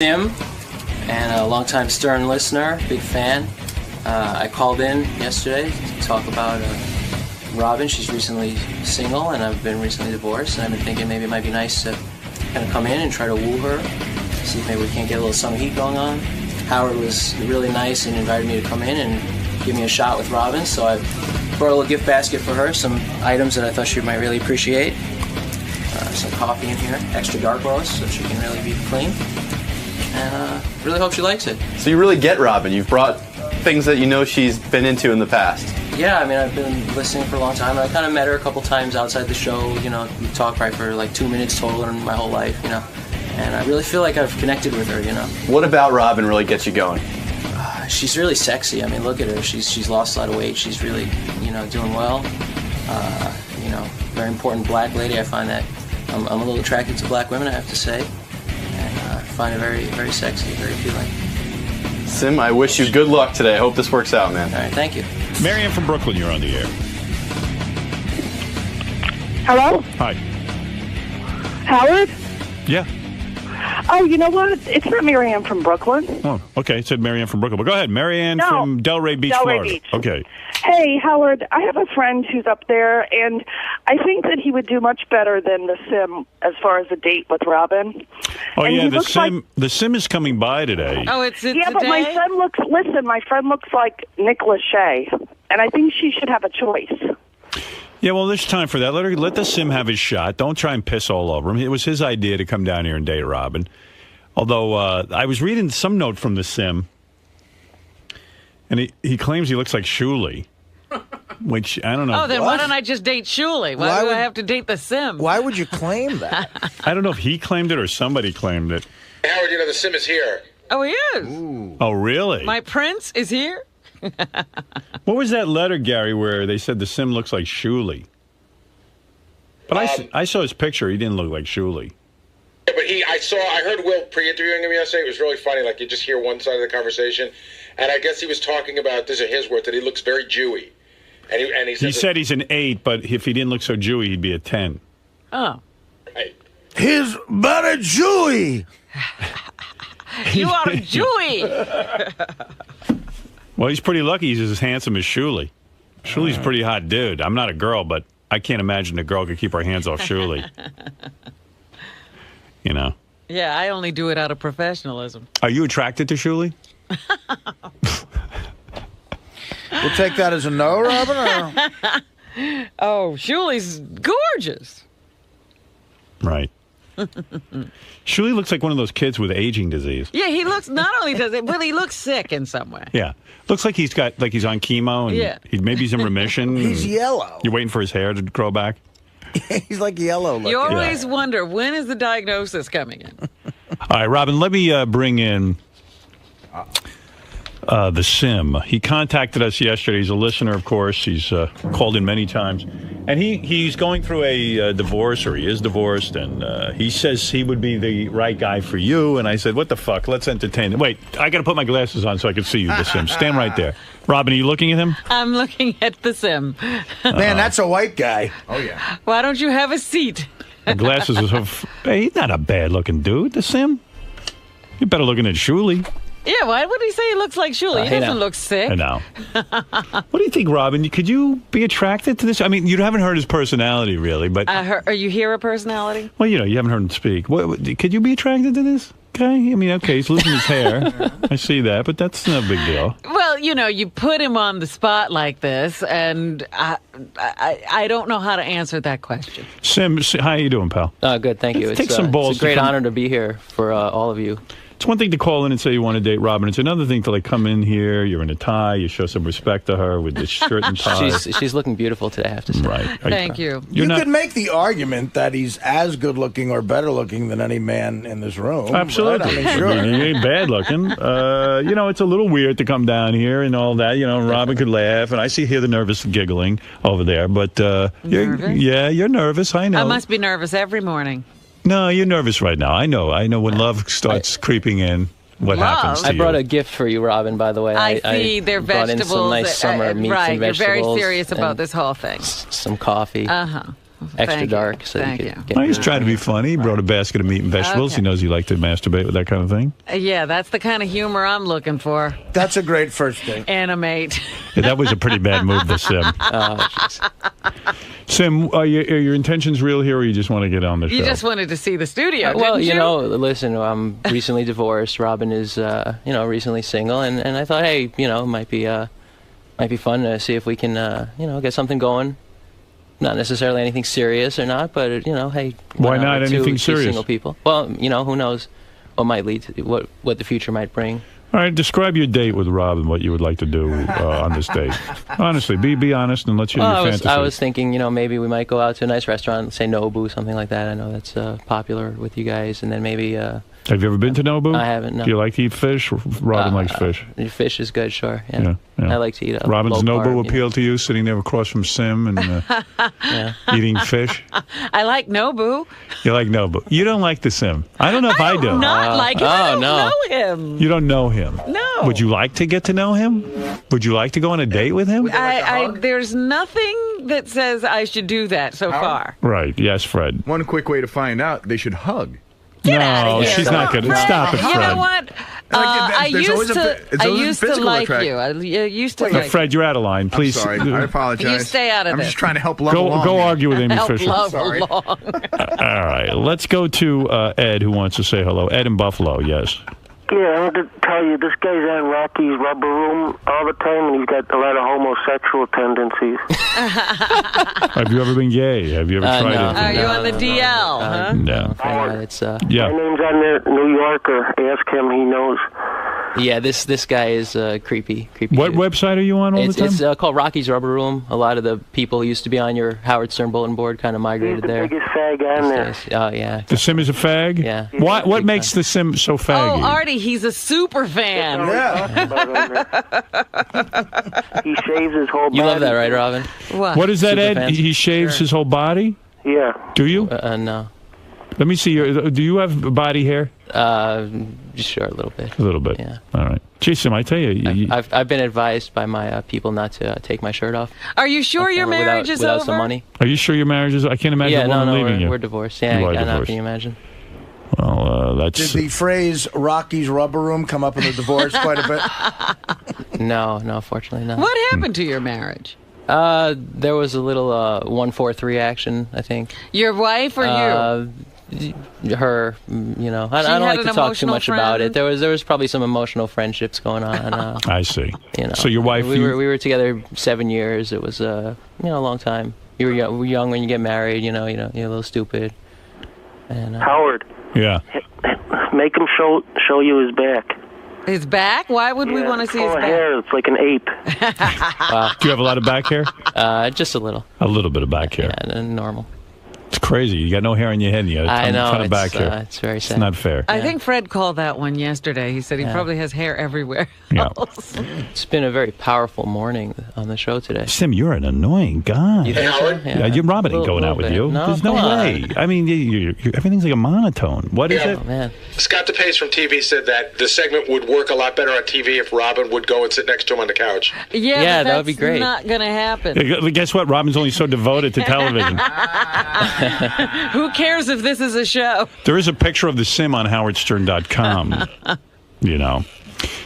Tim, and a longtime Stern listener, big fan. I called in yesterday to talk about Robin. She's recently single, and I've been recently divorced, and I've been thinking maybe it might be nice to kind of come in and try to woo her, see if maybe we can't get a little summer heat going on. Howard was really nice and invited me to come in and give me a shot with Robin, so I brought a little gift basket for her, some items that I thought she might really appreciate. Some coffee in here, extra dark roast, so she can really be clean. And really hope she likes it. So you really get Robin. You've brought things that you know she's been into in the past. Yeah, I mean, I've been listening for a long time. I kind of met her a couple times outside the show. You know, we talked probably for like 2 minutes total in my whole life, you know. And I really feel like I've connected with her, you know. What about Robin really gets you going? She's really sexy. I mean, look at her. She's lost a lot of weight. She's really, you know, doing well. You know, very important black lady. I find that I'm a little attracted to black women, I have to say. I find it very, very sexy, very appealing. Sim, I wish you good luck today. I hope this works out, man. All right, thank you. Marianne from Brooklyn, you're on the air. Hello? Hi. Howard? Yeah. Oh, you know what? It's not Marianne from Brooklyn. Oh, okay. It said Marianne from Brooklyn. But go ahead. Marianne from Delray Beach, Florida. Beach. Okay. Hey, Howard, I have a friend who's up there, and I think that he would do much better than the Sim as far as a date with Robin. Oh, and yeah, the Sim is coming by today. Oh, it's yeah, but my friend looks like Nick Lachey, and I think she should have a choice. Yeah, well, there's time for that. Let the Sim have his shot. Don't try and piss all over him. It was his idea to come down here and date Robin. Although I was reading some note from the Sim, and he claims he looks like Shuley, which I don't know. Oh, then why don't I just date Shuley? Why do I have to date the Sim? Why would you claim that? I don't know if he claimed it or somebody claimed it. Howard, you know, the Sim is here. Oh, he is. Ooh. Oh, really? My prince is here? What was that letter, Gary, where they said the Sim looks like Shuley? But I saw his picture. He didn't look like Shuley. Yeah, but I heard Will pre-interviewing him yesterday. It was really funny. Like, you just hear one side of the conversation. And I guess he was talking about, these are his words, that he looks very Jewy. And he said he's an 8, but if he didn't look so Jewy, he'd be a 10. Oh. Right. He's but a Jewy. You are Jewy. Well, he's pretty lucky he's as handsome as Shuley. Shuley's a pretty hot dude. I'm not a girl, but I can't imagine a girl could keep her hands off Shuley. You know? Yeah, I only do it out of professionalism. Are you attracted to Shuley? We'll take that as a no, Robin? Or? Oh, Shuley's gorgeous. Right. Shuley looks like one of those kids with aging disease. Yeah, he looks, not only does it, but he looks sick in some way. Yeah. Looks like he's on chemo and maybe he's in remission. He's yellow. You're waiting for his hair to grow back? He's like yellow looking. You always wonder, when is the diagnosis coming in? All right, Robin, let me bring in the Sim. He contacted us yesterday. He's a listener, of course. He's called in many times. And he's going through a divorce, or he is divorced, and he says he would be the right guy for you. And I said, what the fuck? Let's entertain him. Wait, I got to put my glasses on so I can see you, the Sim. Stand right there. Robin, are you looking at him? I'm looking at the Sim. Man, that's a white guy. Oh, yeah. Why don't you have a seat? The glasses are hey, he's not a bad-looking dude, the Sim. You're better looking than Shuley. Yeah, why would he say he looks like Shuley? He doesn't look sick. I know. What do you think, Robin? Could you be attracted to this? I mean, you haven't heard his personality, really, but... Are you hear a personality? Well, you know, you haven't heard him speak. Could you be attracted to this guy? I mean, okay, he's losing his hair. I see that, but that's no big deal. Well, you know, you put him on the spot like this, and I don't know how to answer that question. Sim, how you doing, pal? Good, thank you. Take some balls. It's a great honor to be here for all of you. It's one thing to call in and say you want to date Robin. It's another thing to like come in here. You're in a tie. You show some respect to her with this shirt and tie. She's looking beautiful today, I have to say. Right. Thank you. You could make the argument that he's as good looking or better looking than any man in this room. Absolutely. Right? I mean, sure. He ain't bad looking. You know, it's a little weird to come down here and all that. You know, Robin could laugh, and I hear the nervous giggling over there. But you're nervous. I know. I must be nervous every morning. No, you're nervous right now. I know when love starts creeping in, what happens to you. I brought a gift for you, Robin, by the way. I see they're vegetables. Brought in some nice summer meats and vegetables. Right, you're very serious about this whole thing. Some coffee. Uh-huh. extra Thank you. dark. So Thank you you. could get Well, he's trying to be funny. He brought a basket of meat and vegetables. Okay. He knows you like to masturbate with that kind of thing. Yeah, that's the kind of humor I'm looking for. That's a great first date. Animate. Yeah, that was a pretty bad move, the Sim. Sim, are your intentions real here, or you just want to get on the show? You just wanted to see the studio, Well, didn't you? you know, listen, I'm recently divorced. Robin is, recently single, and I thought, hey, it might be fun to see if we can, get something going. Not necessarily anything serious or not, but hey, Why not anything two serious? single people. Well, who knows what might lead to what the future might bring. All right, describe your date with Robin, what you would like to do on this date. Honestly, be honest and let's hear your fantasy. I was thinking, maybe we might go out to a nice restaurant, say Nobu, something like that. I know that's popular with you guys, and then maybe. Have you ever been to Nobu? I haven't. No. Do you like to eat fish? Robin likes fish. Fish is good, sure. Yeah. I like to eat. Robin's low Nobu carb, appeal to you, sitting there across from Sim and eating fish? I like Nobu. You like Nobu. You don't like the Sim. I don't know if I do. Not like him. I don't no. know him. You don't know him. No. Would you like to get to know him? Would you like to go on a date with him? There's nothing that says I should do that so far. Right. Yes, Fred. One quick way to find out, they should hug. Get outta No, here. she's not going to. Stop it, Fred. You know what? I there's always used to physical like attract- you. I used to No, like you. Fred, you're out of line. Please. I'm sorry, I apologize. You stay out of I'm this. just trying to help level Go along here. argue with Amy Help Fisher. love Sorry. along. All right. Let's go to Ed, who wants to say hello. Ed in Buffalo, yes. Yeah, I want to tell you, this guy's at Rocky's Rubber Room all the time, and he's got a lot of homosexual tendencies. Have you ever been gay? Have you ever tried no. it? Are you on the DL, huh? No. It's My Yeah. name's on there, New Yorker. Ask him, he knows. yeah. This guy is creepy. What dude. website are you on all the time? It's called Rocky's Rubber Room. A lot of the people who used to be on your Howard Stern bulletin board kind of He's migrated the there. biggest fag on there. Oh yeah. The Sim is a fag? Yeah. What makes the Sim so faggy? Oh, Artie, he's a super fan. He shaves his whole body. You love that, right, Robin? What is that, Super Ed? fans? He shaves his whole body? Yeah. Do you? No. Let me see. Do you have body hair? Sure, a little bit. A little bit. Yeah. All right. Jason, I tell you. I've been advised by my people not to take my shirt off. Are you sure your marriage is without over? some money. Are you sure your marriage is? I can't imagine a woman leaving you. We're divorced. Yeah, You are I know. divorced. Can you imagine? Well, Did that's. the phrase Rocky's Rubber Room come up in the divorce quite a bit? No, fortunately not. What happened to your marriage? There was a little 1-4-3 action, I think. Your wife or you? Her, I don't like to talk too much about it. There was probably some emotional friendships going on. I see. So your wife. We were together 7 years. It was a long time. You're young when you get married. You're a little stupid. And Howard, Yeah. make him show you his back. His back? Why would we Yeah, want to it's see full his of back? hair. It's like an ape. Do you have a lot of back hair? just a little. A little bit of back hair. Yeah, normal. It's crazy. You got no hair on your head and you got I a know. ton of back hair. It's very sad. It's not fair. I think Fred called that one yesterday. He said he probably has hair everywhere. Yeah. It's been a very powerful morning on the show today. Sim, you're an annoying guy. You think so? Yeah, your Robin ain't going out with you. No, There's no come on. way. I mean, everything's like a monotone. What is it? Oh, man. Scott DePace from TV said that the segment would work a lot better on TV if Robin would go and sit next to him on the couch. Yeah, that would be great. Not going to happen. Yeah, guess what? Robin's only so devoted to television. Who cares if this is a show? There is a picture of the Sim on howardstern.com.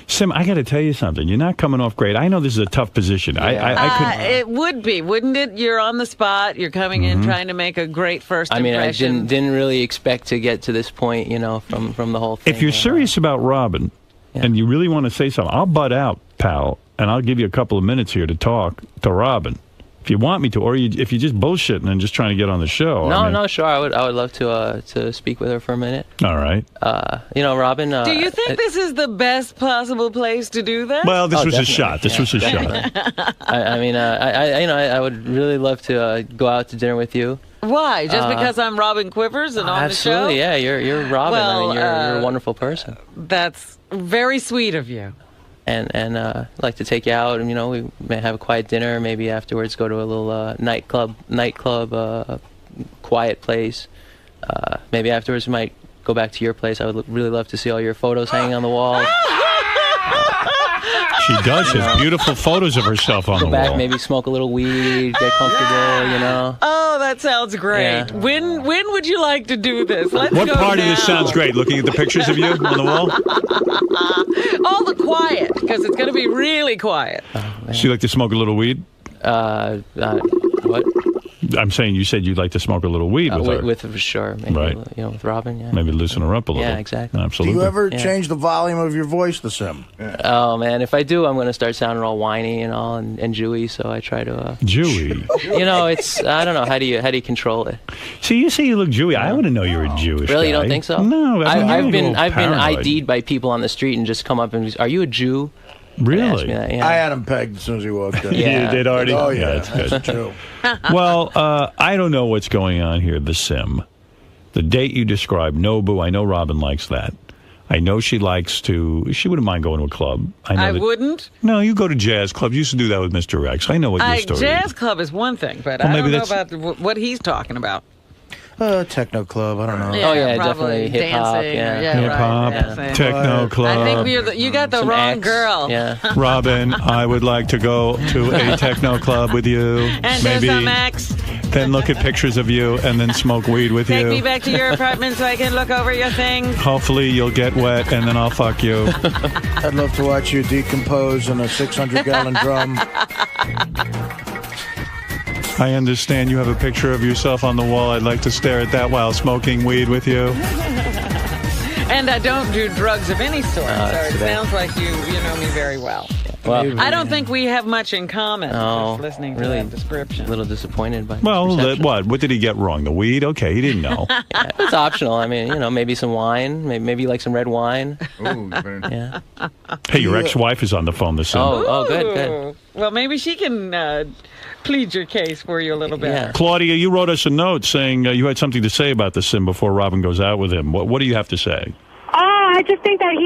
Sim, I got to tell you something. You're not coming off great. I know this is a tough position. I could. It would be, wouldn't it? You're on the spot. You're coming in trying to make a great first impression. I didn't really expect to get to this point, from the whole thing. If you're serious about Robin and you really want to say something, I'll butt out, pal, and I'll give you a couple of minutes here to talk to Robin. If you want me to, or if you're just bullshitting and just trying to get on the show. No, sure. I would love to speak with her for a minute. All right. Robin. Do you think this is the best possible place to do that? Well, this was definitely. a shot. This was a shot. I would really love to go out to dinner with you. Why? Just because I'm Robin Quivers and on the show? Absolutely, yeah. You're Robin. Well, you're a wonderful person. That's very sweet of you. And I'd like to take you out, and we may have a quiet dinner. Maybe afterwards, go to a little nightclub, quiet place. Maybe afterwards, we might go back to your place. I would really love to see all your photos hanging on the wall. She does. She has beautiful photos of herself on Go the back, wall. maybe smoke a little weed, get comfortable. Oh, that sounds great. Yeah. When would you like to do this? Let's What go part now. of this sounds great? Looking at the pictures of you on the wall? All the quiet, because it's going to be really quiet. So you like to smoke a little weed? What? I'm saying you said you'd like to smoke a little weed with her. With sure, maybe, Right. with Robin, yeah. Maybe loosen her up a little. Yeah, exactly. Do Absolutely. you ever change the volume of your voice, the Sim? Oh man, if I do, I'm gonna start sounding all whiny and all and Jewy. So I try to. Jewy. It's I don't know how do you control it? See, you say you look Jewy. I wouldn't know you're a Jewish Really, guy. you don't think so? No, I've been paranoid. ID'd by people on the street and just come up and are you a Jew? Ask Really? me that, yeah. I had him pegged as soon as he walked in. Yeah. You did already? Oh, yeah. That's good. That's true. Well, I don't know what's going on here, the Sim. The date you described, Nobu, I know Robin likes that. I know she wouldn't mind going to a club. I wouldn't. No, you go to jazz clubs. You used to do that with Mr. X. I know what your story Jazz is. club is one thing, but Well, I maybe don't know about what he's talking about. Techno club, I don't know. Oh, yeah, probably definitely hip-hop, dancing, yeah. Hip-hop, dancing. techno club. I think you got the Some wrong X, girl. Yeah. Robin, I would like to go to a techno club with you. And Maybe do some X. then look at pictures of you and then smoke weed with Take you. me back to your apartment so I can look over your things. Hopefully you'll get wet and then I'll fuck you. I'd love to watch you decompose in a 600-gallon drum. I understand you have a picture of yourself on the wall. I'd like to stare at that while smoking weed with you. And I don't do drugs of any sort, so it too bad. sounds like you know me very well. Well, I don't think we have much in common. Oh, Just listening to really? that description. a little disappointed by Well, this reception. what did he get wrong? The weed? Okay, he didn't know. Yeah, it's optional. I mean, maybe some wine, maybe like some red wine. Ooh, very- Yeah. Hey, your ex-wife is on the phone this Sim. Oh, good. Ooh. Well, maybe she can plead your case for you a little better. Yeah. Claudia, you wrote us a note saying you had something to say about the Sim before Robin goes out with him. What do you have to say? Oh, I just think that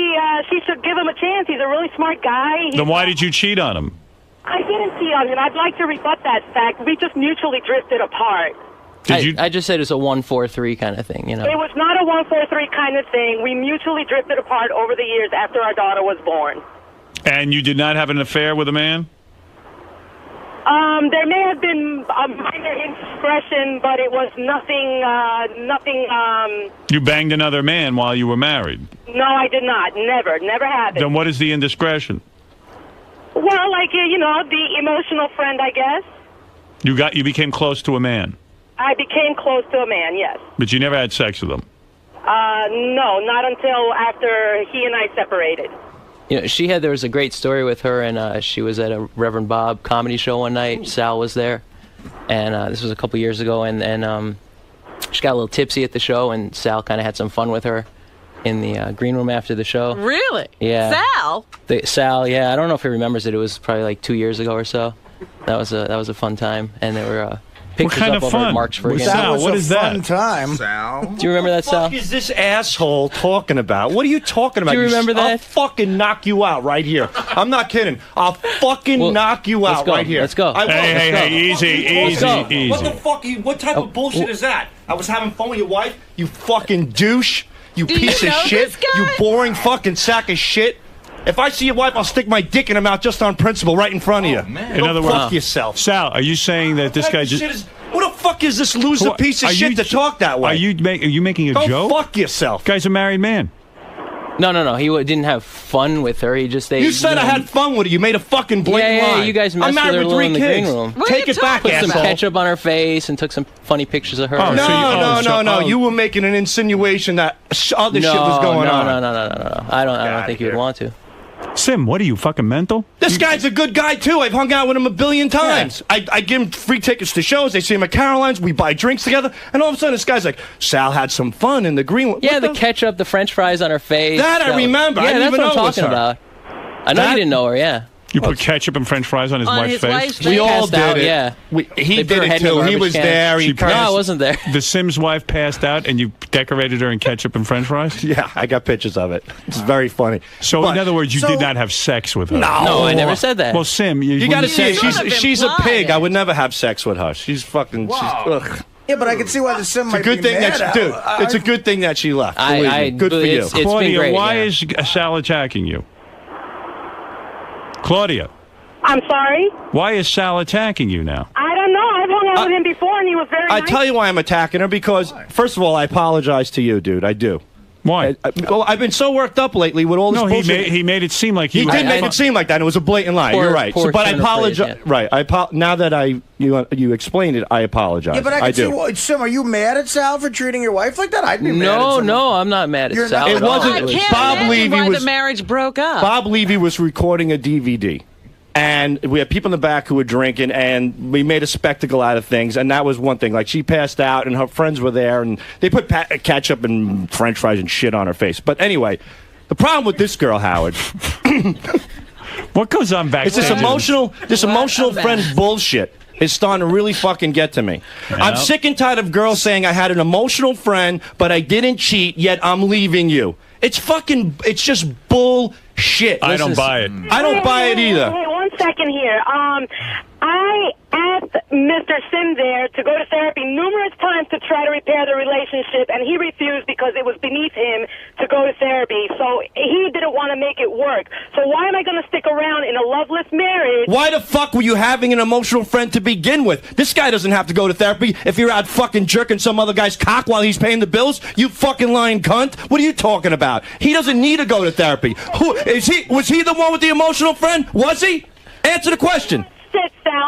she should give him a chance. He's a really smart guy. Then why did you cheat on him? I didn't cheat on him. I'd like to rebut that fact. We just mutually drifted apart. I just said it's a 1-4-3 kind of thing, It was not a 1-4-3 kind of thing. We mutually drifted apart over the years after our daughter was born. And you did not have an affair with a man? There may have been a minor indiscretion, but it was nothing. You banged another man while you were married. No, I did not. Never happened. Then what is the indiscretion? Well, like the emotional friend, I guess. You became close to a man, I became close to a man, yes. but you never had sex with him. No, not until after he and I separated. There was a great story with her, and she was at a Reverend Bob comedy show one night. Sal was there, and this was a couple years ago, and she got a little tipsy at the show, and Sal kind of had some fun with her in the green room after the show. Really? Yeah. Sal? Sal, yeah. I don't know if he remembers it. It was probably like 2 years ago or so. That was a fun time, and there were pictures kind up of over fun? at Mark's for again. Sal, what is that? Fun time. Sal. Do you remember that, Sal? What the fuck is this asshole talking about? What are you talking about? Do you remember that? I'll fucking knock you out right here. I'm not kidding. I'll fucking knock you let's out go. right here. Let's go. I will. Hey, easy, go. easy. What the fuck? What type of bullshit is that? I was having fun with your wife. You fucking douche. You Do you piece of know shit. this guy? You boring fucking sack of shit. If I see your wife, I'll stick my dick in her mouth just on principle, right in front of you. man. Go In other fuck words- yourself. Sal, are you saying that this What guy type of just... shit is- Who the fuck is this loser piece of Are shit you- to talk that way? Are you making a Go joke? fuck yourself. Guy's a married man. No. He didn't have fun with her. He just You said I had fun with her. You made a fucking blatant Yeah, lie. you guys messed I'm married with her with a little 3 in the kids. green room. What are Take you it back, talking Put some asshole. ketchup on her face and took some funny pictures of her. Oh, so you- No. oh. You were making an insinuation that other shit was going on. No. I don't think you would here. want to. Sim, what are you, fucking mental? This guy's a good guy, too. I've hung out with him a billion times. I give him free tickets to shows. They see him at Caroline's. We buy drinks together. And all of a sudden, this guy's like, Sal had some fun in the green room. Yeah, What the ketchup, the French fries on her face. That I remember. Yeah, I didn't that's even what I'm know it was talking her. about. I know That- you didn't know her. Yeah. You put ketchup and french fries on his On wife's his face? wife's We all passed did out, it. yeah. He They put her did it, head in a too. He garbage was can. there. He No, I wasn't there. The Sims wife passed out and you decorated her in ketchup and french fries? Yeah, I got pictures of it. It's very funny. So, But- in other words, you so- did not have sex with her? No, I never said that. Well, Sim, You got to see it. sort of She's a implied pig. it. I would never have sex with her. She's fucking. Ugh. Yeah, but I can see why the Sim It's might a good be thing mad that at dude. her. It's a good thing that she left. I- Believe I- me. Good for but you. it's been Claudia, great, why yeah. is Sal attacking you? Claudia, I'm sorry. why is Sal attacking you now? I don't know. I've hung with him before, and he was very I nice. tell you why I'm attacking her, because, first of all, I apologize to you, dude. I do. Why? Well, I've been so worked up lately with all this bullshit. He made it seem like he did make it seem like that. It was a blatant lie. You're right. But I apologize. Right. Now that you explained it, I apologize. Yeah, but I do. Sim, are you mad at Sal for treating your wife like that? I'd be mad at Sim. No, I'm not mad at Sal. It wasn't. Bob Levy why was. the marriage broke up. Bob Levy was recording a DVD. And we had people in the back who were drinking, and we made a spectacle out of things, and that was one thing. Like, she passed out, and her friends were there, and they put ketchup and French fries and shit on her face. But anyway, the problem with this girl, Howard... What goes on back It's this emotional friend bullshit. It's starting to really fucking get to me. Yep. I'm sick and tired of girls saying I had an emotional friend, but I didn't cheat, yet I'm leaving you. It's just bullshit. I don't buy it. I don't buy it either. Hey, 1 second here. I asked Mr. Sim there to go to therapy numerous times to try to repair the relationship, and he refused because it was beneath him to go to therapy. So he didn't want to make it work. So why am I going to stick around in a loveless marriage? Why the fuck were you having an emotional friend to begin with? This guy doesn't have to go to therapy if you're out fucking jerking some other guy's cock while he's paying the bills. You fucking lying cunt. What are you talking about? He doesn't need to go to therapy. Was he the one with the emotional friend? Was he? Answer the question.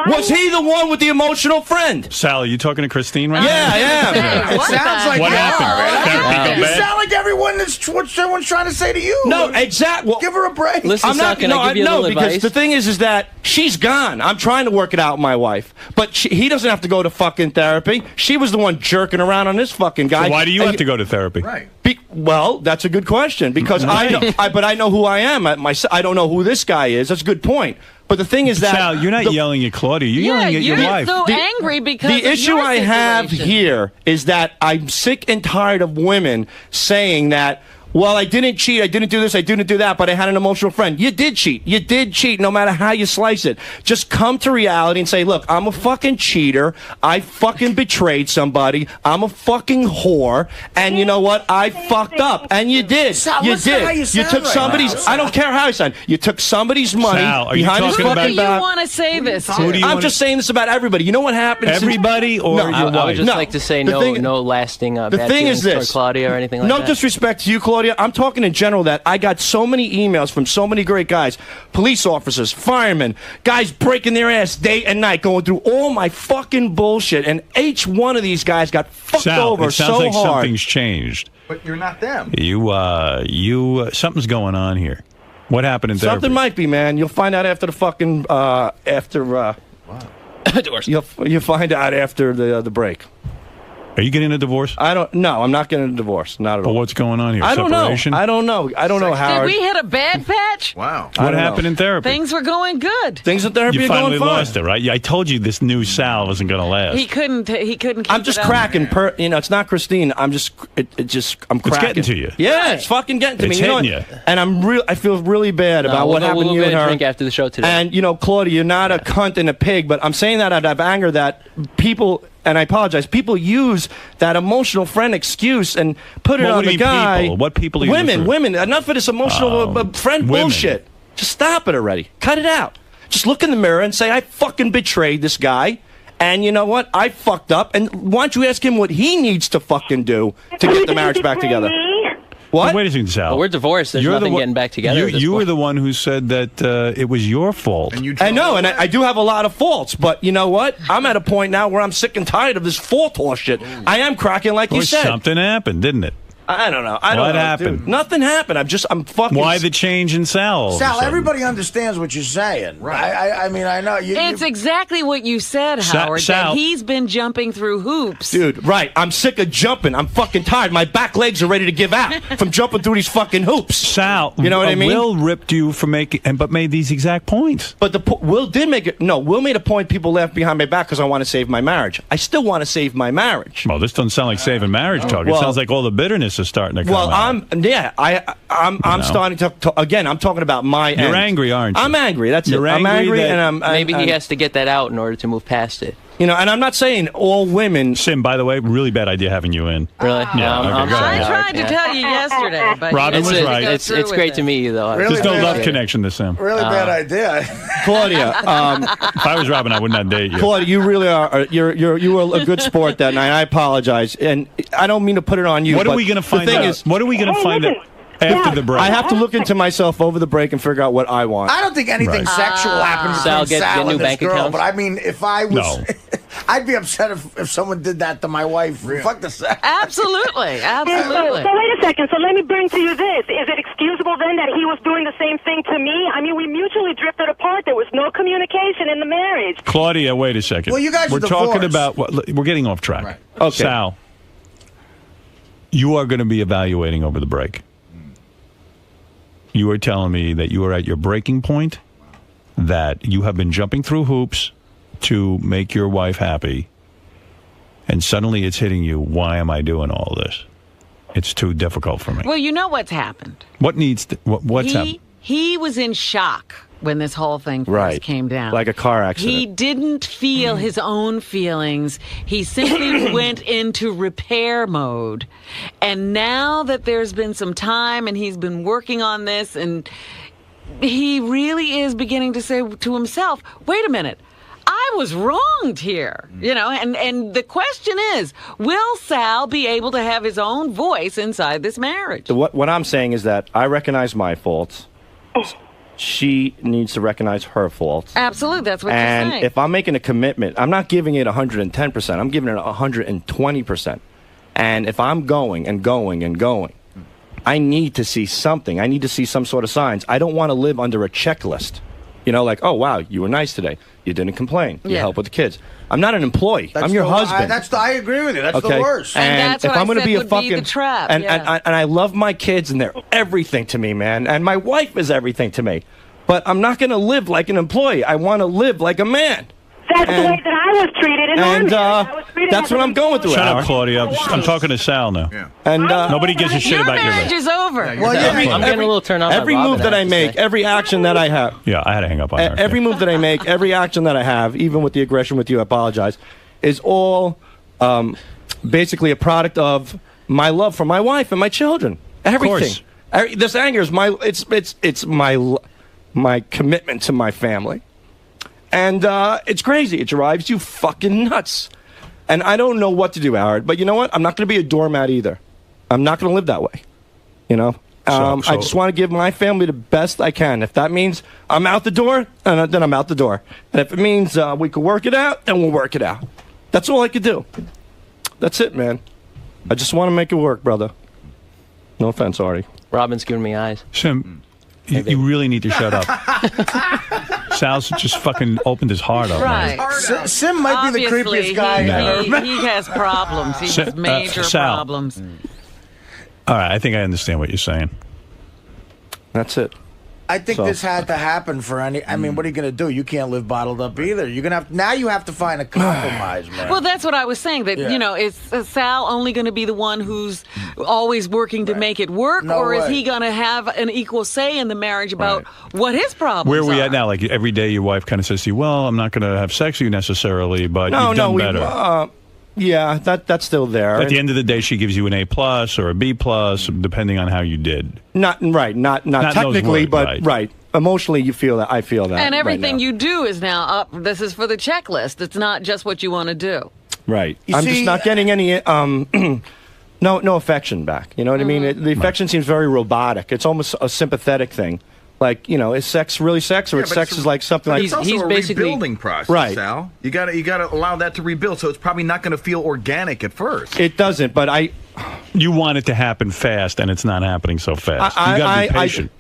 Was he the one with the emotional friend? Sal, are you talking to Christine right now? Yeah, I am. It sounds like what you happened? You sound like what everyone's trying to say to you. No, exactly. Well, give her a break. Listen, Sal, can I give you a little because advice? the thing is that she's gone. I'm trying to work it out with my wife. But he doesn't have to go to fucking therapy. She was the one jerking around on this fucking guy. So why do you have to go to therapy? Right. Well, that's a good question, because but I know who I am. I don't know who this guy is. That's a good point. But the thing is that Sal, you're not yelling at Claudia. You're yelling at your wife. So angry because the of issue your I have situation. here is that I'm sick and tired of women saying that, well, I didn't cheat, I didn't do this, I didn't do that, but I had an emotional friend. You did cheat. You did cheat, no matter how you slice it. Just come to reality and say, look, I'm a fucking cheater. I fucking betrayed somebody. I'm a fucking whore. And you know what? I fucked up. And you did. Sal, You listen to how did. you You sound took right somebody's... now. I don't care how you sound. You took somebody's money Sal, are you behind his talking fucking Who do you back. want to say this to? Who do you I'm wanna- just saying this about everybody. You know what happens? Everybody or your I wife? would just No, like to say the thing- no lasting The bad thing is feelings toward this. Claudia or anything like No that. disrespect to you, Claudia. I'm talking in general that I got so many emails from so many great guys, police officers, firemen, guys breaking their ass day and night, going through all my fucking bullshit, and each one of these guys got fucked Sal, over it sounds so like hard. something's changed. But you're not them. Something's going on here. What happened in therapy? Something might be, man. You'll find out after the fucking You'll find out after the break. Are you getting a divorce? No, I'm not getting a divorce. Not at all. But what's going on here? I don't know. Separation? I don't know, Did Howard. we hit a bad patch? Wow. What happened in therapy? Things were going good. Things in therapy You are going finally fine. lost it, right? Yeah, I told you this new Sal wasn't going to last. He couldn't. He couldn't. Keep I'm just it up. cracking. It's not Christine. I'm just. I'm cracking. It's getting to you. Yeah, it's fucking getting to It's me. You know hitting what? you. And I feel really bad about what happened to you and her. Drink after the show today. And Claudia, you're not a cunt and a pig, but I'm saying that out of anger that people. And I apologize. People use that emotional friend excuse and put it Well, on what do the you mean guy. people? What people are you Women. referring- Enough of this emotional friend women. bullshit. Just stop it already. Cut it out. Just look in the mirror and say, I fucking betrayed this guy. And you know what? I fucked up. And why don't you ask him what he needs to fucking do to get the marriage back together? What? Wait a second, Sal. Well, we're divorced. There's You're nothing the one- getting back together. at this You were point. the one who said that it was your fault. I know, and I do have a lot of faults, but you know what? I'm at a point now where I'm sick and tired of this fault horse shit. I am cracking, like you Well, said. something happened, didn't it? I don't know. I don't What know, happened? dude. Nothing happened. I'm fucking. Why the change in Sal? all of a Sal, sudden? everybody understands what you're saying. Right. I mean, I know. It's exactly what you said, Howard. Sal- that he's been jumping through hoops. Dude, right. I'm sick of jumping. I'm fucking tired. My back legs are ready to give out from jumping through these fucking hoops. Sal, you know what I mean? Will ripped you for but made these exact points. But Will did make it. No, Will made a point. People left behind my back because I want to save my marriage. I still want to save my marriage. Well, this doesn't sound like saving marriage talk. It Well- sounds like all the bitterness is starting to come out. I'm starting to again. I'm talking about my You're end. angry, aren't you? I'm angry. That's You're it. I'm angry angry, that and I'm maybe he I'm- has to get that out in order to move past it. You know, and I'm not saying all women. Sim, by the way, really bad idea having you in. Really? Yeah. Okay, go I ahead. tried to tell you yesterday, but Robin was right. It's great to meet you, though. There's no love connection to Sim. Really bad idea. Claudia, if I was Robin, I would not date you. Claudia, you really are. You were a good sport that night. I apologize, and I don't mean to put it on you. What are but we going to find the thing out? Is, what are we going to find out after the break? I have to look into myself over the break and figure out what I want. I don't think anything sexual happens Sal, between get Sal new and this bank girl. accounts? But I mean, if I was, No. I'd be upset if someone did that to my wife. Fuck the sex. Absolutely, So absolutely. wait a second. So let me bring to you this. Is it excusable then that he was doing the same thing to me? I mean, we mutually drifted apart. There was no communication in the marriage. Claudia, wait a second. Well, you guys are we're talking divorced. about. We're getting off track. Right. Okay. Sal, you are going to be evaluating over the break. You are telling me that you are at your breaking point, that you have been jumping through hoops to make your wife happy, and suddenly it's hitting you. Why am I doing all this? It's too difficult for me. Well, you know what's happened. What needs to, what's happened? He was in shock when this whole thing first came down. Like a car accident. He didn't feel his own feelings. He simply went into repair mode. And now that there's been some time and he's been working on this, and he really is beginning to say to himself, wait a minute, I was wronged here. You know, and the question is, will Sal be able to have his own voice inside this marriage? What I'm saying is that I recognize my faults. She needs to recognize her faults. Absolutely, that's what you're And saying. if I'm making a commitment, I'm not giving it 110%. I'm giving it 120%. And if I'm going and going and going, I need to see something. I need to see some sort of signs. I don't want to live under a checklist. You know, like, oh, wow, you were nice today. You didn't complain. You helped with the kids. I'm not an employee. I'm your husband. I agree with you. That's the worst. And that's if what I'm I gonna said be a would fucking be the trap. and I love my kids and they're everything to me, man. And my wife is everything to me. But I'm not going to live like an employee. I want to live like a man. That's the way that I was treated in And Army. that's what I'm going through. Shut Howard. up, Claudia. I'm talking to Sal now. Yeah. And nobody gives a shit Your about your marriage life. is over. I'm getting a little turned off. Every move that I make, every action that I have, Yeah, I had to hang up on her. every move that I make, every action that I have, even with the aggression with you, I apologize, is all basically a product of my love for my wife and my children. Everything. This anger is it's my commitment to my family. And it's crazy. It drives you fucking nuts. And I don't know what to do, Howard. But you know what? I'm not going to be a doormat either. I'm not going to live that way. You know? I just want to give my family the best I can. If that means I'm out the door, then I'm out the door. And if it means we could work it out, then we'll work it out. That's all I could do. That's it, man. I just want to make it work, brother. No offense, Artie. Robin's giving me eyes. Sim, you really need to shut up. Sal's just fucking opened his heart up. Right. Sim might be the creepiest guy I ever met. He has problems. He has major Sal. problems. All right, I think I understand what you're saying. That's it. I think this had to happen for any. I mean, what are you going to do? You can't live bottled up either. You're gonna have now. You have to find a compromise, man. Well, that's what I was saying. That you know, is Sal only going to be the one who's always working to make it work, or is he going to have an equal say in the marriage about what his problems Where are we are? at now? Like every day, your wife kind of says to you, "Well, I'm not going to have sex with you necessarily, but you've done better." Yeah, that's still there. At the end of the day, she gives you an A+ or a B+, depending on how you did. Not technically, words, but right. Emotionally, you feel that. I feel that. And everything right you do is now up. This is for the checklist. It's not just what you want to do. Right. You I'm see, just not getting any no affection back. You know what I mean? The affection seems very robotic. It's almost a sympathetic thing. Like, you know, is sex really sex, or sex is like something like it's also a rebuilding process, right. Sal. You gotta allow that to rebuild. So it's probably not going to feel organic at first. It doesn't, but you want it to happen fast, and it's not happening so fast. You got to be patient.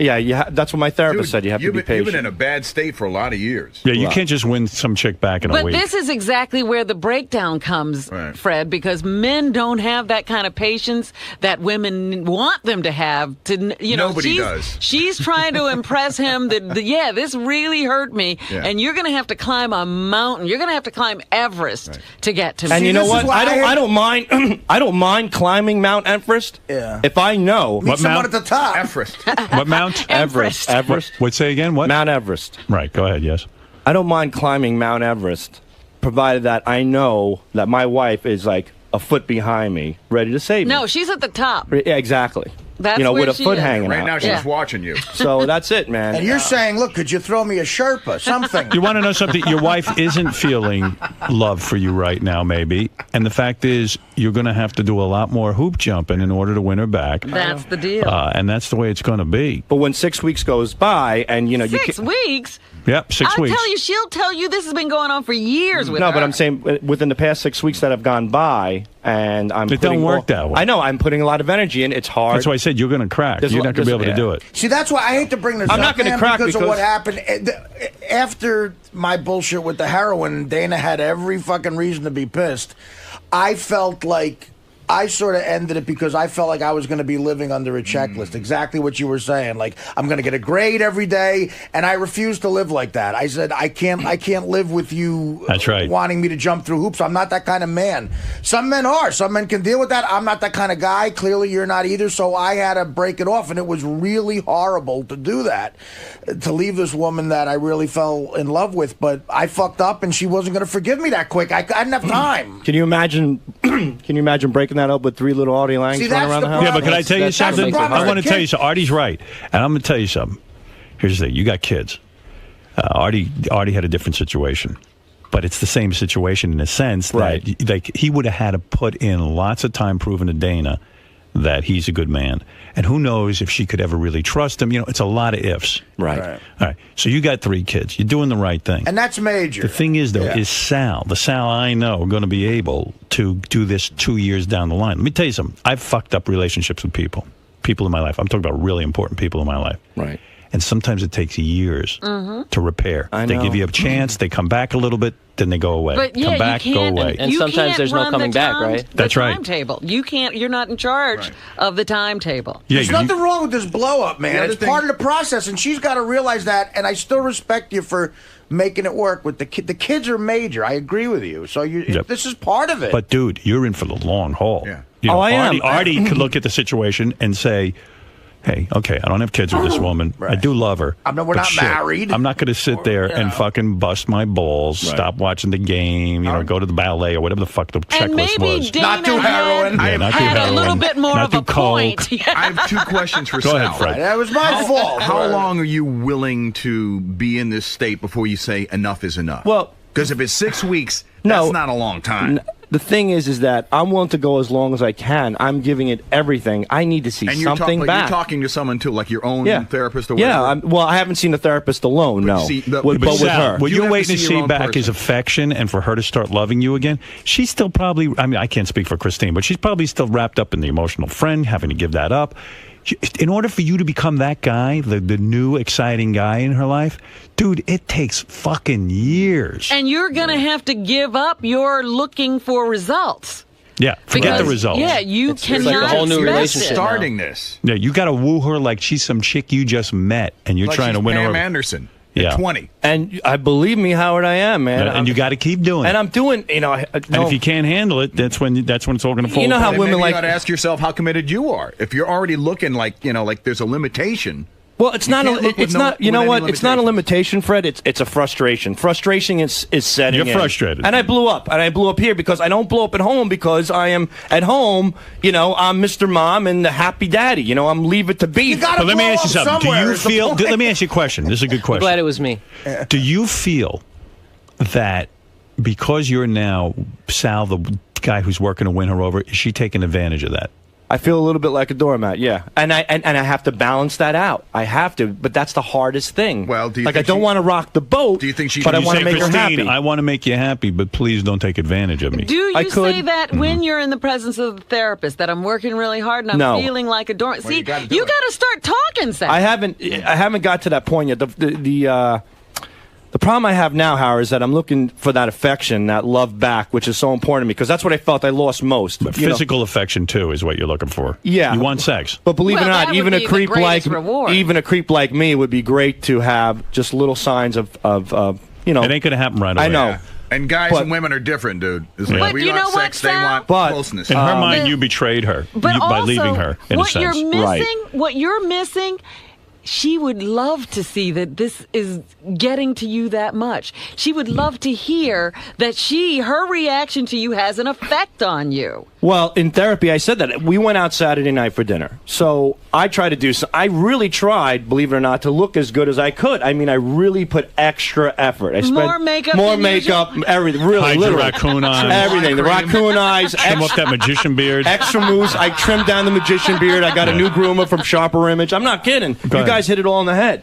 That's what my therapist said. You have to be patient. You've been in a bad state for a lot of years. Yeah, you can't just win some chick back in a But week. this is exactly where the breakdown comes, Fred, because men don't have that kind of patience that women want them to have. Nobody does. She's trying to impress him that, this really hurt me, and you're going to have to climb a mountain. You're going to have to climb Everest to get to me. And you know what? I don't mind. I don't mind climbing Mount Everest. Yeah. If I know meet someone at the top. Everest. What Mount? Everest. What say again? What? Mount Everest. Right. Go ahead. Yes. I don't mind climbing Mount Everest provided that I know that my wife is like a foot behind me, ready to save me. No, she's at the top. Yeah, exactly. That's with where a she foot is. hanging Right out. now, she's watching you. So that's it, man. And you're saying, look, could you throw me a Sherpa, something? You want to know something? Your wife isn't feeling love for you right now, maybe. And the fact is, you're going to have to do a lot more hoop jumping in order to win her back. That's the deal. And that's the way it's going to be. But when 6 weeks goes by, and you 6 weeks? Yep, 6 weeks. I'll tell you, she'll tell you this has been going on for years with her. No, but I'm saying within the past 6 weeks that have gone by, and I'm It don't work that way. I know, I'm putting a lot of energy in. It's hard. That's why I said you're going to crack. You're not going to be able to do it. See, that's why I hate to bring this up. I'm not gonna man, crack because of because- what happened. After my bullshit with the heroin, Dana had every fucking reason to be pissed. I felt like I sort of ended it because I felt like I was going to be living under a checklist. Exactly what you were saying. Like, I'm going to get a grade every day, and I refused to live like that. I said, I can't live with you. That's right. Wanting me to jump through hoops. I'm not that kind of man. Some men are. Some men can deal with that. I'm not that kind of guy. Clearly, you're not either. So I had to break it off, and it was really horrible to do that, to leave this woman that I really fell in love with. But I fucked up, and she wasn't going to forgive me that quick. I didn't have time. Can you imagine? Can you imagine breaking that up with 3 little Artie Langs running around the house? Yeah, but can I tell you something? I want to tell you something. Artie's right. And I'm going to tell you something. Here's the thing. You got kids. Artie had a different situation. But it's the same situation in a sense that like he would have had to put in lots of time proving to Dana that he's a good man. And who knows if she could ever really trust him. It's a lot of ifs. Right. All right. So you got 3 kids. You're doing the right thing. And that's major. The thing is, though, is Sal. The Sal I know going to be able to do this 2 years down the line. Let me tell you something. I've fucked up relationships with people in my life. I'm talking about really important people in my life. Right. And sometimes it takes years to repair. I They know. give you a chance. They come back a little bit. Then they go away. But yeah, come back, you go can't, away. And you sometimes can't there's no run coming the back, time- right? That's right. Timetable. You can't. You're not in charge of the timetable. Yeah, There's nothing wrong with this blow up, man. It's part of the process, and she's got to realize that. And I still respect you for making it work with the kid. The kids are major. I agree with you. So this is part of it. But dude, you're in for the long haul. Yeah. I am. Artie could look at the situation and say, hey, okay, I don't have kids with this woman. I do love her. We're but not shit, married. I'm not going to sit there and fucking bust my balls, stop watching the game, go to the ballet or whatever the fuck the And checklist maybe was. Dana Not too heroin. Yeah, not too had heroin, a little bit more not of a too coke. point. I have 2 questions for Go Sal. ahead, Fred. That was my fault. How long are you willing to be in this state before you say enough is enough? Well, because if it's 6 weeks, No. that's not a long time. The thing is that I'm willing to go as long as I can. I'm giving it everything. I need to see And you're, something but back. you're talking to someone too, like your own therapist or Yeah, whatever. well, I haven't seen a therapist alone, no. see, but with Sal, her. what You you're have to waiting to see your see own back person. is affection and for her to start loving you again. She's still probably, I mean, I can't speak for Christine, but she's probably still wrapped up in the emotional friend, having to give that up. In order for you to become that guy, the new exciting guy in her life, dude, it takes fucking years. And you're going to have to give up your looking for results. Yeah, forget Because, the results. Yeah, you It's cannot like a whole new expect relationship it. now. Starting this. Yeah, you got to woo her like she's some chick you just met, and you're Like trying to she's win her Pam over. Anderson. Yeah. 20. And I believe me, Howard, I am, man. And you got to keep doing it. And I'm doing, And if you can't handle it, that's when it's all going to fall. You know how apart. women Maybe like- you got to ask yourself how committed you are. If you're already looking like there's a limitation. Well, it's You not. can't look with It's no- not. You with know any what? It's not a limitation, Fred. It's a frustration. Frustration is setting. You're in. frustrated. And I blew up. And I blew up here because I don't blow up at home because I am at home. I'm Mr. Mom and the happy daddy. I'm Leave It to Beaver. But let me ask you something. Do you feel? Let me ask you a question. This is a good I'm question. glad it was me. Do you feel that because you're now Sal, the guy who's working to win her over, is she taking advantage of that? I feel a little bit like a doormat, yeah, and I have to balance that out. I have to, but that's the hardest thing. Well, do you I think don't want to rock the boat? Do you think she? But I You want say, to make her Christine, happy. I want to make you happy, but please don't take advantage of me. Do you I could. say that when you're in the presence of the therapist that I'm working really hard and I'm No. feeling like a dork? See, you gotta do you it. got to start talking, Sal. I haven't got to that point yet. The problem I have now, Howard, is that I'm looking for that affection, that love back, which is so important to me because that's what I felt I lost most. But physical affection too is what you're looking for. Yeah. You want sex. But believe it or Well, not, that even would a be the creep like greatest reward. me would be great to have just little signs of It ain't going to happen right away. I know. Yeah. And guys But- and women are different, dude. It's Yeah. like But we you want know what, sex, they Sal? want But- closeness. In her mind, the- you betrayed her But by also, leaving her, in a what sense. you're missing, Right. what you're missing, she would love to see that this is getting to you that much. She would love to hear that her reaction to you has an effect on you. Well, in therapy, I said that. We went out Saturday night for dinner. So I tried to do so. I really tried, believe it or not, to look as good as I could. I mean, I really put extra effort. I spent more makeup, everything. Really, hide literally. your raccoon eyes. Everything. The raccoon eyes. Trim up that magician beard. Extra mousse. I trimmed down the magician beard. I got a new groomer from Sharper Image. I'm not kidding. You guys hit it all on the head.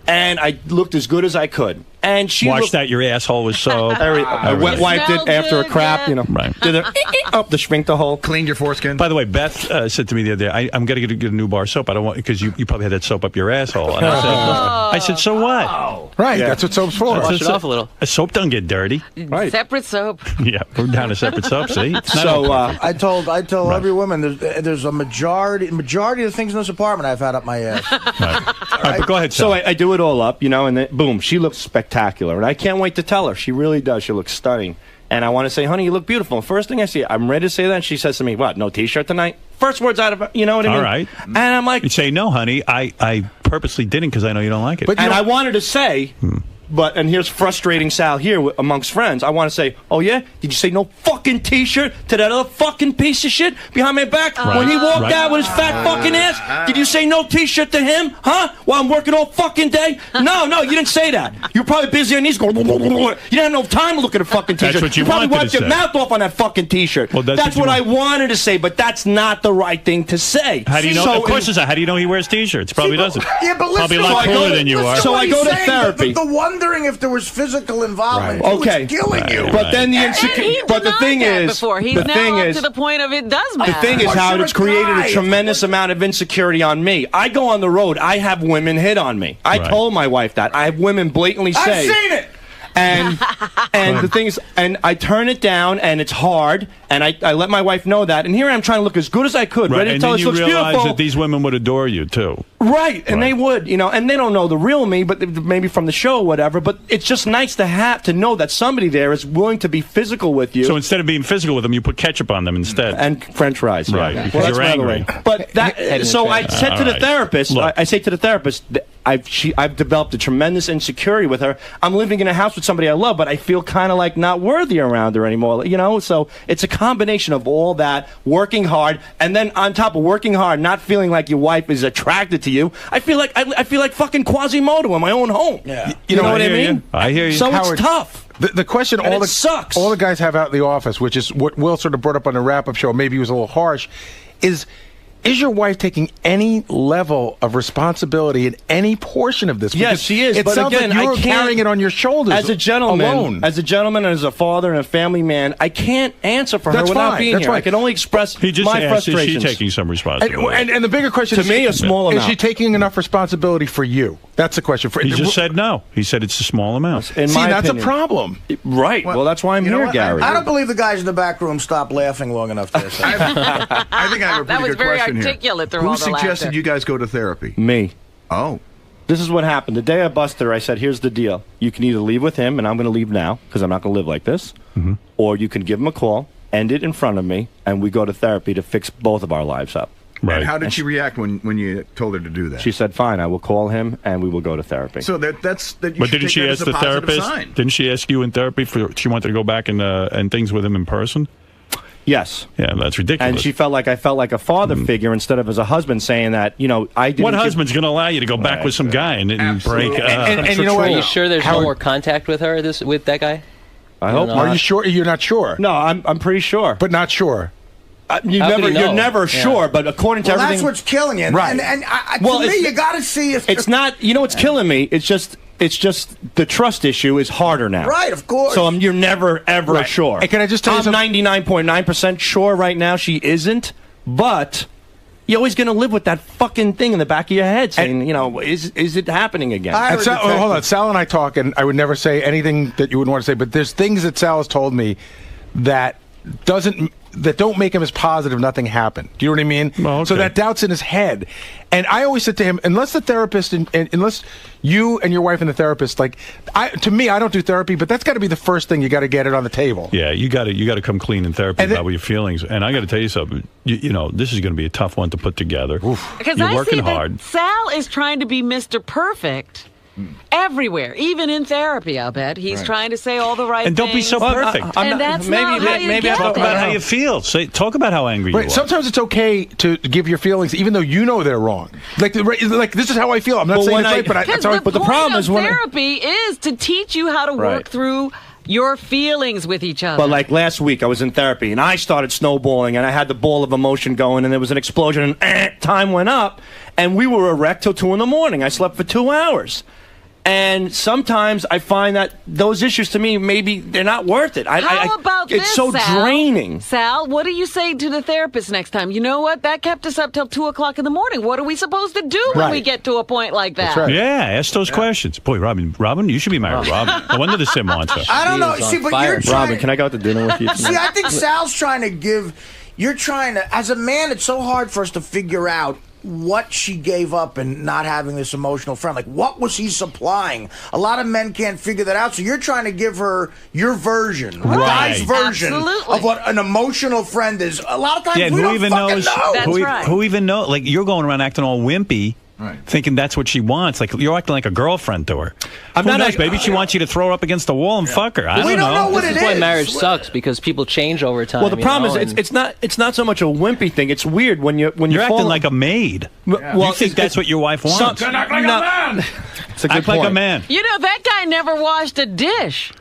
And I looked as good as I could. And she washed out your asshole with soap. I wet wiped it after a crap, Right. Did it up the sphincter hole. Cleaned your foreskin. By the way, Beth said to me the other day, I'm going to get a new bar of soap. I don't want, because you probably had that soap up your asshole. And I said, so what? Right, that's what soap's for. Wash it off a little. A soap don't get dirty. Right. Separate soap. Yeah, we're down to separate soap, see? So I told every woman there's a majority of the things in this apartment I've had up my ass. All right, but go ahead, So I do it all up, and then boom, she looks spectacular. And I can't wait to tell her. She really does. She looks stunning. And I want to say, honey, you look beautiful. First thing I see, I'm ready to say that. And she says to me, what, no T-shirt tonight? First words out of her, you know what I mean? All right. And I'm like... You'd say, no, honey, I purposely didn't because I know you don't like it. And I wanted to say... and here's frustrating Sal here amongst friends. I want to say, oh yeah? Did you say no fucking T-shirt to that other fucking piece of shit behind my back when he walked out with his fat fucking ass? Did you say no T-shirt to him? Huh? While I'm working all fucking day? No, you didn't say that. You're probably busy on these going, you didn't have no time to look at a fucking T-shirt. That's what you probably wanted wiped to your say. mouth off on that fucking T-shirt. Well, that's what what I wanted to say, but that's not the right thing to say. How do you know? So of course it's not. How do you know he wears T-shirts? Probably doesn't. Yeah, but listen, Probably a lot cooler than you are. So I go to therapy. The wondering if there was physical involvement. Right. Okay. It was killing you. But then the but the thing is, before. He's the now thing up is, to the point of it does matter. the thing is how it's created a tremendous amount of insecurity on me. I go on the road. I have women hit on me. I told my wife that. I have women blatantly say, I've seen it. And the thing is, and I turn it down, and it's hard, and I let my wife know that. And here I am trying to look as good as I could, ready to tell her she looks beautiful. And then you realize that these women would adore you, too. Right, and they would, and they don't know the real me, but maybe from the show or whatever. But it's just nice to know that somebody there is willing to be physical with you. So instead of being physical with them, you put ketchup on them instead. And French fries. Right, Yeah. because you're angry. But so I said to the therapist, I say to the therapist, I've developed a tremendous insecurity with her. I'm living in a house with somebody I love, but I feel kind of like not worthy around her anymore. So it's a combination of all that, working hard, and then on top of working hard, not feeling like your wife is attracted to you. I feel like fucking Quasimodo in my own home. Yeah. You know what I mean? I hear you. So Howard, it's tough. The question And it sucks. all the guys have out in the office, which is what Will sort of brought up on the wrap-up show, maybe he was a little harsh, is your wife taking any level of responsibility in any portion of this? Yes, she is. It But sounds again, like you're I can't, carrying it on your shoulders as a gentleman, alone. As a gentleman, and as a father and a family man, I can't answer for her That's without fine. being That's here. fine. I can only express He just my asked, frustrations. is she taking some responsibility? And the bigger question To is, me, a small is amount. she taking enough responsibility for you? That's the question. He just said no. He said it's a small amount. In See, my that's opinion. a problem. Right. Well, that's why I'm you know here, what? Gary. I don't believe the guys in the back room stopped laughing long enough to say. I think I have a That pretty was good very question articulate here. through Who all the laughter. suggested you guys go to therapy? Me. Oh. This is what happened. The day I busted her, I said, here's the deal. You can either leave with him, and I'm going to leave now, because I'm not going to live like this, or you can give him a call, end it in front of me, and we go to therapy to fix both of our lives up. Right. And how did she react when you told her to do that? She said, fine, I will call him, and we will go to therapy. So that's that. You But should didn't take she that ask as a the positive therapist? sign. Didn't she ask you in therapy for she wanted to go back and things with him in person? Yes. Yeah, that's ridiculous. And she felt like I felt like a father figure instead of as a husband, saying that, I didn't. What husband's going to allow you to go back with some guy and break? And you know what? Are you sure there's no more contact with her? With that guy? I hope not. Are you sure? You're not sure? No, I'm pretty sure. But not sure. You're never sure, but according to everything, that's what's killing you. Right. And to me, you got to see if it's not. You know what's killing me? It's just the trust issue is harder now. Right, of course. So you're never ever sure. And can I just tell you I'm 99.9% sure right now she isn't, but you're always going to live with that fucking thing in the back of your head saying, is it happening again? Hold on. Sal and I talk, and I would never say anything that you wouldn't want to say, but there's things that Sal has told me that that don't make him as positive. Nothing happened. Do you know what I mean? Well, okay. So that doubt's in his head. And I always said to him, unless the therapist, unless you and your wife and the therapist, like, to me, I don't do therapy, but that's got to be the first thing. You got to get it on the table. Yeah, you got to come clean in therapy about your feelings. And I got to tell you something. You know, this is going to be a tough one to put together. Because You're I working see that hard. Sal is trying to be Mr. Perfect. Everywhere, even in therapy, I'll bet he's trying to say all the right And don't be things. so perfect. And that's not how you get talk there. about how you feel. Talk about how angry you are. Sometimes it's okay to give your feelings, even though you know they're wrong. Like this is how I feel. I'm not saying it's right, but that's how I. But the problem is therapy is to teach you how to work through your feelings with each other. But like last week, I was in therapy, and I started snowballing, and I had the ball of emotion going, and there was an explosion, and time went up, and we were erect till 2 in the morning. I slept for 2 hours. And sometimes I find that those issues to me, maybe they're not worth it. How about it's this, so Sal? draining. Sal, what do you say to the therapist next time? You know what? That kept us up till 2 o'clock in the morning. What are we supposed to do when we get to a point like that? That's right. Yeah, ask those questions. Boy, Robin, you should be married, Robin. No wonder the sim wants her. I don't know. See, but you're trying. Robin, can I go out to dinner with you? See, I think Sal's trying to give. You're trying to. As a man, it's so hard for us to figure out what she gave up in not having this emotional friend. Like, what was he supplying? A lot of men can't figure that out, so you're trying to give her your version, the guy's version of what an emotional friend is. A lot of times we don't fucking know. That's right. Who even knows? Like, you're going around acting all wimpy. Right. Thinking that's what she wants. Like, you're acting like a girlfriend to her. Who knows? Maybe she wants you to throw her up against the wall and fuck her. I don't know. This is why marriage sucks, because people change over time. Well, the problem is it's not so much a wimpy thing. It's weird when you're acting like a maid. Well, you think that's what your wife wants? Act like a man. It's a good act like a man. You know, that guy never washed a dish.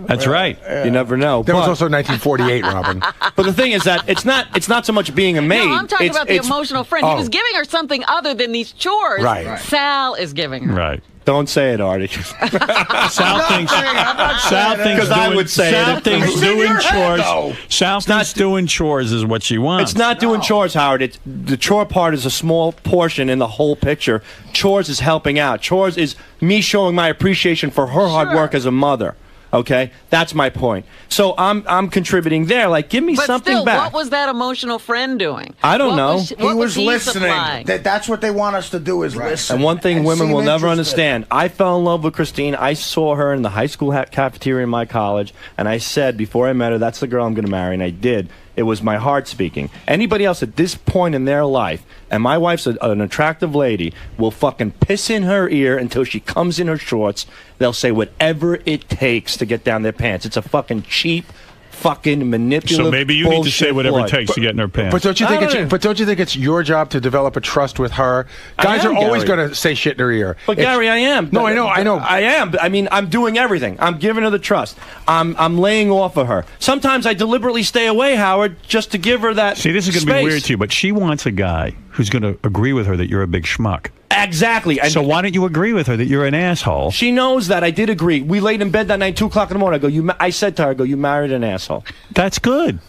That's right. You never know. That was also 1948, Robin. But the thing is that it's not so much being a maid. No, I'm talking about the emotional friend. He was giving her something other than these chores. Right. Sal is giving her. Right. Don't say it, Artie. Sal thinks I would say Sal it. thinks doing chores. Sal thinks doing chores is what she wants. It's not doing chores, Howard. The chore part is a small portion in the whole picture. Chores is helping out. Chores is me showing my appreciation for her hard work as a mother. Okay, that's my point. So I'm contributing there. Like, give me something still, back. What was that emotional friend doing? I don't know. He was listening. That's what they want us to do is listen. And one thing women will seem never interested. understand. I fell in love with Christine. I saw her in the high school cafeteria in my college, and I said before I met her, that's the girl I'm going to marry, and I did. It was my heart speaking. Anybody else at this point in their life, and my wife's an attractive lady, will fucking piss in her ear until she comes in her shorts. They'll say whatever it takes to get down their pants. It's a fucking cheap, fucking manipulative. So maybe you need to say whatever it takes to get in her pants. But don't you think it's your job to develop a trust with her? Guys are always going to say shit in her ear. But Gary, I am. No, I know. I am. I mean, I'm doing everything. I'm giving her the trust. I'm laying off of her. Sometimes I deliberately stay away, Howard, just to give her that. See, this is going to be weird to you, but she wants a guy who's going to agree with her that you're a big schmuck. Exactly. And so why don't you agree with her that you're an asshole? She knows that. I did agree. We laid in bed that night, 2 o'clock in the morning. I said to her, you married an asshole. That's good.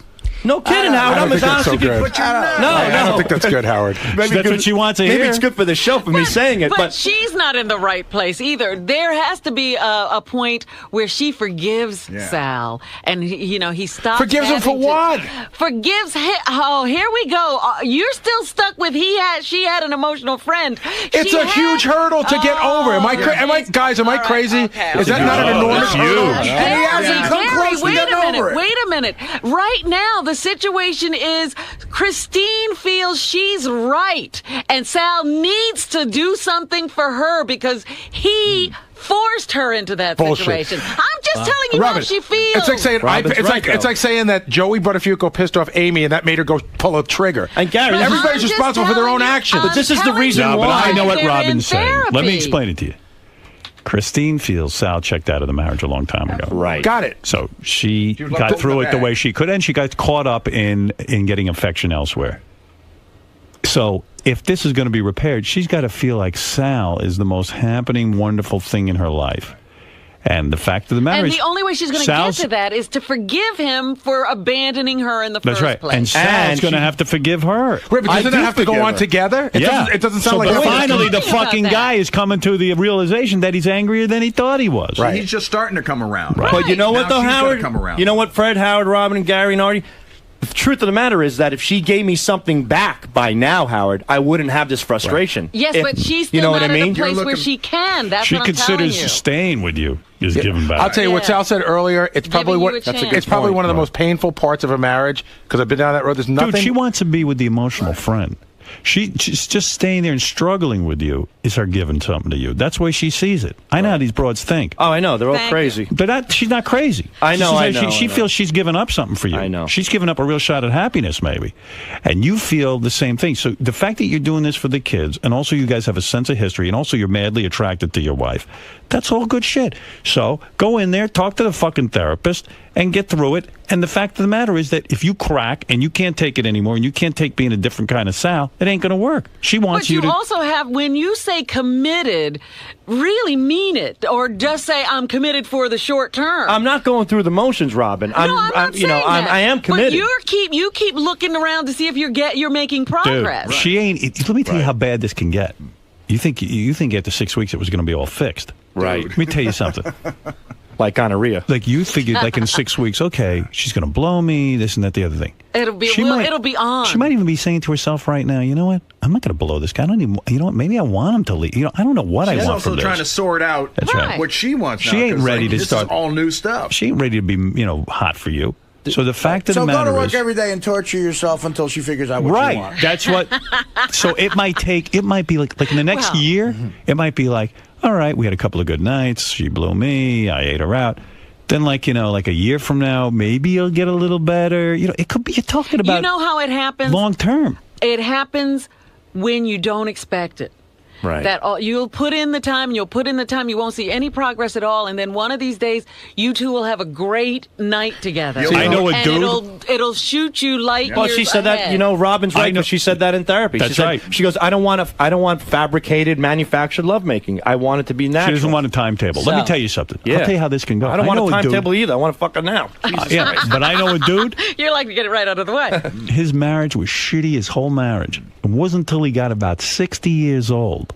No kidding, Howard. I don't think that's so good. I don't think that's good, Howard. That's what she wants to hear. Maybe it's good for the show for me saying it, but she's not in the right place either. There has to be a point where she forgives Sal, and he stops. Forgives him for what? Forgives him. Oh, here we go. You're still stuck with she had an emotional friend. It's a huge hurdle to get over. Am I crazy? Okay. Is that not an enormous hurdle? And he hasn't come close to getting over it. Wait a minute. Right now, the situation is Christine feels she's right, and Sal needs to do something for her because he forced her into that situation. I'm just telling you Robin, how she feels. It's like saying it's like saying that Joey Buttafuoco pissed off Amy and that made her go pull a trigger. And Gary, everybody's responsible for their own actions. But this is the reason why. But I know what Robin's saying. Therapy. Let me explain it to you. Christine feels Sal checked out of the marriage a long time ago. Right. Got it. So she got through it the way she could, and she got caught up in getting affection elsewhere. So if this is going to be repaired, she's got to feel like Sal is the most happening, wonderful thing in her life. And the fact of the matter is, and the only way she's going to get to that is to forgive him for abandoning her in the first place. And Sal's going to have to forgive her. Wait, but doesn't that have to go on together? It doesn't sound like but finally the fucking guy is coming to the realization that he's angrier than he thought he was. Right. He's just starting to come around. Right. But you know what, though, Now she's Howard? come around. You know what, Fred, Howard, Robin, and Gary, and Artie? The truth of the matter is that if she gave me something back by now, Howard, I wouldn't have this frustration. Yes, but she's still you know not what I mean? at a place where she can. That's She what I'm telling considers you. staying with you is giving back. I'll tell you what Sal said earlier. It's probably Giving you what a chance. it's probably one of the most painful parts of a marriage because I've been down that road. There's nothing. Dude, she wants to be with the emotional friend. She's just staying there and struggling with you is her giving something to you. That's the way she sees it. I know how these broads think. Oh, I know. They're all crazy. But she's not crazy. I know. She feels she's giving up something for you. I know. She's giving up a real shot at happiness, maybe. And you feel the same thing. So the fact that you're doing this for the kids, and also you guys have a sense of history, and also you're madly attracted to your wife, that's all good shit. So go in there, talk to the fucking therapist, and get through it. And the fact of the matter is that if you crack and you can't take it anymore, and you can't take being a different kind of Sal, it ain't going to work. She wants But you you to... also have, when you say committed, really mean it, or just say I'm committed for the short term. I'm not going through the motions, Robin. I'm not saying that. I am committed. But you keep looking around to see if you're making progress. Dude, she ain't... Let me tell you how bad this can get. You think after 6 weeks it was going to be all fixed. Right. Let me tell you something. Like gonorrhea. Like you figured, like in 6 weeks, okay, she's going to blow me, this and that, the other thing. It'll be on. She might even be saying to herself right now, you know what? I'm not going to blow this guy. I don't even, you know what? Maybe I want him to leave. You know, I don't know what I want from this. She's also trying to sort out what she wants now. She ain't ready to this start. Is all new stuff. She ain't ready to be, hot for you. So the fact of the matter is... So go to work every day and torture yourself until she figures out what you want. Right. That's what... So it might be like in the next year, it might be like, all right, we had a couple of good nights. She blew me. I ate her out. Then, like a year from now, maybe you'll get a little better. It could be, you're talking about... You know how it happens? Long term. It happens when you don't expect it. Right. You'll put in the time, you won't see any progress at all, and then one of these days, you two will have a great night together. I know a dude. It'll shoot you light years Well, she said ahead. that. Robin's right. But she said that in therapy. That's she said, right. She goes, I don't want fabricated, manufactured lovemaking. I want it to be natural. She doesn't want a timetable. Let me tell you something. Yeah. I'll tell you how this can go. I don't want a timetable either. I want to fuck her now. Yeah, but I know a dude. You like to get it right out of the way. His marriage was shitty, his whole marriage. It wasn't until he got about 60 years old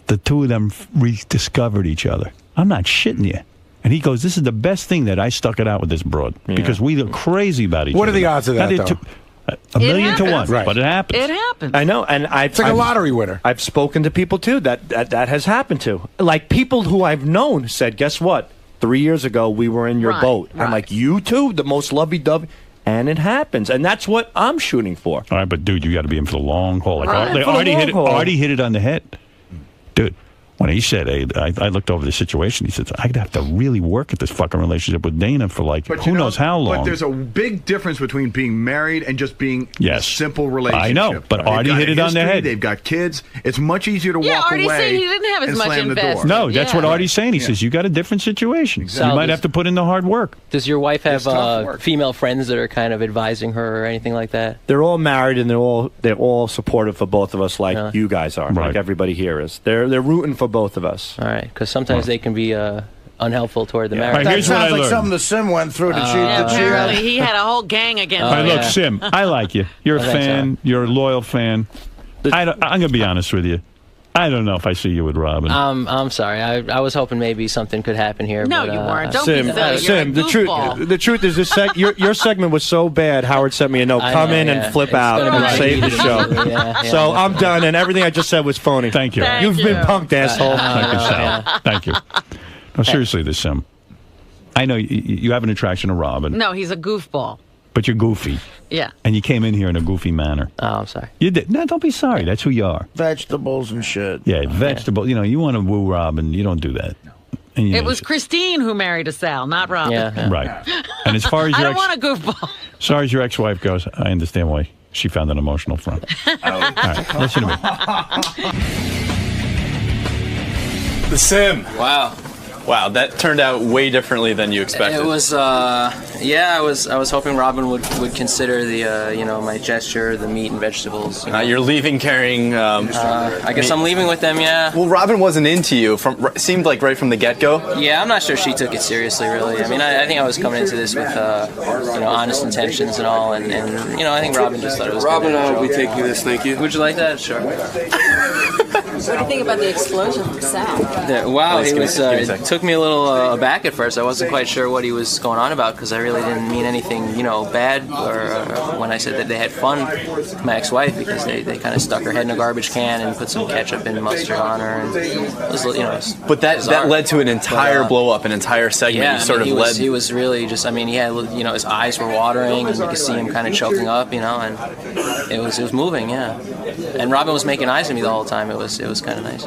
the two of them rediscovered each other. I'm not shitting you. And he goes, this is the best thing that I stuck it out with this broad. Because we look crazy about each other. What are the odds of that, though? A million to happens. one. Right. But it happens. It happens. I know, and It's like a lottery winner. I've spoken to people too that has happened to. Like people who I've known said, guess what? 3 years ago we were in your boat. I'm like, you two, the most lovey-dovey. And it happens, and that's what I'm shooting for. All right, but dude, you got to be in for the long haul. Like Right. Artie hit it on the head, dude. When he said, hey, I looked over the situation, he said, I'd have to really work at this fucking relationship with Dana for who knows how long. But there's a big difference between being married and just being a simple relationship. I know, but Artie hit it on the head. They've got kids. It's much easier to walk Artie away. said he didn't have as and much slam the door. investment. No, that's what Artie's saying. He says, you got a different situation. Exactly. You might have to put in the hard work. Does your wife have female friends that are kind of advising her or anything like that? They're all married and they're all supportive for both of us, like you guys are, like everybody here is. They're rooting for both of us. All right, because sometimes they can be unhelpful toward the marriage. That sounds like something the Sim went through. Apparently, he had a whole gang against him. All right, look, Sim, I like you. You're a fan. You're a loyal fan. I'm going to be honest with you. I don't know if I see you with Robin. I'm sorry. I was hoping maybe something could happen here. No, but, you weren't. Don't Sim, be silly. Sim, the truth is this your segment was so bad. Howard sent me a note. Come in and flip out and save the show. So I'm done, and everything I just said was phony. Thank you. You've been punked, asshole. Thank you, Sal. Thank you. No, seriously, this Sim. I know you have an attraction to Robin. No, he's a goofball. But you're goofy. Yeah. And you came in here in a goofy manner. Oh, I'm sorry. You did. No, don't be sorry. That's who you are. Vegetables and shit. Yeah, vegetables. You know, you want to woo Robin. You don't do that. And, It was Christine who married a Sal, not Robin. Yeah. Right. And as far as I your don't want a goofball. as far as your ex-wife goes, I understand why she found an emotional friend. All right, listen to me. The Sim. Wow, that turned out way differently than you expected. It was, I was hoping Robin would consider the, my gesture, the meat and vegetables. You're leaving carrying. I guess I'm leaving with them, yeah. Well, Robin wasn't into you. Seemed like right from the get-go. Yeah, I'm not sure she took it seriously, really. I mean, I think I was coming into this with, honest intentions and all, and I think Robin just thought it was Robin, good. we take you this, thank you. Would you like that? Sure. What do you think about the explosion from Sal? Wow, he was. It took me a little aback at first. I wasn't quite sure what he was going on about because I really didn't mean anything, bad. Or when I said that they had fun with my ex-wife because they kind of stuck her head in a garbage can and put some ketchup and mustard on her. And it was, but that led to an entire blow up, an entire segment. Yeah, he was really just. I mean, he had his eyes were watering and you could see him kind of choking up, and it was moving, yeah. And Robin was making eyes at me the whole time. It was kind of nice.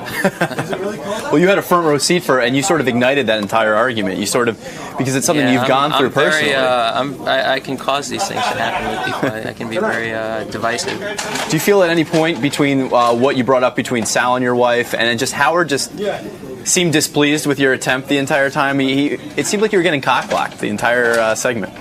Well, you had a front row seat for it, and you sort of ignited that entire argument. You sort of, because it's something you've gone through personally. I can cause these things to happen with people. I can be very divisive. Do you feel at any point between what you brought up between Sal and your wife, and just Howard just seemed displeased with your attempt the entire time? It seemed like you were getting cock-blocked the entire segment.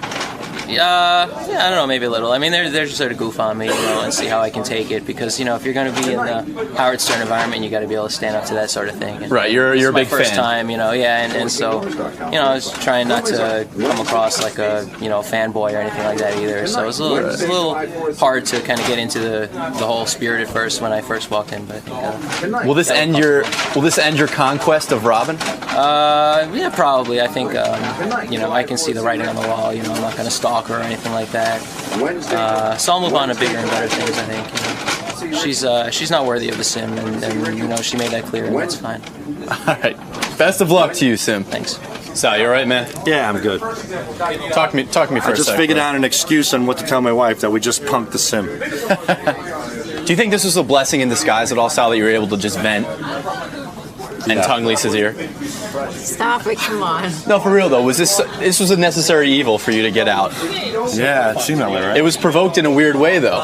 Yeah, I don't know, maybe a little. I mean, they're just sort of goof on me, and see how I can take it. Because if you're going to be in the Howard Stern environment, you got to be able to stand up to that sort of thing. And right, you're a big fan. First time, and so, I was trying not to come across like a fanboy or anything like that either. So it was a little hard to kind of get into the whole spirit at first when I first walked in. But I think will this end your conquest of Robin? Yeah, probably. I think I can see the writing on the wall. I'm not going to stalk her or anything like that. So I'll move on to bigger and better things, I think. She's not worthy of the sim, and she made that clear, and that's fine. All right. Best of luck to you, Sim. Thanks. Sal, you all right, man? Yeah, I'm good. Talk to me for a second. I just figured out an excuse on what to tell my wife that we just punked the sim. Do you think this was a blessing in disguise at all, Sal, that you were able to just vent and tongue Lisa's ear? Stop it, come on. No, for real though, this was a necessary evil for you to get out? Yeah, it seemed that way, right? It was provoked in a weird way though.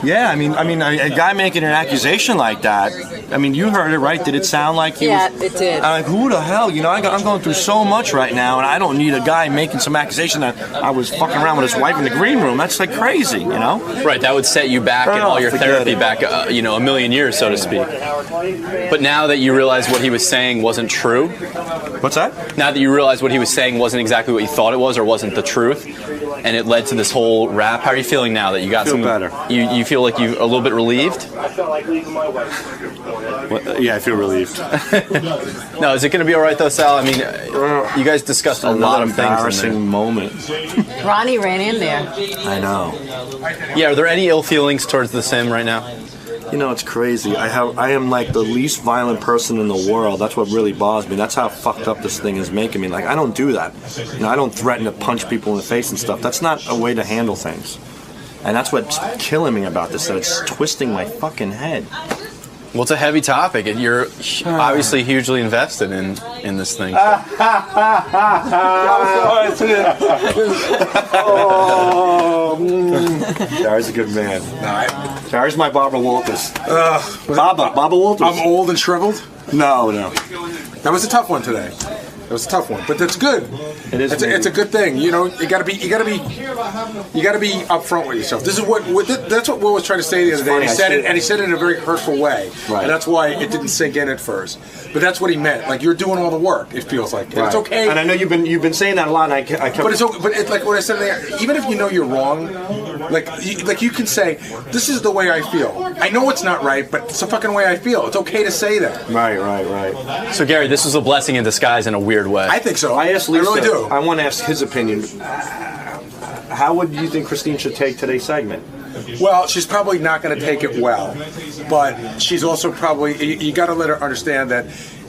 Yeah, I mean, a guy making an accusation like that. I mean, you heard it, right? Did it sound like he was? Yeah, it did. I'm like, who the hell? I'm going through so much right now, and I don't need a guy making some accusation that I was fucking around with his wife in the green room. That's like crazy, Right, that would set you back in all your therapy back, a million years, so to speak. But now that you realize what he was saying wasn't true. What's that? Now that you realize what he was saying wasn't exactly what you thought it was, or wasn't the truth, and it led to this whole rap. How are you feeling now that you got some better? You feel like you're a little bit relieved? Yeah, I feel relieved. No, is it going to be all right though, Sal? I mean, you guys discussed a lot of things. Embarrassing moment. Ronnie ran in there. I know. Yeah, are there any ill feelings towards the sim right now? It's crazy. I am like the least violent person in the world. That's what really bothers me. That's how fucked up this thing is making me. Like, I don't do that. I don't threaten to punch people in the face and stuff. That's not a way to handle things. And that's what's killing me about this, that it's twisting my fucking head. Well, it's a heavy topic, and you're obviously hugely invested in this thing. Gary's a good man. Gary's my Barbara Walters. Barbara Walters. I'm old and shriveled? No. That was a tough one today. It was a tough one, but that's good. It is. It's a good thing. You gotta be upfront with yourself. This is that's what Will was trying to say the other day. He said it in a very hurtful way, right. And that's why it didn't sink in at first. But that's what he meant. Like, you're doing all the work. It feels like and it's okay. And I know you've been saying that a lot. And I kept. But it's like what I said there. Even if you know you're wrong, like you can say, "This is the way I feel." I know it's not right, but it's the fucking way I feel. It's okay to say that. Right. So Gary, this was a blessing in disguise in a weird way. I think so. I asked Lisa. I really do. I want to ask his opinion. How would you think Christine should take today's segment? Well, she's probably not going to take it well, but she's also probably. You got to let her understand that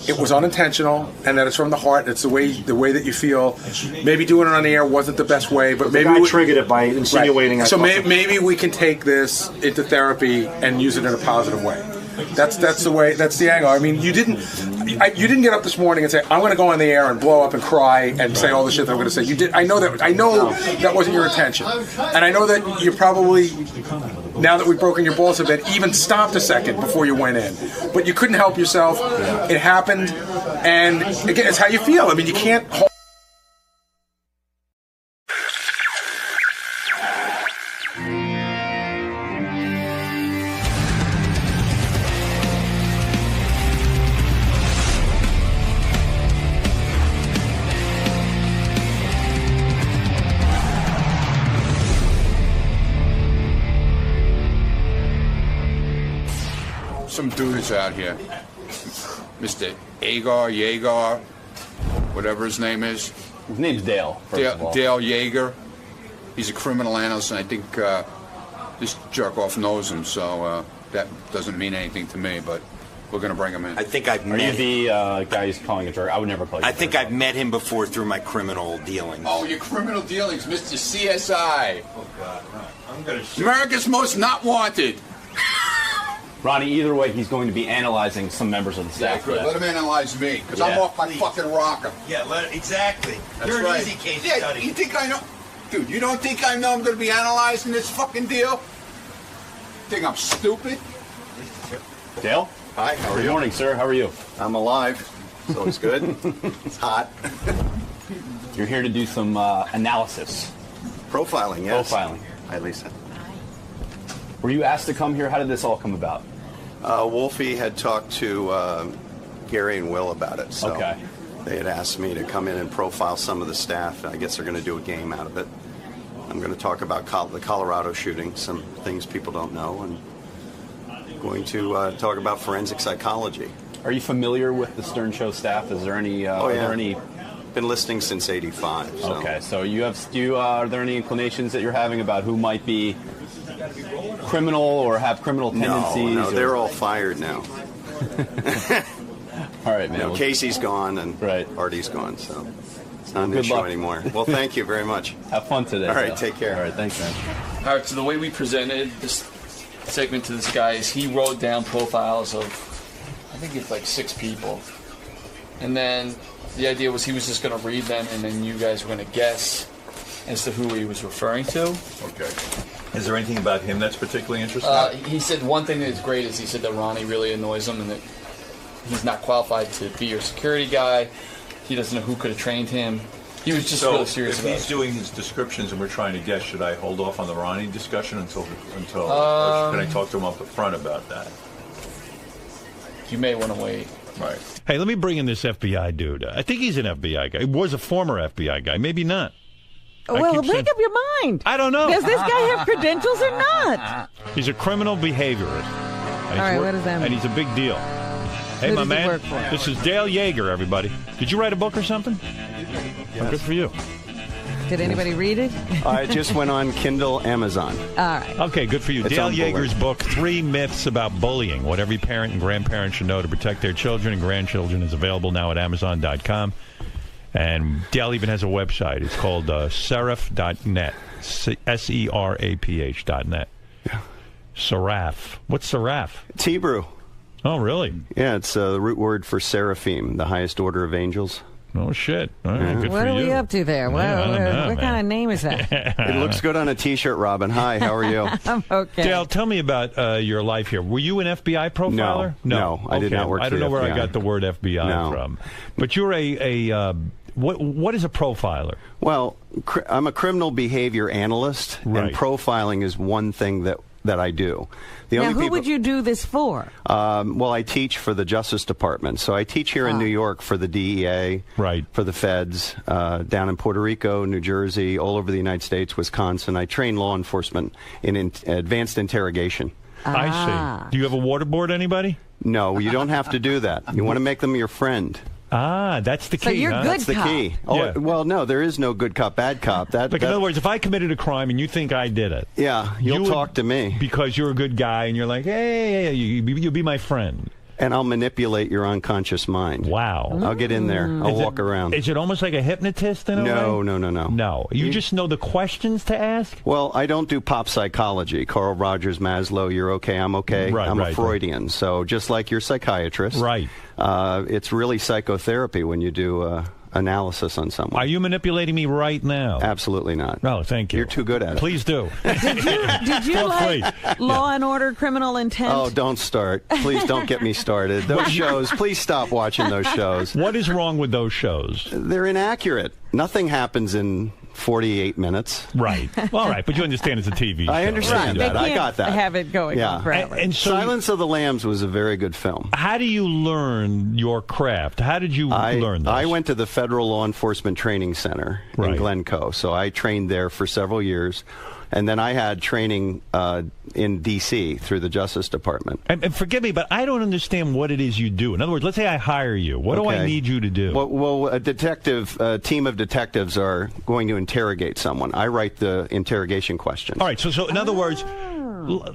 it was unintentional and that it's from the heart. It's the way that you feel. Maybe doing it on the air wasn't the best way, but maybe I triggered it by insinuating. Right. So maybe we can take this into therapy and use it in a positive way. That's the way. That's the angle. I mean, you didn't get up this morning and say, "I'm going to go on the air and blow up and cry and say all the shit that I'm going to say." You did. I know that wasn't your intention, and I know that you probably, now that we've broken your balls a bit, even stopped a second before you went in. But you couldn't help yourself. It happened, and again, it's how you feel. I mean, you can't hold. dudes out here. Mr. Yeager, whatever his name is. His name's Dale, first of all. Dale Yeager. He's a criminal analyst, and I think this jerk-off knows him, so that doesn't mean anything to me, but we're going to bring him in. I think I've met him. Are you the guy who's calling a jerk? I would never call you I think I've met him before through my criminal dealings. Oh, your criminal dealings, Mr. CSI. Oh, God. I'm going to... America's Most Not Wanted. Ronnie, either way, he's going to be analyzing some members of the staff. Yeah, good. Let him analyze me, because I'm off my fucking rocker. Yeah, exactly. That's You're right. an easy case Yeah, study. you think I know? Dude, you don't think I know I'm going to be analyzing this fucking deal? Think I'm stupid? Dale? Hi, how are you? Good morning, sir. How are you? I'm alive, so it's good. It's hot. You're here to do some analysis. Profiling, yes. Profiling. Hi, Lisa. Were you asked to come here? How did this all come about? Wolfie had talked to Gary and Will about it, so okay. They had asked me to come in and profile some of the staff. I guess they're going to do a game out of it. I'm going to talk about the Colorado shooting, some things people don't know, and going to talk about forensic psychology. Are you familiar with the Stern Show staff? Is there any? Oh, yeah. Are there any? Been listening since '85. So. Okay, so are there any inclinations that you're having about who might be criminal or have criminal tendencies? No, they're all fired now. All right, man. Casey's gone and Artie's gone, so it's not an good issue luck. anymore. Well, thank you very much. Have fun today. All right, take care. All right, thanks, man. All right, so the way we presented this segment to this guy is he wrote down profiles of, I think it's like 6 people. And then the idea was he was just going to read them, and then you guys were going to guess as to who he was referring to. Okay. Is there anything about him that's particularly interesting? He said one thing that's great is he said that Ronnie really annoys him and that he's not qualified to be your security guy. He doesn't know who could have trained him. He was just really serious about it. If he's doing his descriptions and we're trying to guess, should I hold off on the Ronnie discussion until or can I talk to him up front about that? You may want to wait. Right. Hey, let me bring in this FBI dude. I think he's an FBI guy. He was a former FBI guy. Maybe not. Well, make up your mind. I don't know. Does this guy have credentials or not? He's a criminal behaviorist. All right, what does that mean? And he's a big deal. Hey, Who my does he man. work for? This is Dale Yeager, everybody. Did you write a book or something? Oh, good for you. Did anybody read it? I just went on Kindle, Amazon. All right. Okay, good for you. It's Dale on Yeager's book, 3 Myths About Bullying, What Every Parent and Grandparent Should Know to Protect Their Children and Grandchildren, is available now at Amazon.com. And Dale even has a website. It's called seraph.net, seraph.net. Yeah. Seraph. What's seraph? It's Hebrew. Oh, really? Yeah, it's the root word for seraphim, the highest order of angels. Oh, shit. All right, good What for are we you. up to there? Yeah, I don't know, what kind of name is that? It looks good on a T-shirt, Robin. Hi, how are you? I'm okay. Dale, tell me about your life here. Were you an FBI profiler? No, I did not work I for don't know the where I FBI. got the word FBI from. But you're what is a profiler? Well, I'm a criminal behavior analyst, Right. and profiling is one thing that I do. Now, who would you do this for? Well, I teach for the Justice Department. So I teach here in New York for the DEA, for the feds, down in Puerto Rico, New Jersey, all over the United States, Wisconsin. I train law enforcement in advanced interrogation. I see. Do you have a waterboard, anybody? No, you don't have to do that. You want to make them your friend. Ah, that's the key. So you're huh? good That's the cop. key. Oh, Yeah. well, no, there is no good cop, bad cop. Like, in other words, if I committed a crime and you think I did it, yeah, you'll talk to me. Because you're a good guy and you're like, hey, you'll be my friend. And I'll manipulate your unconscious mind. Wow. I'll get in there. I'll walk around. Is it almost like a hypnotist in a way? No. No. You just know the questions to ask? Well, I don't do pop psychology. Carl Rogers, Maslow, you're okay, I'm okay. I'm a Freudian. So just like your psychiatrist. Right. It's really psychotherapy when you do analysis on someone. Are you manipulating me right now? Absolutely not. No, thank you. You're too good at it. Please do. Did you Feel like free. Law and Order Criminal Intent? Oh, don't start. Please don't get me started. Those shows, please stop watching those shows. What is wrong with those shows? They're inaccurate. Nothing happens in 48 minutes. Right. All right, but you understand it's a TV show. I understand Right. that. They I can't got that. have it going on forever. And so Silence of the Lambs was a very good film. how do you learn your craft? How did you learn this? I went to the Federal Law Enforcement Training Center in Glencoe, so I trained there for several years. And then I had training in D.C. through the Justice Department. And forgive me, but I don't understand what it is you do. In other words, let's say I hire you. What do I need you to do? Well, a team of detectives are going to interrogate someone. I write the interrogation questions. All right, so in other words,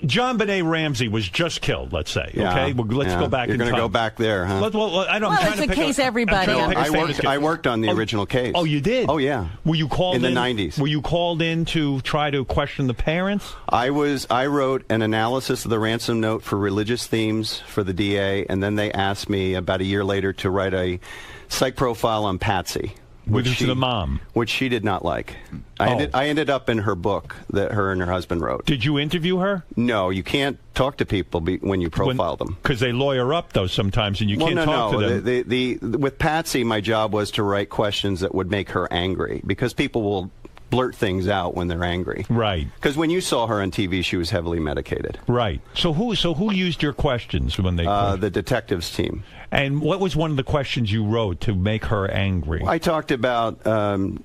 John Benet Ramsey was just killed, let's say. Yeah, okay, well, let's go back You're in going time. to go back there, huh? It's a case everybody understands. I worked on the original case. Oh, you did? Oh, yeah. Were you called in the 90s? Were you called in to try to question the parents? I wrote an analysis of the ransom note for religious themes for the DA, and then they asked me about a year later to write a psych profile on Patsy. Which the mom. Which she did not like. I ended up in her book that her and her husband wrote. Did you interview her? No, you can't talk to people when you profile them. Because they lawyer up, though, sometimes, and you can't talk to them. With Patsy, my job was to write questions that would make her angry, because people will blurt things out when they're angry. Right. Because when you saw her on TV, she was heavily medicated. Right. So who used your questions when they... the detectives team. And what was one of the questions you wrote to make her angry? I talked about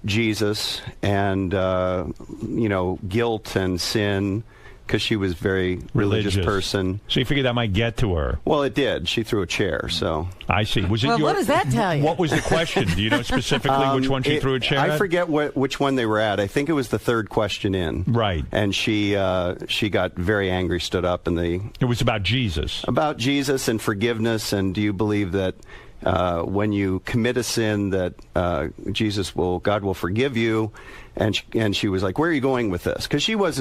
Jesus and, guilt and sin, because she was a very religious person. So you figured that might get to her? Well, it did. She threw a chair, so... I see. Was it what does that tell you? What was the question? Do you know specifically which one she threw a chair at? I forget which one they were at. I think it was the third question in. Right. And she got very angry, stood up, and It was about Jesus. About Jesus and forgiveness, and do you believe that when you commit a sin that God will forgive you? And she was like, where are you going with this? Because she was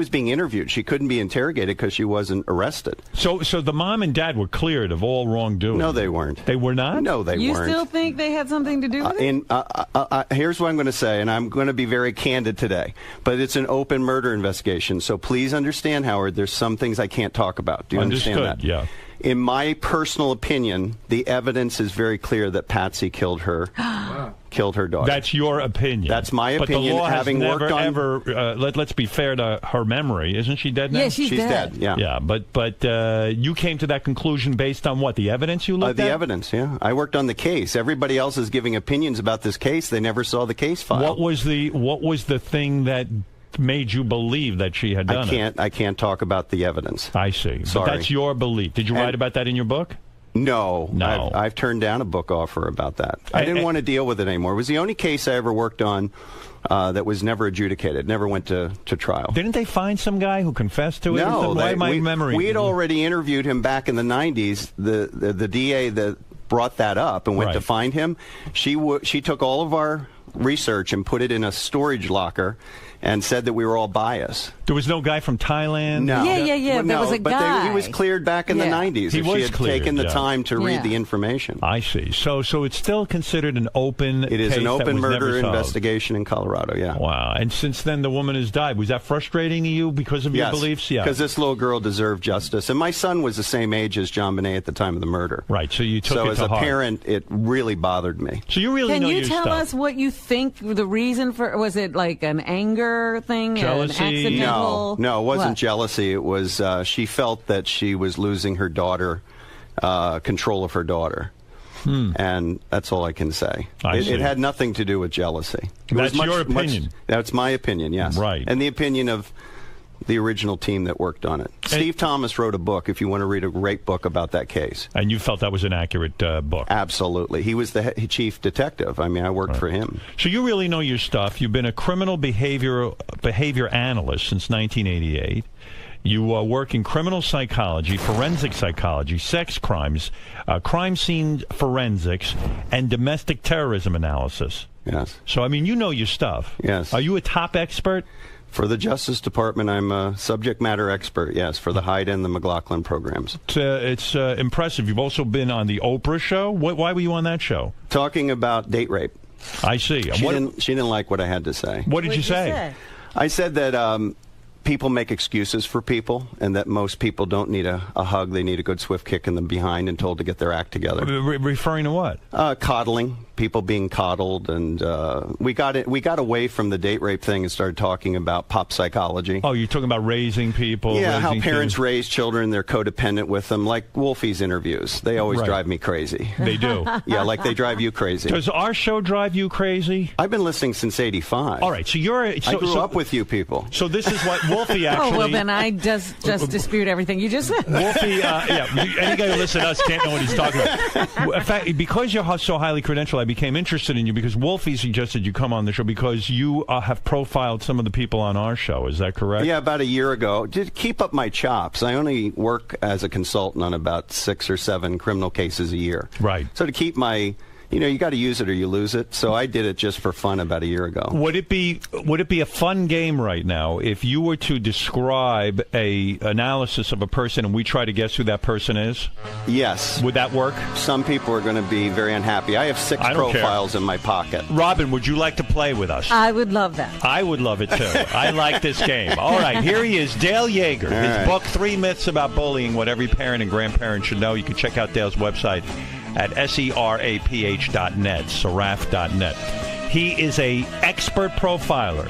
being interviewed. She couldn't be interrogated because she wasn't arrested. So the mom and dad were cleared of all wrongdoing? No, they weren't. They were not? No, they weren't. You still think they had something to do with it? Here's what I'm going to say, and I'm going to be very candid today, but it's an open murder investigation, so please understand, Howard, there's some things I can't talk about. Do you understand that? Yeah. In my personal opinion, the evidence is very clear that Patsy killed her daughter. That's your opinion. That's my opinion. But the law having has worked never, let's be fair to her memory. Isn't she dead now? Yeah, she's dead. Yeah. Yeah, but you came to that conclusion based on what? The evidence you looked at? The evidence, yeah. I worked on the case. Everybody else is giving opinions about this case. They never saw the case file. What was the thing that made you believe that she had done it? I can't talk about the evidence. I see. Sorry. But that's your belief. Did you write about that in your book? No. I've turned down a book offer about that. I didn't want to deal with it anymore. It was the only case I ever worked on that was never adjudicated, never went to trial. Didn't they find some guy who confessed to it? No. Memory? We had already interviewed him back in the 90s. The DA that brought that up and went to find him, she took all of our research and put it in a storage locker and said that we were all biased. There was no guy from Thailand? No. Yeah. There was a guy. He was cleared back in the 90s. He had taken the time to read the information. I see. So it's still considered an open It is case an open that was murder never solved. investigation in Colorado, yeah. Wow. And since then, the woman has died. Was that frustrating to you because of your beliefs? Yeah. Because this little girl deserved justice. And my son was the same age as John Benet at the time of the murder. Right. So you took it to heart. So as a parent, it really bothered me. So you really know your stuff. Can you tell us what you think the reason for... Was it like an anger thing? Jealousy? An accidental... No, it wasn't jealousy. It was she felt that she was losing her daughter, control of her daughter. And that's all I can say. It had nothing to do with jealousy. That's your opinion. That's my opinion, yes. Right. And the opinion of the original team that worked on it. Steve Thomas wrote a book, if you want to read a great book about that case. And you felt that was an accurate book? Absolutely. He was the chief detective. I mean, I worked for him. So you really know your stuff. You've been a criminal behavior analyst since 1988. You work in criminal psychology, forensic psychology, sex crimes, crime scene forensics, and domestic terrorism analysis. Yes. So, I mean, you know your stuff. Yes. Are you a top expert? For the Justice Department, I'm a subject matter expert, yes, for the Hyde and the McLaughlin programs. It's impressive. You've also been on the Oprah show. Why were you on that show? Talking about date rape. I see. She didn't like what I had to say. What did you say? I said that people make excuses for people, and that most people don't need a hug. They need a good swift kick in the behind and told to get their act together. Referring to what? Coddling. people being coddled, and we got away from the date rape thing and started talking about pop psychology. Oh, you're talking about raising people? Yeah, how raising parents kids? raise children, they're codependent with them, like Wolfie's interviews. They always Right. drive me crazy. They do? Yeah, like they drive you crazy. Does our show drive you crazy? I've been listening since '85. All right, so I grew up with you people. So this is what Wolfie actually... Oh, well, then I just dispute everything you just said. Wolfie, any guy who listens to us can't know what he's talking about. In fact, because you're so highly credentialed, I became interested in you because Wolfie suggested you come on the show because you have profiled some of the people on our show. Is that correct? Yeah, about a year ago. To keep up my chops, I only work as a consultant on about 6 or 7 criminal cases a year. Right. So to keep my... you got to use it or you lose it. So I did it just for fun about a year ago. Would it be a fun game right now if you were to describe a analysis of a person and we try to guess who that person is? Yes. Would that work? Some people are going to be very unhappy. I have 6 profiles in my pocket. Robin, would you like to play with us? I would love that. I would love it too. I like this game. All right, here he is, Dale Yeager. His book, 3 Myths About Bullying, What Every Parent and Grandparent Should Know. You can check out Dale's website at seraph.net, seraph.net. He is a expert profiler.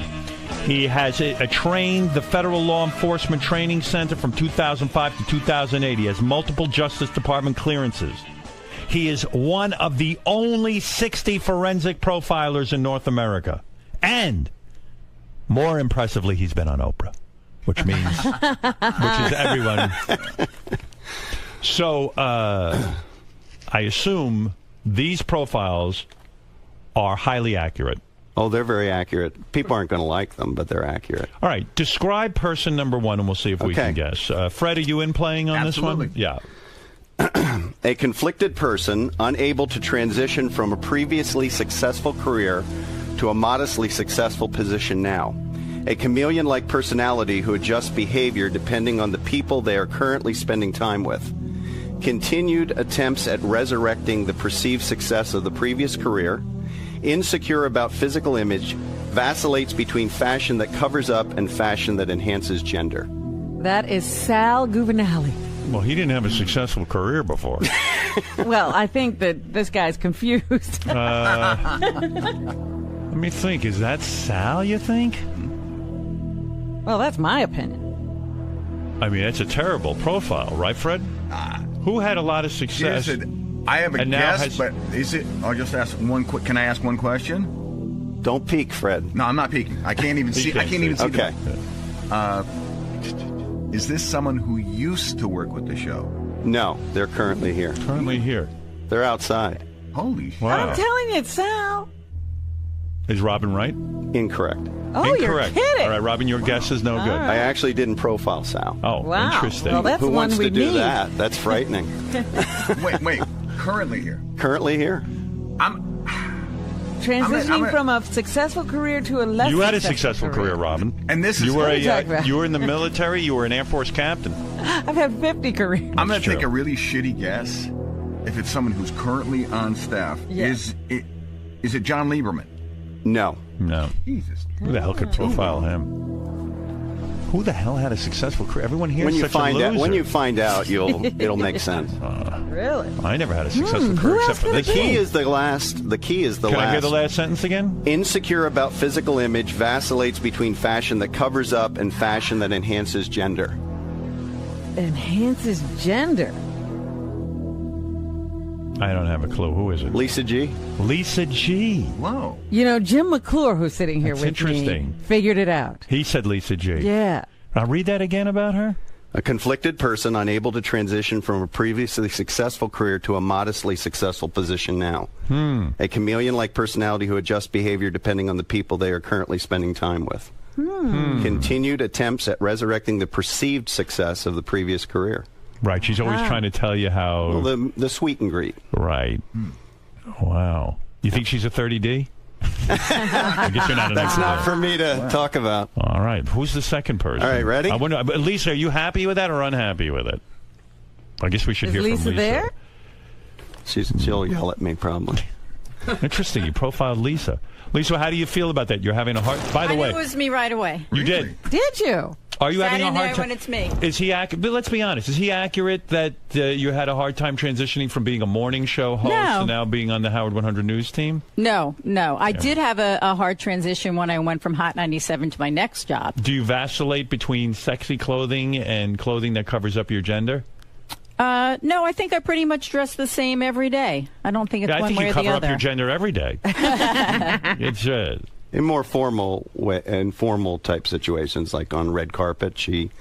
He has trained the Federal Law Enforcement Training Center from 2005 to 2008. He has multiple Justice Department clearances. He is one of the only 60 forensic profilers in North America. And, more impressively, he's been on Oprah, which is everyone. So, I assume these profiles are highly accurate. Oh, they're very accurate. People aren't going to like them, but they're accurate. All right. Describe person number 1, and we'll see if we can guess. Fred, are you in playing on this one? Yeah. A conflicted person unable to transition from a previously successful career to a modestly successful position now. A chameleon-like personality who adjusts behavior depending on the people they are currently spending time with. Continued attempts at resurrecting the perceived success of the previous career, insecure about physical image, vacillates between fashion that covers up and fashion that enhances gender. That is Sal Governale. Well, he didn't have a successful career before. Well, I think that this guy's confused. Let me think. Is that Sal, you think? Well, that's my opinion. I mean, that's a terrible profile, right, Fred? Who had a lot of success? I have a and now guess, but is it? I'll just ask one. Can I ask one question? Don't peek, Fred. No, I'm not peeking. I can't even see. I can't even see. Okay. Is this someone who used to work with the show? No, they're currently here. Currently here. They're outside. Holy shit. Wow. I'm telling you, it's Sal. Is Robin right? Incorrect. Oh, Incorrect. You're kidding. All right, Robin, your guess is no good. All right. I actually didn't profile Sal. Oh, Wow. interesting. Well, that's Who the wants one we to do need. that? That's frightening. Wait. Currently here. Currently here. Transitioning from a successful career to a less You had a successful career, Robin. And this is you were What are you talking about? you were in the military. You were an Air Force captain. I've had 50 careers. I'm going to true. take a really shitty guess. If it's someone who's currently on staff, Yeah. is it John Lieberman? No. No. Jesus. Who the hell could profile him? Who the hell had a successful career? Everyone here When is you such find a out, loser. when you find out, it'll make sense. Really? I never had a successful who career else except for could The this. key is the last. The key is the Can last. I hear the last sentence again? Insecure about physical image, vacillates between fashion that covers up and fashion that enhances gender. Enhances gender. I don't have a clue. Who is it? Lisa G. Lisa G. Whoa. You know, Jim McClure, who's sitting here That's with interesting. me, figured it out. He said Lisa G. Yeah. Now read that again about her. A conflicted person unable to transition from a previously successful career to a modestly successful position now. A chameleon-like personality who adjusts behavior depending on the people they are currently spending time with. Continued attempts at resurrecting the perceived success of the previous career. Right. She's always trying to tell you how. Well, the sweet and greet. Right. Wow. You think she's a 30D? I guess you're not an That's expert. not for me to talk about. All right. Who's the second person? All right, ready? I wonder, Lisa, are you happy with that or unhappy with it? I guess we should Is hear Lisa from Lisa. there? She'll yell at me probably. Interesting. You profiled Lisa. Lisa, how do you feel about that? You're having a hard... By the way... I knew it was me right away. You did? Did you? Are you Sat having a in hard there time? when it's me. Is he accurate? But let's be honest. Is he accurate that you had a hard time transitioning from being a morning show host No. to now being on the Howard 100 News team? No. I did have a hard transition when I went from Hot 97 to my next job. Do you vacillate between sexy clothing and clothing that covers up your gender? No, I think I pretty much dress the same every day. I don't think it's I one think way you or the cover up other. your gender every day. It's in more formal informal type situations, like on red carpet, she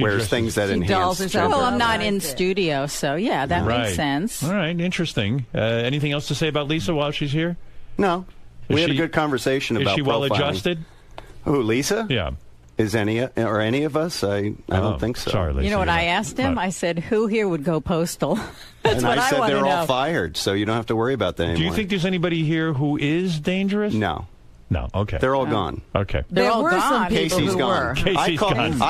wears dresses- things that She enhance dolls gender. Well, I'm not in studio, so yeah, that Right. makes sense. All right, interesting. Anything else to say about Lisa while she's here? No. We had a good conversation about Is she well profiling. adjusted? Who, Lisa? Yeah. Is any of us? I don't think so. Sorry, Lisa. You know what I asked him? I said, "Who here would go postal?" That's And what I said want they're to all know. fired, so you don't have to worry about that anymore. Do you think there's anybody here who is dangerous? No. No. Okay. They're all gone. Okay. There were some people Casey's who gone. were. Casey's gone.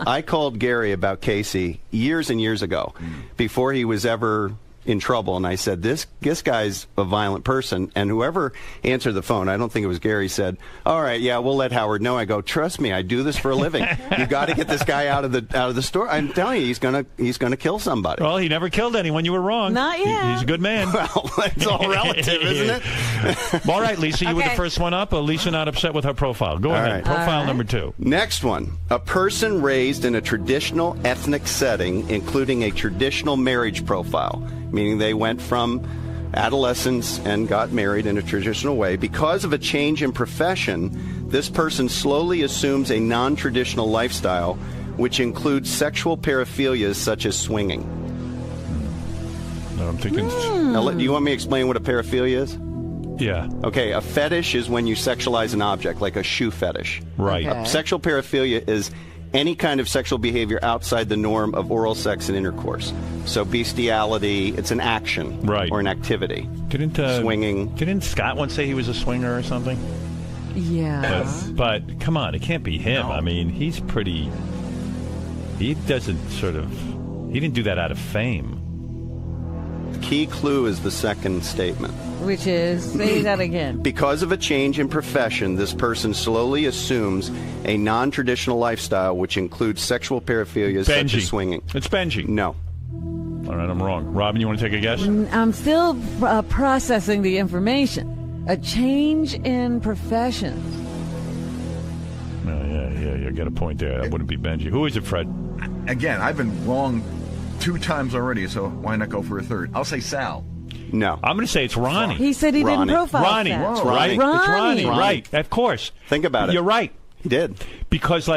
I called Gary about Casey years and years ago, before he was ever in trouble, and I said, this guy's a violent person, and whoever answered the phone, I don't think it was Gary, said, all right, yeah, we'll let Howard know. I go, trust me, I do this for a living. You got to get this guy out of the store. I'm telling you, he's gonna kill somebody. Well, he never killed anyone. You were wrong. Not yet. He's a good man. Well, it's all relative, isn't it? Well, all right, Lisa, you were the Okay. first one up. Lisa not upset with her profile. Go All ahead. right. Profile number 2. Next one. A person raised in a traditional ethnic setting, including a traditional marriage profile, meaning they went from adolescence and got married in a traditional way. Because of a change in profession, this person slowly assumes a non-traditional lifestyle, which includes sexual paraphilias such as swinging. No, I'm thinking... Now, do you want me to explain what a paraphilia is? Yeah. Okay, a fetish is when you sexualize an object, like a shoe fetish. Right. A sexual paraphilia is any kind of sexual behavior outside the norm of oral sex and intercourse. So bestiality, it's an action, right, or an activity. Didn't swinging? Didn't Scott once say he was a swinger or something? Yeah. But come on, it can't be him. I mean, he's pretty. He doesn't he didn't do that out of fame. The key clue is the second statement. Which is, say that again. Because of a change in profession, this person slowly assumes a non-traditional lifestyle, which includes sexual paraphilias such as swinging. It's Benji. No. All right, I'm wrong. Robin, you want to take a guess? I'm still processing the information. A change in profession. Yeah, you got a point there. That wouldn't be Benji. Who is it, Fred? Again, I've been wrong 2 times already, so why not go for a third? I'll say Sal. No. I'm going to say it's Ronnie. He said he didn't profile Ronnie, Sal. it's right? It's Ronnie, Ronnie. right? Of course. Think about it. You're right. He did. Because,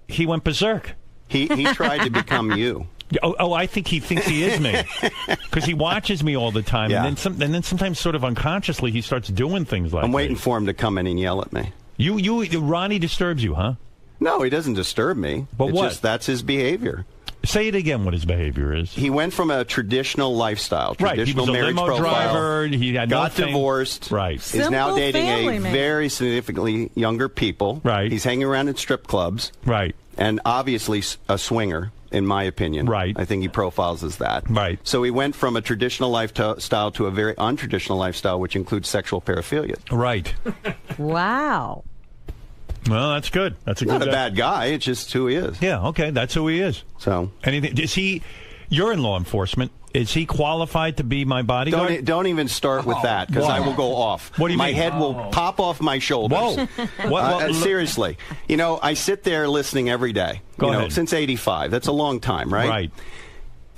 he went berserk. He tried to become you. Oh, I think he thinks he is me. Because he watches me all the time. Yeah. And then sometimes sort of unconsciously he starts doing things like I'm waiting for him to come in and yell at me. Ronnie disturbs you, huh? No, he doesn't disturb me. But It's what? just that's his behavior. Say it again, what his behavior is. He went from a traditional lifestyle, Right, he traditional was a marriage limo profile, driver, he had no got fame. divorced, Right. is now Simple dating family a man. very significantly younger people. Right. He's hanging around in strip clubs. Right. And obviously a swinger, in my opinion. Right. I think he profiles as that. Right. So he went from a traditional lifestyle to a very untraditional lifestyle, which includes sexual paraphilia. Right. Wow. Well, that's good. That's Not a bad guy. It's just who he is. Yeah, okay, that's who he is. So anything? Is he? You're in law enforcement. Is he qualified to be my bodyguard? Don't even start with that, because I will go off. What do you my mean? head will pop off my shoulders. Whoa. Seriously. I sit there listening every day. Go ahead. Since '85. That's a long time, right? Right.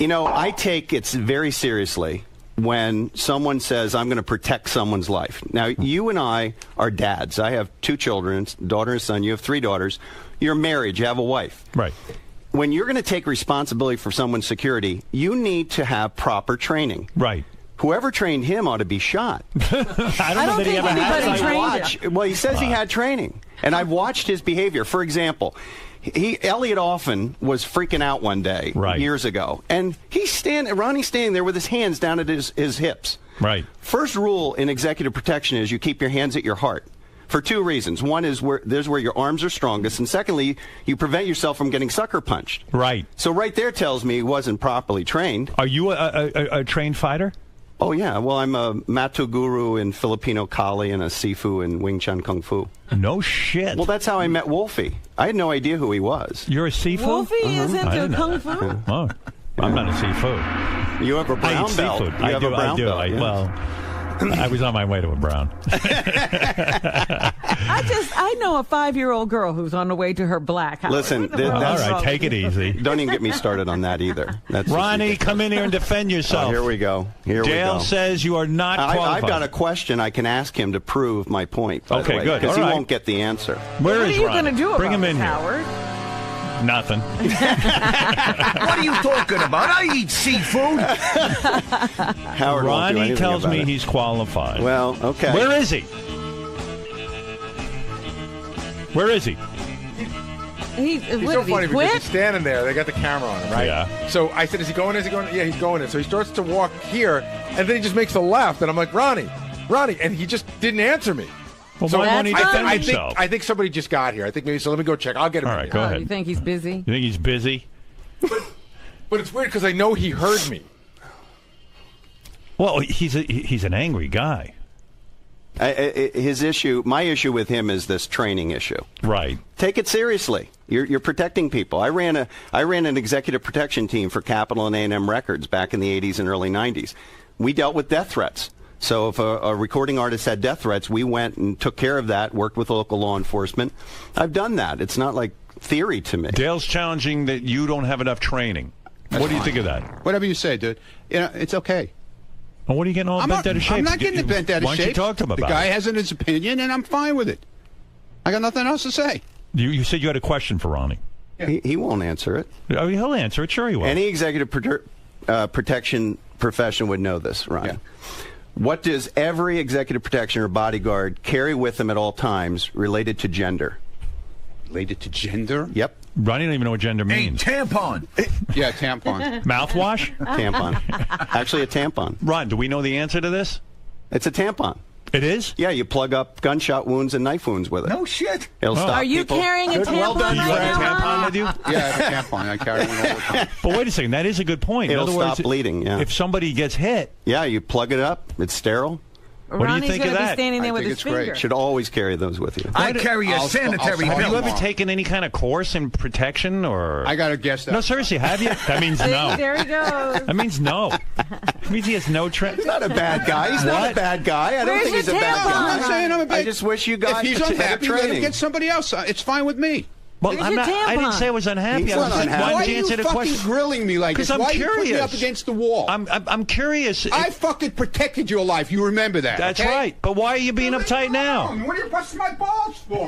I take it very seriously when someone says, I'm going to protect someone's life. Now, you and I are dads. I have 2 children, daughter and son. You have 3 daughters. You're married. You have a wife. Right. When you're going to take responsibility for someone's security, you need to have proper training. Right. Whoever trained him ought to be shot. I don't know that he ever had. Well, he says he had training, and I've watched his behavior. For example, Elliot Offen was freaking out one day years ago, and Ronnie's standing there with his hands down at his hips. Right. First rule in executive protection is you keep your hands at your heart. For 2 reasons. One is where your arms are strongest, and secondly, you prevent yourself from getting sucker punched. Right. So right there tells me he wasn't properly trained. Are you a trained fighter? Oh, yeah. Well, I'm a Matu Guru in Filipino Kali and a Sifu in Wing Chun Kung Fu. No shit. Well, that's how I met Wolfie. I had no idea who he was. You're a Sifu? Wolfie is into Kung Fu? Oh, I'm not a Sifu. You have a brown I eat belt. seafood. You I have do. a brown I do. belt. Yeah. Well, I was on my way to a brown. I know a 5-year-old girl who's on the way to her black. Listen, all right, take it easy. Don't even get me started on that either. That's Ronnie, come in here and defend yourself. Oh, here we go. Here Dale we go. says you are not qualified. I've got a question. I can ask him to prove my point. By the Okay, way, good. Because All he right. won't get the answer. Where What is are you Ronnie? going to do Bring about him in this, here. Howard? Nothing. What are you talking about? I eat seafood. Howard won't do Ronnie anything tells about me it. he's qualified. Well, okay. Where is he? Where is he? He's so funny because he's standing there. They got the camera on him, right? Yeah. So I said, is he going in? Is he going in? Yeah, he's going in. So he starts to walk here, and then he just makes a left. And I'm like, Ronnie. And he just didn't answer me. Well, so why won't he defend himself? I think somebody just got here. I think maybe, so let me go check. I'll get him. All right, go ahead. You think he's busy? You think he's busy? But it's weird because I know he heard me. Well, he's an angry guy. My issue with him is this training issue. Right. Take it seriously. You're protecting people. I ran an executive protection team for Capitol and A&M Records back in the 80s and early 90s. We dealt with death threats. So if a recording artist had death threats, we went and took care of that, worked with local law enforcement. I've done that. It's not like theory to me. Dale's challenging that you don't have enough training. What do you think of that? Whatever you say, dude. It's okay. Well, what are you getting all bent out of shape? I'm not getting bent out of shape. Why don't you talk to him about The guy it? has his opinion, and I'm fine with it. I got nothing else to say. You said you had a question for Ronnie. He won't answer it. Oh, he'll answer it. Sure he will. Any executive protection profession would know this, Ronnie. Yeah. What does every executive protection or bodyguard carry with them at all times related to gender? Related to gender? Yep. Ronnie don't even know what gender means. Tampon. Yeah, tampon. Mouthwash? Tampon. Actually, a tampon. Ron, do we know the answer to this? It's a tampon. It is? Yeah, you plug up gunshot wounds and knife wounds with it. No shit. It'll stop Are you people. carrying a Good, tampon well done, You right have a now, tampon Ron? with you? Yeah, I have a tampon. I carry one all the time. But wait a second. That is a good point. It'll In other stop words, bleeding, yeah. If somebody gets hit, Yeah, you plug it up. It's sterile. What do you Ronnie's think gonna of be that? standing there I with think his it's great. finger. Should always carry those with you. I carry a sanitary I'll have you belt. ever taken any kind of course in protection or? I got to guess that. No, seriously, have you? That means no. There he goes. That means no. It means he has no training. He's not a bad guy. He's not a bad guy. I don't Where's think he's a your bad tampon? guy. I'm not saying I'm a bad I just wish you got If he's better unhappy, let him training. get somebody else. It's fine with me. Well, Where's I'm your not. I didn't tampon? say I was unhappy. He's I was not just unhappy. wanted Why to are you answer the fucking question. grilling me like this? Because I'm Why are you putting me curious. up against the wall? I'm curious. I fucking protected your life. You remember that? That's okay? right. But why are you being uptight now? What are you busting my balls for?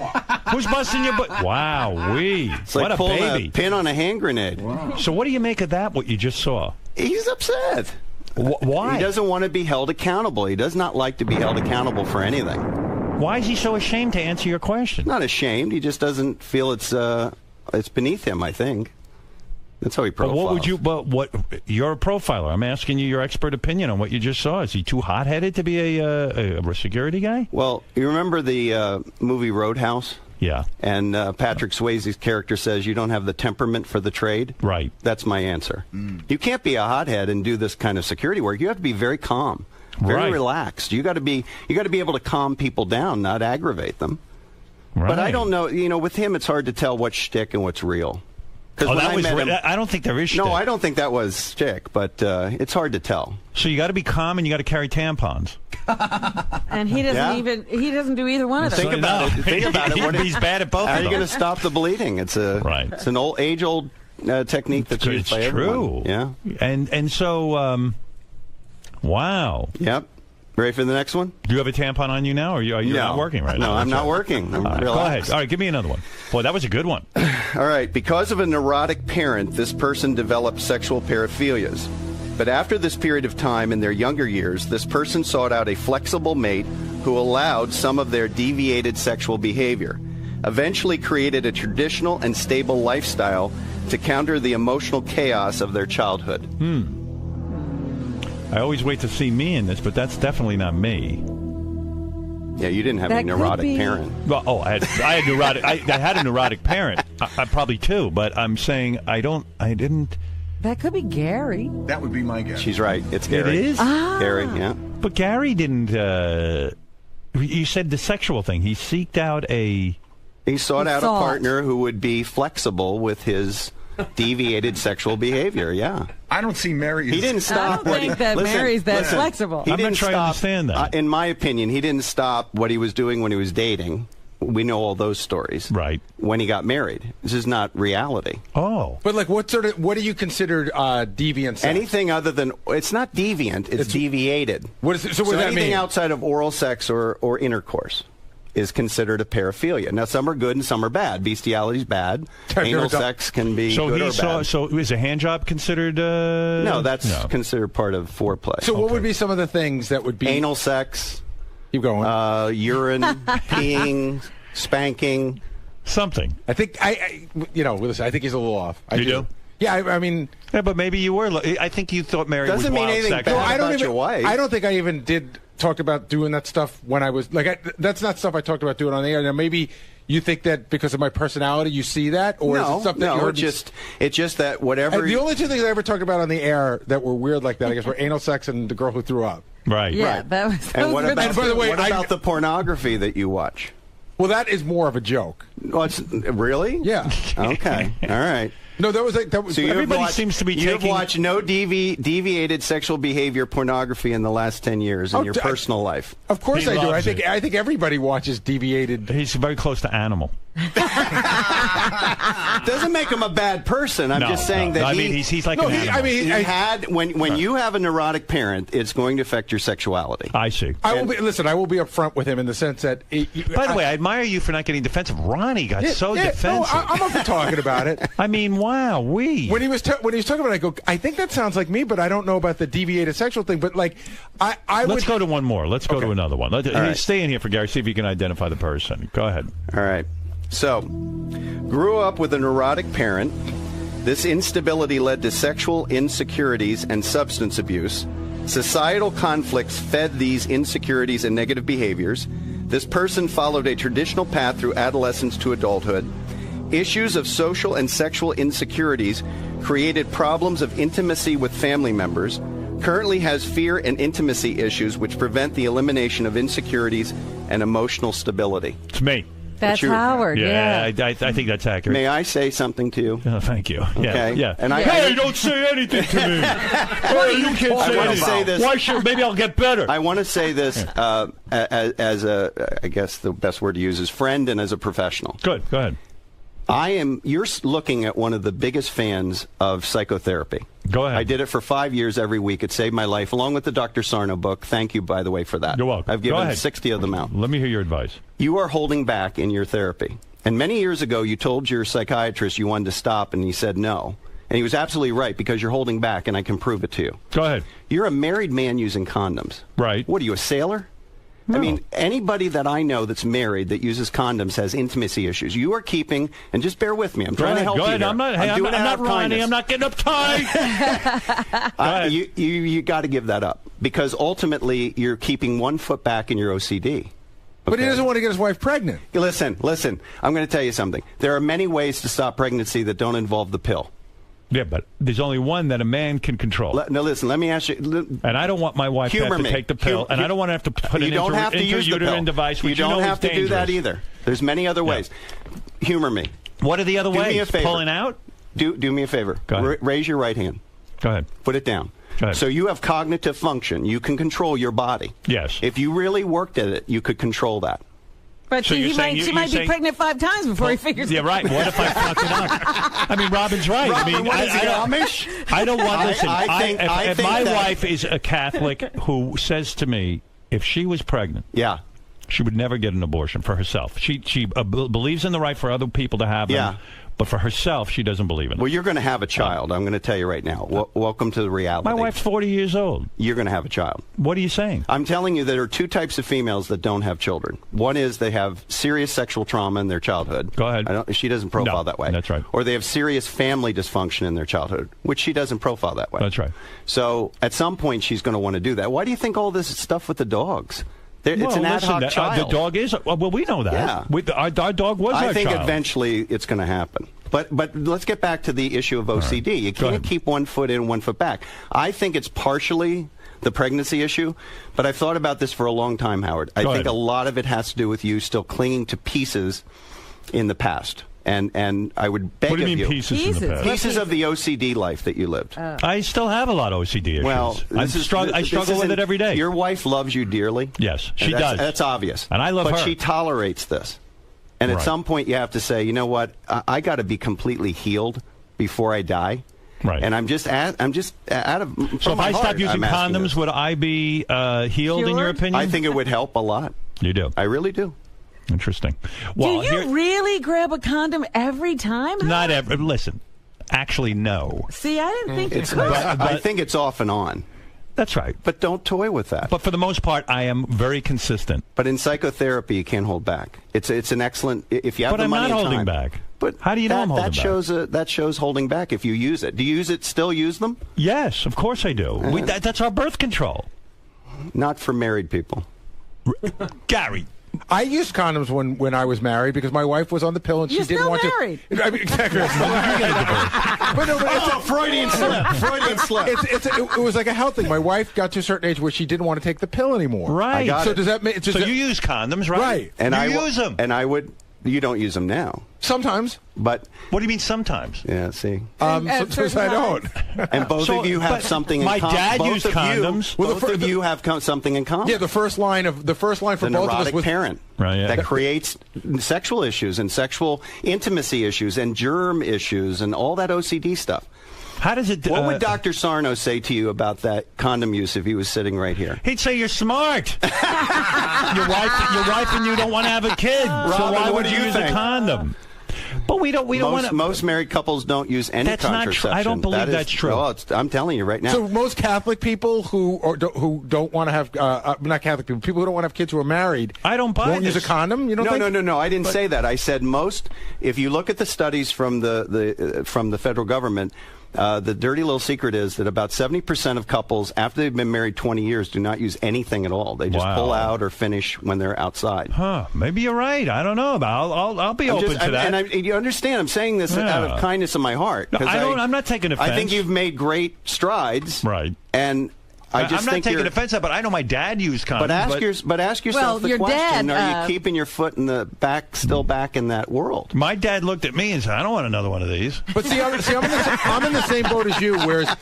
Who's busting your butt? Wow, It's like what a pulling baby. a pin on a hand grenade. So what do you make of that? What you just saw? He's upset. Why? He doesn't want to be held accountable. He does not like to be held accountable for anything. Why is he so ashamed to answer your question? Not ashamed. He just doesn't feel it's beneath him, I think. That's how he But profiles. what would you? But what? You're a profiler. I'm asking you your expert opinion on what you just saw. Is he too hot-headed to be a security guy? Well, you remember the movie Roadhouse? Yeah. And Patrick Swayze's character says you don't have the temperament for the trade. Right. That's my answer. You can't be a hothead and do this kind of security work. You have to be very calm, very Right. relaxed. You got to be able to calm people down, not aggravate them. Right. But I don't know. You know, with him, it's hard to tell what's shtick and what's real. Oh, that was. I don't think there is. No, shtick. I don't think that was shtick, but it's hard to tell. So you got to be calm and you got to carry tampons. And he doesn't Yeah. he doesn't do either one of them. Think about it. Think about it. He's bad at both How of are you them. going to stop the bleeding? It's it's an age-old technique that's used It's by true. everyone. Yeah. And so, wow. Yep. Ready for the next one? Do you have a tampon on you now, or are you No. not working right now? No, I'm That's not all right. working. I'm All right, go relaxed. ahead. All right, give me another one. Boy, that was a good one. All right. Because of a neurotic parent, this person developed sexual paraphilias. But after this period of time in their younger years, this person sought out a flexible mate who allowed some of their deviated sexual behavior, eventually created a traditional and stable lifestyle to counter the emotional chaos of their childhood. I always wait to see me in this, but that's definitely not me. Yeah, you didn't have That a could neurotic be- parent. Well, I had neurotic. I had a neurotic parent, I probably two. But I'm saying I didn't. That could be Gary. That would be my guess. She's right. It's Gary. It is? Gary, yeah. But Gary didn't... you said the sexual thing. He seeked out a... He sought out a partner who would be flexible with his deviated sexual behavior, yeah. I don't see Mary... He didn't stop... I don't think that Mary's that flexible. He I'm didn't not sure I understand that. In my opinion, he didn't stop what he was doing when he was dating. We know all those stories. Right. When he got married. This is not reality. Oh. But like, what do you consider deviant sex? Anything other than... It's not deviant, it's deviated. What does that anything mean? outside of oral sex or intercourse is considered a paraphilia. Now, some are good and some are bad. Bestiality is bad. Anal sex can be good or bad. So is a hand job considered... No, that's considered part of foreplay. So what would be some of the things that would be... Anal sex. Keep going. Urine, peeing, spanking. Something. I think, listen, I think he's a little off. You do? Yeah, I mean... Yeah, but maybe you were... I think you thought Mary was doesn't mean wild anything sex. bad about your wife. I don't think I even did talk about doing that stuff when I was... that's not stuff I talked about doing on the air. Now, maybe you think that because of my personality you see that? Or is it something you heard it's just that whatever... The only two things I ever talked about on the air that were weird like that, I guess, were anal sex and the girl who threw up. Right. Yeah, right. that was... And what about, by the way, what about the pornography that you watch? Well, that is more of a joke. Well, really? Yeah. Okay. All right. No, that was. So everybody seems to be You've taking... watched no deviated sexual behavior pornography in the last 10 years in your personal life. Of course He I do. loves I think everybody watches deviated. He's very close to Animal. Doesn't make him a bad person. I'm just saying that he's like an animal. When you have a neurotic parent, it's going to affect your sexuality. I see. I will be upfront with him in the sense that. By the way, I admire you for not getting defensive. Ronnie got so defensive. No, I'm up for talking about it. I mean, wow, when he was talking about it, I go, I think that sounds like me, but I don't know about the deviated sexual thing. But like, let's go to one more. Let's go to another one. Right. Stay in here for Gary. See if you can identify the person. Go ahead. All right. So, grew up with a neurotic parent. This instability led to sexual insecurities and substance abuse. Societal conflicts fed these insecurities and negative behaviors. This person followed a traditional path through adolescence to adulthood. Issues of social and sexual insecurities created problems of intimacy with family members. Currently has fear and intimacy issues which prevent the elimination of insecurities and emotional stability. It's me. That's Howard, yeah. I think that's accurate. May I say something to you? Thank you. Okay. Yeah. And hey, don't say anything to me. Hey, you can't say anything. Say this. Why should? Maybe I'll get better. I want to say this as I guess the best word to use is friend and as a professional. Good. Go ahead. You're looking at one of the biggest fans of psychotherapy. Go ahead. I did it for 5 years every week. It saved my life, along with the Dr. Sarno book. Thank you, by the way, for that. You're welcome. I've given 60 of them out. Let me hear your advice. You are holding back in your therapy. And many years ago, you told your psychiatrist you wanted to stop, and he said no. And he was absolutely right, because you're holding back, and I can prove it to you. Go ahead. You're a married man using condoms. Right. What are you, a sailor? No. I mean, anybody that I know that's married that uses condoms has intimacy issues. You are keeping, and just bear with me. I'm trying to help you. Go ahead. Here. I'm not Ronnie. I'm not getting uptight. You got to give that up, because ultimately you're keeping 1 foot back in your OCD. But he doesn't want to get his wife pregnant. Listen. I'm going to tell you something. There are many ways to stop pregnancy that don't involve the pill. Yeah, but there's only one that a man can control. Now, listen, let me ask you. And I don't want my wife to have to take the pill, and I don't want to have to put an intrauterine device, which you don't have to dangerous. do that either. There's many other ways. Humor me. What are the other ways? Do me a favor. Pulling out? Do me a favor. Go ahead. Raise your right hand. Go ahead. Put it down. Go ahead. So you have cognitive function. You can control your body. Yes. If you really worked at it, you could control that. But So she might be pregnant 5 times before he figures it out. Yeah, right. What if I fuck it up? I mean, Robin's right. Robin, I mean, what is he, Amish? I don't want. Listen, I think my that wife is a Catholic who says to me, if she was pregnant, she would never get an abortion for herself. She believes in the right for other people to have them. But for herself, she doesn't believe in it. Well, you're going to have a child. I'm going to tell you right now. Welcome to the reality. My wife's 40 years old. You're going to have a child. What are you saying? I'm telling you there are 2 types of females that don't have children. One is they have serious sexual trauma in their childhood. Go ahead. She doesn't profile that way. That's right. Or they have serious family dysfunction in their childhood, which she doesn't profile that way. That's right. So at some point, she's going to want to do that. Why do you think all this stuff with the dogs? It's an ad hoc child. The dog is. Well, we know that. Yeah. Our dog was our I think child. eventually it's going to happen. But let's get back to the issue of OCD. Right. You can't keep 1 foot in, 1 foot back. I think it's partially the pregnancy issue, but I've thought about this for a long time, Howard. I think a lot of it has to do with you still clinging to pieces in the past. And I would beg what do you of mean you, pieces in the past? Pieces of the OCD life that you lived. I still have a lot of OCD issues. Well, I struggle with it every day. Your wife loves you dearly. Yes, she does. That's obvious. And I love her. But she tolerates this. And at some point you have to say, you know what, I got to be completely healed before I die. Right. And I'm just out of. So if I stop using condoms, would I be healed in your opinion? I think it would help a lot. You do? I really do. Interesting. Well, do you really grab a condom every time? Not every. Listen, actually, no. See, I didn't think it's. you could. I think it's off and on. That's right. But don't toy with that. But for the most part, I am very consistent. But in psychotherapy, you can't hold back. It's an excellent. If you have the money But I'm not and holding time, back. But how do you know I'm holding back? That shows holding back if you use it. Do you still use them? Yes, of course I do. That's our birth control. Not for married people. Gary. I used condoms when I was married because my wife was on the pill and she didn't want married. to. I mean, exactly. Freudian slip. Freudian slip. It was like a health thing. My wife got to a certain age where she didn't want to take the pill anymore. Right. So does that make? So you use condoms, right? Right. And you use them. And I would. You don't use them now. Sometimes. But what do you mean sometimes? Yeah. See. Sometimes I don't. And both of you have something in common. My dad used condoms. Both of you have something in common. Yeah. The first line for the both of us was parent. Right, yeah. That creates sexual issues and sexual intimacy issues and germ issues and all that OCD stuff. How does it? What would Dr. Sarno say to you about that condom use if he was sitting right here? He'd say you're smart. your wife and you don't want to have a kid, Robin, so why what would do you you use think? a condom? But we don't want to. Most married couples don't use any that's contraception. Not true. I don't believe that's true. Well, I'm telling you right now. So most Catholic people who don't want to have not Catholic people who don't want to have kids who are married. I don't buy won't use a condom. You don't think? No. I didn't say that. I said most. If you look at the studies from the federal government. The dirty little secret is that about 70% of couples, after they've been married 20 years, do not use anything at all. They just pull out or finish when they're outside. Huh? Maybe you're right. I don't know. I'll be open to that. And you understand? I'm saying this out of kindness of my heart. No, I'm not taking offense. I think you've made great strides. Right. And I'm not taking offense, but I know my dad used condoms. But ask yourself the question: are you keeping your foot in the still back in that world? My dad looked at me and said, "I don't want another one of these." But see, I'm in the same boat as you. Whereas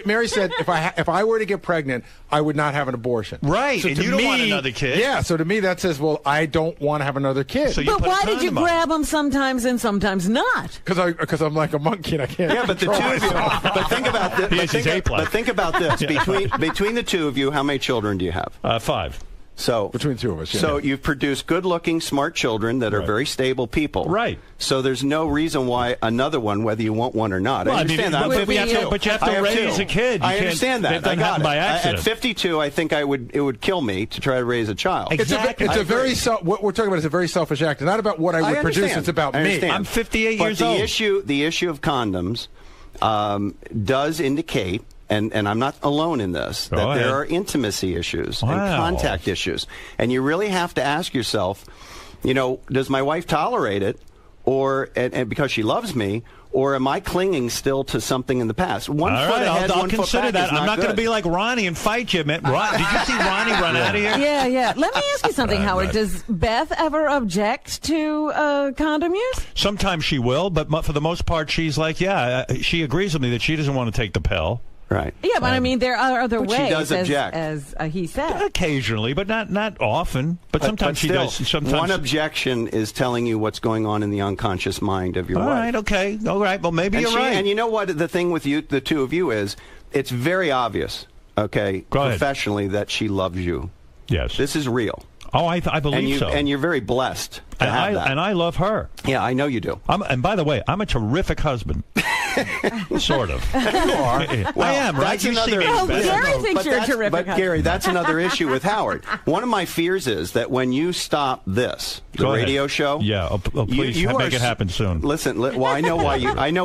Mary said, if I were to get pregnant, I would not have an abortion. Right. So and to you don't me, want another kid. Yeah. So to me, that says, well, I don't want to have another kid. So but why did you grab them sometimes and sometimes not? Because I'm like a monkey and I can't. Yeah, but the two of you. But think about this. But think about this. Between the two of you, how many children do you have? 5. So between two of us. Yeah. So you've produced good-looking, smart children that are very stable people. Right. So there's no reason why another one, whether you want one or not. Well, I understand that. But you have to raise a kid. I understand that. I got it. By accident. At 52, I think it would kill me to try to raise a child. Exactly. What we're talking about is a very selfish act. It's not about what I would produce. It's about me. I'm 58 but years old. The issue of condoms does indicate. And I'm not alone in this, that there are intimacy issues and contact issues. And you really have to ask yourself, does my wife tolerate it, and because she loves me, or am I clinging still to something in the past? One foot ahead, I'll one foot consider back that. is not I'm not going to good. be like Ronnie and fight you, man. Did you see Ronnie run out of here? Yeah. Let me ask you something, Howard. Does Beth ever object to condom use? Sometimes she will, but for the most part, she's like, she agrees with me that she doesn't want to take the pill. Right. Yeah, but I mean, there are other ways. She does object. as he said. Occasionally, but not often. But sometimes she does. Sometimes one objection is telling you what's going on in the unconscious mind of your wife. All right, okay. All right, well, maybe you're right. And you know what the thing with you, the two of you, is it's very obvious, professionally, that she loves you. Yes. This is real. Oh, I believe so. And you're very blessed to have that. And I love her. Yeah, I know you do. And by the way, I'm a terrific husband. Sort of. You are. I am, right? That's You see another. me Oh, better. Gary thinks you're a terrific But husband. Gary, that's another issue with Howard. One of my fears is that when you stop this, the Go ahead. radio show. Yeah, please you make it happen soon. Listen, well, I know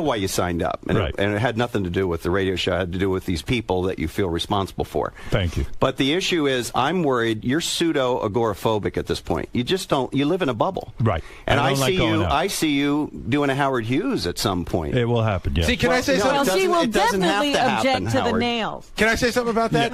why you signed up, and, Right. and it had nothing to do with the radio show. It had to do with these people that you feel responsible for. Thank you. But the issue is, I'm worried you're pseudo-agoraphobic at this point. You just don't. You live in a bubble, right? And I don't like going out. I see you doing a Howard Hughes at some point. It will happen. Yeah. See, can I say something? Well, she will it doesn't have definitely to happen, object to the Howard. nails. Can I say something about that?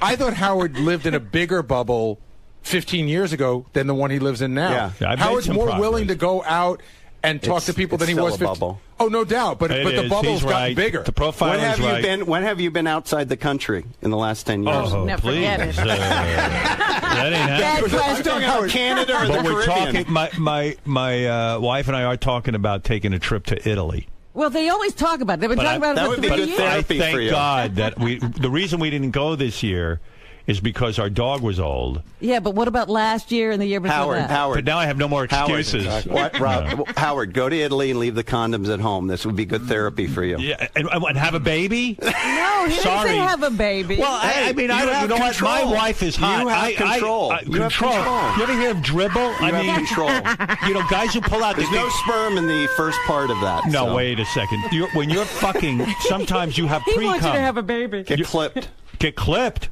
I thought Howard lived in a bigger bubble 15 years ago than the one he lives in now. Yeah. I've made Howard's some more progress. willing to go out and talk to people than he still was a 15. bubble. Oh, no doubt. But It the is. bubble's He's gotten right. bigger. The profile When have is you right. been? When have you been outside the country in the last 10 years? Oh, Never please. forget it. That ain't happening. Bad question. Howard, Canada or But the we're Caribbean? talking. My wife and I are talking about taking a trip to Italy. Well, they always talk about it. They've been talking about that it for would be 3 good years. therapy. I for you. thank God that the reason we didn't go this year is because our dog was old. Yeah, but what about last year and the year before that? But now I have no more excuses. What, Rob, Howard, go to Italy and leave the condoms at home. This would be good therapy for you. Yeah, and have a baby? No, he didn't Sorry. say have a baby. Well, I mean, you know what? My wife is hot. You have control. You have control. You ever hear of dribble? You have control. You know, guys who pull out. There's no sperm in the first part of that. No, so. wait a second. When you're fucking, sometimes you have he pre-cum. wants you to have a baby. Get clipped. Get clipped?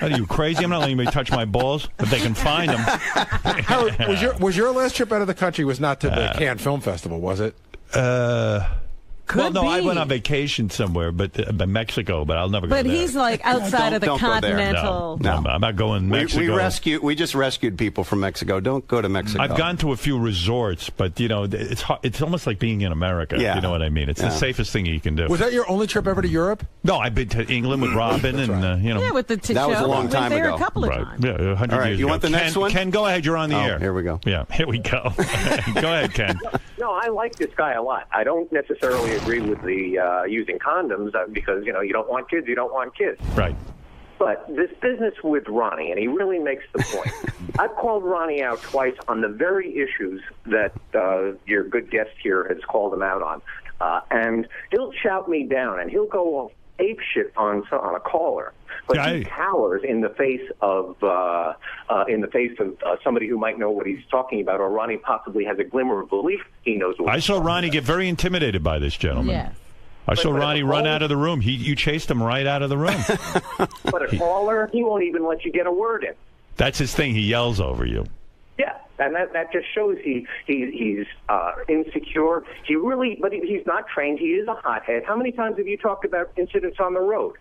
Are you crazy? I'm not letting anybody touch my balls, but they can find them. Howard, was your last trip out of the country was not to the Cannes Film Festival, was it? Well, no, I went on vacation somewhere, but by Mexico, but I'll never go But there. he's like outside of the don't go there. continental. No, I'm not going to Mexico. We just rescued people from Mexico. Don't go to Mexico. I've gone to a few resorts, but you know, it's hard, it's almost like being in America. Yeah. You know what I mean? It's the safest thing you can do. Was that your only trip ever to Europe? No, I've been to England with Robin, and you know. Yeah, with the That was a long time there ago. a couple of Right. times. Yeah, 100 All right, years you ago. want the next one? Ken, go ahead. You're on the air. Here we go. Yeah, here we go. Go ahead, Ken. No, I like this guy a lot. I don't necessarily agree with the using condoms because, you know, you don't want kids, Right. But this business with Ronnie, and he really makes the point. I've called Ronnie out twice on the very issues that your good guest here has called him out on. And he'll shout me down, and he'll go ape shit on a caller. But he cowers in the face of somebody who might know what he's talking about, or Ronnie possibly has a glimmer of belief he knows what I he's saw talking Ronnie get very intimidated by this gentleman. Yes. I saw But Ronnie run out of the room. You chased him right out of the room. But a caller, he won't even let you get a word in. That's his thing. He yells over you. Yeah, and that just shows he's insecure. But he's not trained. He is a hothead. How many times have you talked about incidents on the road?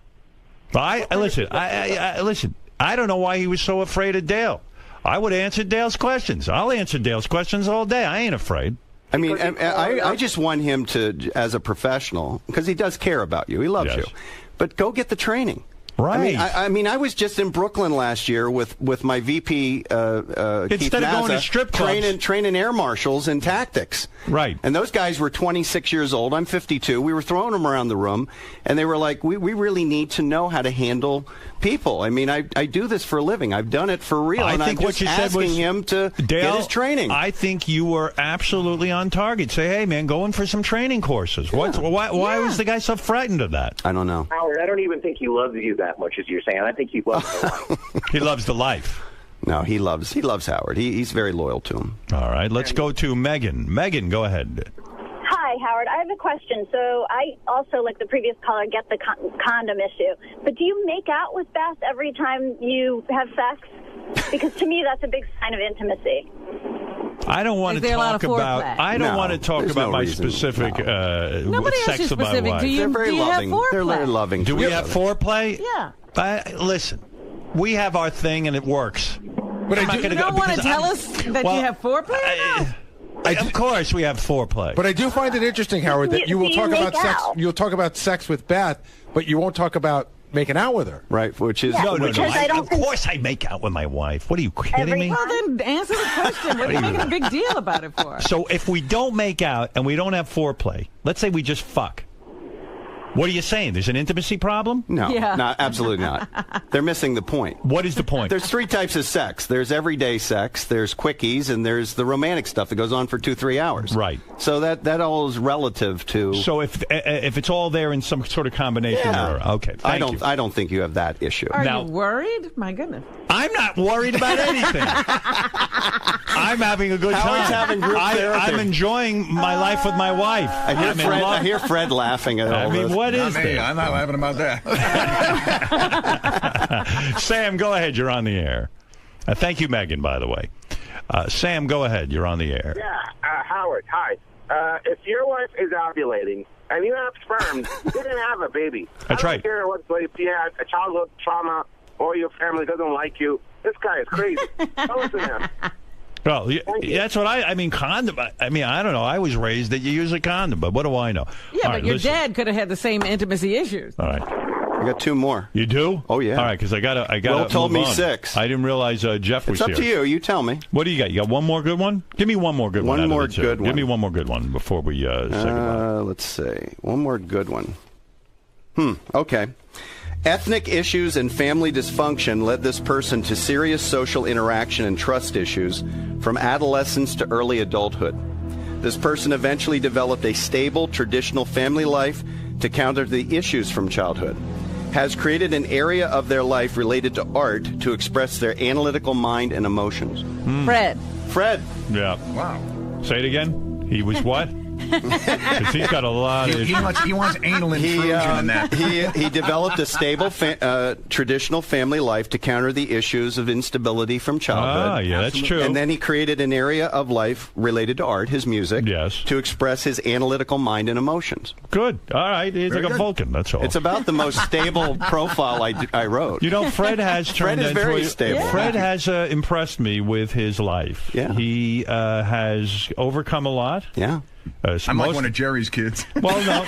Listen. Listen. I don't know why he was so afraid of Dale. I would answer Dale's questions. I'll answer Dale's questions all day. I ain't afraid. I mean, I just want him to, as a professional, because he does care about you. He loves you. But go get the training. Right. I mean, I was just in Brooklyn last year with my VP, Keith Instead of going to Mazza, strip clubs. training air marshals in tactics. Right. And those guys were 26 years old. I'm 52. We were throwing them around the room, and they were like, we really need to know how to handle people. I mean, I do this for a living. I've done it for real. I and think I'm what just you said asking was, him to Dale, get his training. I think you were absolutely on target. Say, hey, man, go in for some training courses. Why was the guy so frightened of that? I don't know. Howard, I don't even think he loves you that much as you're saying. I think he loves the life. He loves the life. No, he loves Howard. He's very loyal to him. All right, let's go to Megan. Megan, go ahead. Hi, Howard. I have a question. So I also, like the previous caller, get the condom issue. But do you make out with Beth every time you have sex? Because to me, that's a big sign of intimacy. I don't want to talk about. I don't want to talk about my reason. specific Nobody asked you sex of my specific. wife. Do you have foreplay? They're very loving. Do we have foreplay? Yeah. Listen, we have our thing and it works. But you don't want to tell us that you have foreplay? Of course, we have foreplay. But I do find it interesting, Howard, that you will talk about sex. You'll talk about sex with Beth, but you won't talk about making out with her. Right, which is no. Of course, I make out with my wife. What are you kidding me? Well, then answer the question. What are you making a big deal about it for? So if we don't make out and we don't have foreplay, let's say we just fuck. What are you saying? There's an intimacy problem? No, not absolutely not. They're missing the point. What is the point? There's 3 types of sex. There's everyday sex, there's quickies, and there's the romantic stuff that goes on for 2-3 hours. Right. So that all is relative to. So if it's all there in some sort of combination, okay. I don't think you have that issue. Are you worried? My goodness. I'm not worried about anything. I'm having a good time. Howard's having group therapy. I'm enjoying my life with my wife. I hear Fred laughing at all this. What is me. this? I'm not laughing about that. Sam, go ahead. You're on the air. Thank you, Megan, by the way. Sam, go ahead. You're on the air. Yeah, Howard, hi. If your wife is ovulating and you have sperm, you didn't have a baby. That's right. I don't care if you had a childhood trauma or your family doesn't like you. This guy is crazy. Don't listen to him. Well, that's what I mean, condom. I mean, I don't know. I was raised that you use a condom, but what do I know? Yeah, All but right, your listen. dad could have had the same intimacy issues. All right. I got 2 more. You do? Oh, yeah. All right, because I got to Will told move me on. 6. I didn't realize Jeff was It's here. up to you. You tell me. What do you got? You got one more good one? Give me one more good one. One more out of the 2. good one. Give me one more good one before we say goodbye. Let's see. One more good one. Okay. Ethnic issues and family dysfunction led this person to serious social interaction and trust issues from adolescence to early adulthood. This person eventually developed a stable, traditional family life to counter the issues from childhood. Has created an area of their life related to art to express their analytical mind and emotions. Fred. Yeah. Wow. Say it again. He was what? Because he's got a lot of He wants anal intrusion in that. He developed a stable, traditional family life to counter the issues of instability from childhood. Ah, yeah, that's true. And then he created an area of life related to art, his music, to express his analytical mind and emotions. Good. All right. He's like a Vulcan, that's all. It's about the most stable profile I wrote. You know, Fred has turned Fred is very stable. Fred has impressed me with his life. Yeah. He has overcome a lot. Yeah. I'm like one of Jerry's kids. Well, no.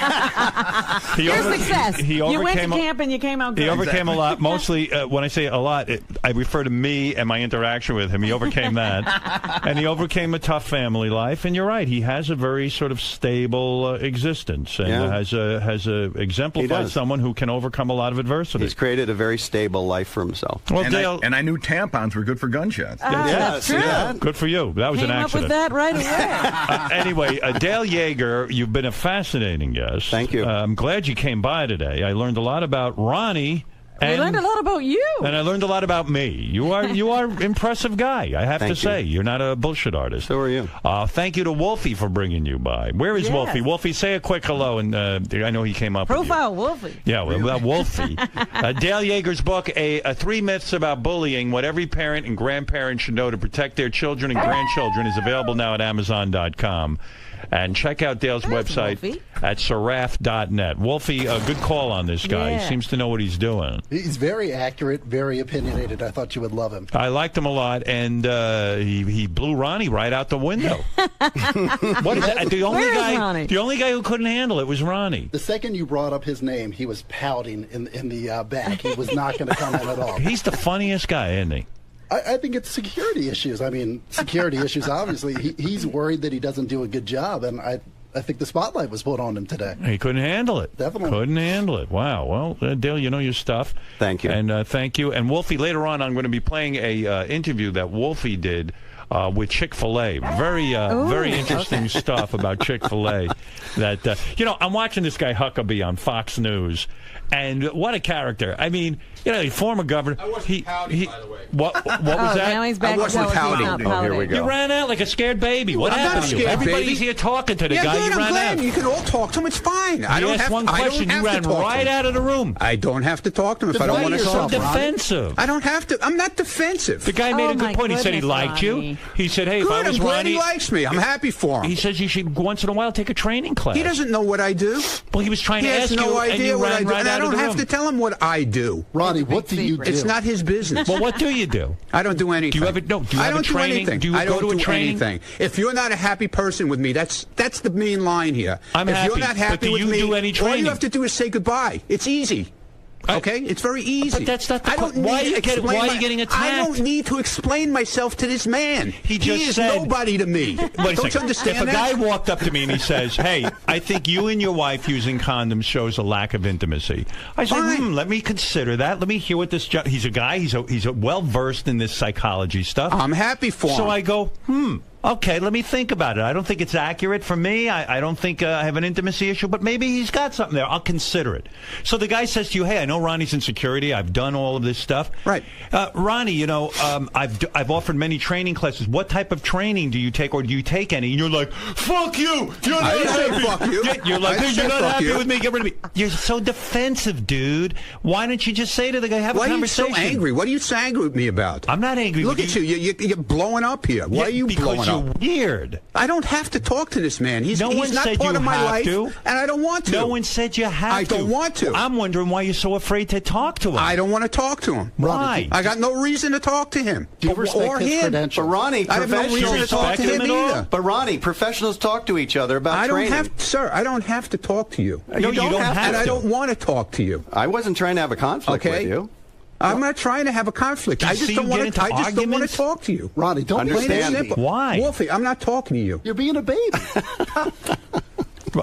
Your success. He you went to overcame camp and you came out good. He overcame a lot. Mostly, when I say a lot, I refer to me and my interaction with him. He overcame that. And he overcame a tough family life. And you're right. He has a very sort of stable existence and has exemplified someone who can overcome a lot of adversity. He's created a very stable life for himself. Well, and Dale, I knew tampons were good for gunshots. That's true. Good for you. That was Came an accident. up with that right away. Anyway, Dale Yeager, you've been a fascinating guest. Thank you. I'm glad you came by today. I learned a lot about Ronnie. I learned a lot about you. And I learned a lot about me. You are an impressive guy, I have to say. You're not a bullshit artist. So are you. Thank you to Wolfie for bringing you by. Where is Wolfie? Wolfie, say a quick hello. And I know he came up Profile with you. Wolfie. Yeah, well, Wolfie. Dale Yeager's book, 3 Myths About Bullying, What Every Parent and Grandparent Should Know to Protect Their Children and Grandchildren, is available now at Amazon.com. And check out Dale's website at seraph.net. Wolfie, a good call on this guy. Yeah. He seems to know what he's doing. He's very accurate, very opinionated. I thought you would love him. I liked him a lot, and he blew Ronnie right out the window. What is that? The only guy who couldn't handle it was Ronnie. The second you brought up his name, he was pouting in the back. He was not going to come in at all. He's the funniest guy, isn't he? I think it's security issues. I mean, security issues, obviously. He's worried that he doesn't do a good job, and I think the spotlight was put on him today. He couldn't handle it. Definitely. Couldn't handle it. Wow. Well, Dale, you know your stuff. Thank you. And thank you. And Wolfie, later on, I'm going to be playing a interview that Wolfie did with Chick-fil-A. Very interesting stuff about Chick-fil-A. That I'm watching this guy Huckabee on Fox News, and what a character! I mean, former governor. I wasn't pouting, by the way. What was that? Now he's back. I wasn't pouting. Oh, here we go. You ran out like a scared baby. What happened to you? Everybody's here talking to the guy. Good, You I'm ran glad. out. You can all talk to him. It's fine. I don't asked one question. You ran right out of the room. I don't have to talk to him if I don't want to talk to him. him. Defensive. I don't have to. I'm not defensive. The guy made a good point. He said he liked you. He said, "Hey, if I was I'm glad Ronnie, he likes me. I'm happy for him." He says you should once in a while take a training class. He doesn't know what I do. Well, he was trying to ask you, no and idea you what ran I do, right and I out of don't the have room. to tell him what I do. Ronnie, what do you do? It's not his business. Well, what do you do? I don't do anything. Do you have Do you I have don't a training? do anything. Do you I go don't to a do training? anything. If you're not a happy person with me, that's the main line here. I'm if happy, you're not but happy do with you me, do any all training? you have to do is say goodbye. It's easy. Okay, it's very easy. But that's not the I don't why need are to you explain why are you getting attacked? I don't need to explain myself to this man. He just is said, nobody to me. Wait a Don't second. you understand If a that? guy walked up to me and he says, "Hey, I think you and your wife using condoms shows a lack of intimacy," I say, "Let me consider that. Let me hear what this." He's a guy. He's well versed in this psychology stuff. I'm happy for him. So I go, okay, let me think about it. I don't think it's accurate for me. I don't think I have an intimacy issue, but maybe he's got something there. I'll consider it. So the guy says to you, "Hey, I know Ronnie's in security. I've done all of this stuff." Right. Ronnie, you know, I've offered many training classes. What type of training do you take, or do you take any? And you're like, "Fuck you! You're not I didn't say happy." fuck you. You're like, I didn't "You're say not fuck happy you. with me. Get rid of me." You're so defensive, dude. Why don't you just say to the guy, "Have a conversation"? Why are you so angry? What are you so angry with me about? I'm not angry. Look with at you. You're blowing up here. Why are you blowing because up? you're weird. I don't have to talk to this man. He's No one not said part you of my have life, to. and I don't want to. No one said you have I to. don't want to. I'm wondering why you're so afraid to talk to him. I don't want to talk to him. Why? I got no reason to talk to him. Do you respect or his him. credentials? But Ronnie, I have no reason to talk to him either. But Ronnie, professionals talk to each other about I don't training. have, sir. I don't have to talk to you. You don't have and to. I don't want to talk to you. I wasn't trying to have a conflict with you. I'm not trying to have a conflict. Do you I just see don't you want get to. I into just don't want arguments? to talk to you. Ronnie, don't be a Understand baby. me. Why? Wolfie, I'm not talking to you. You're being a baby.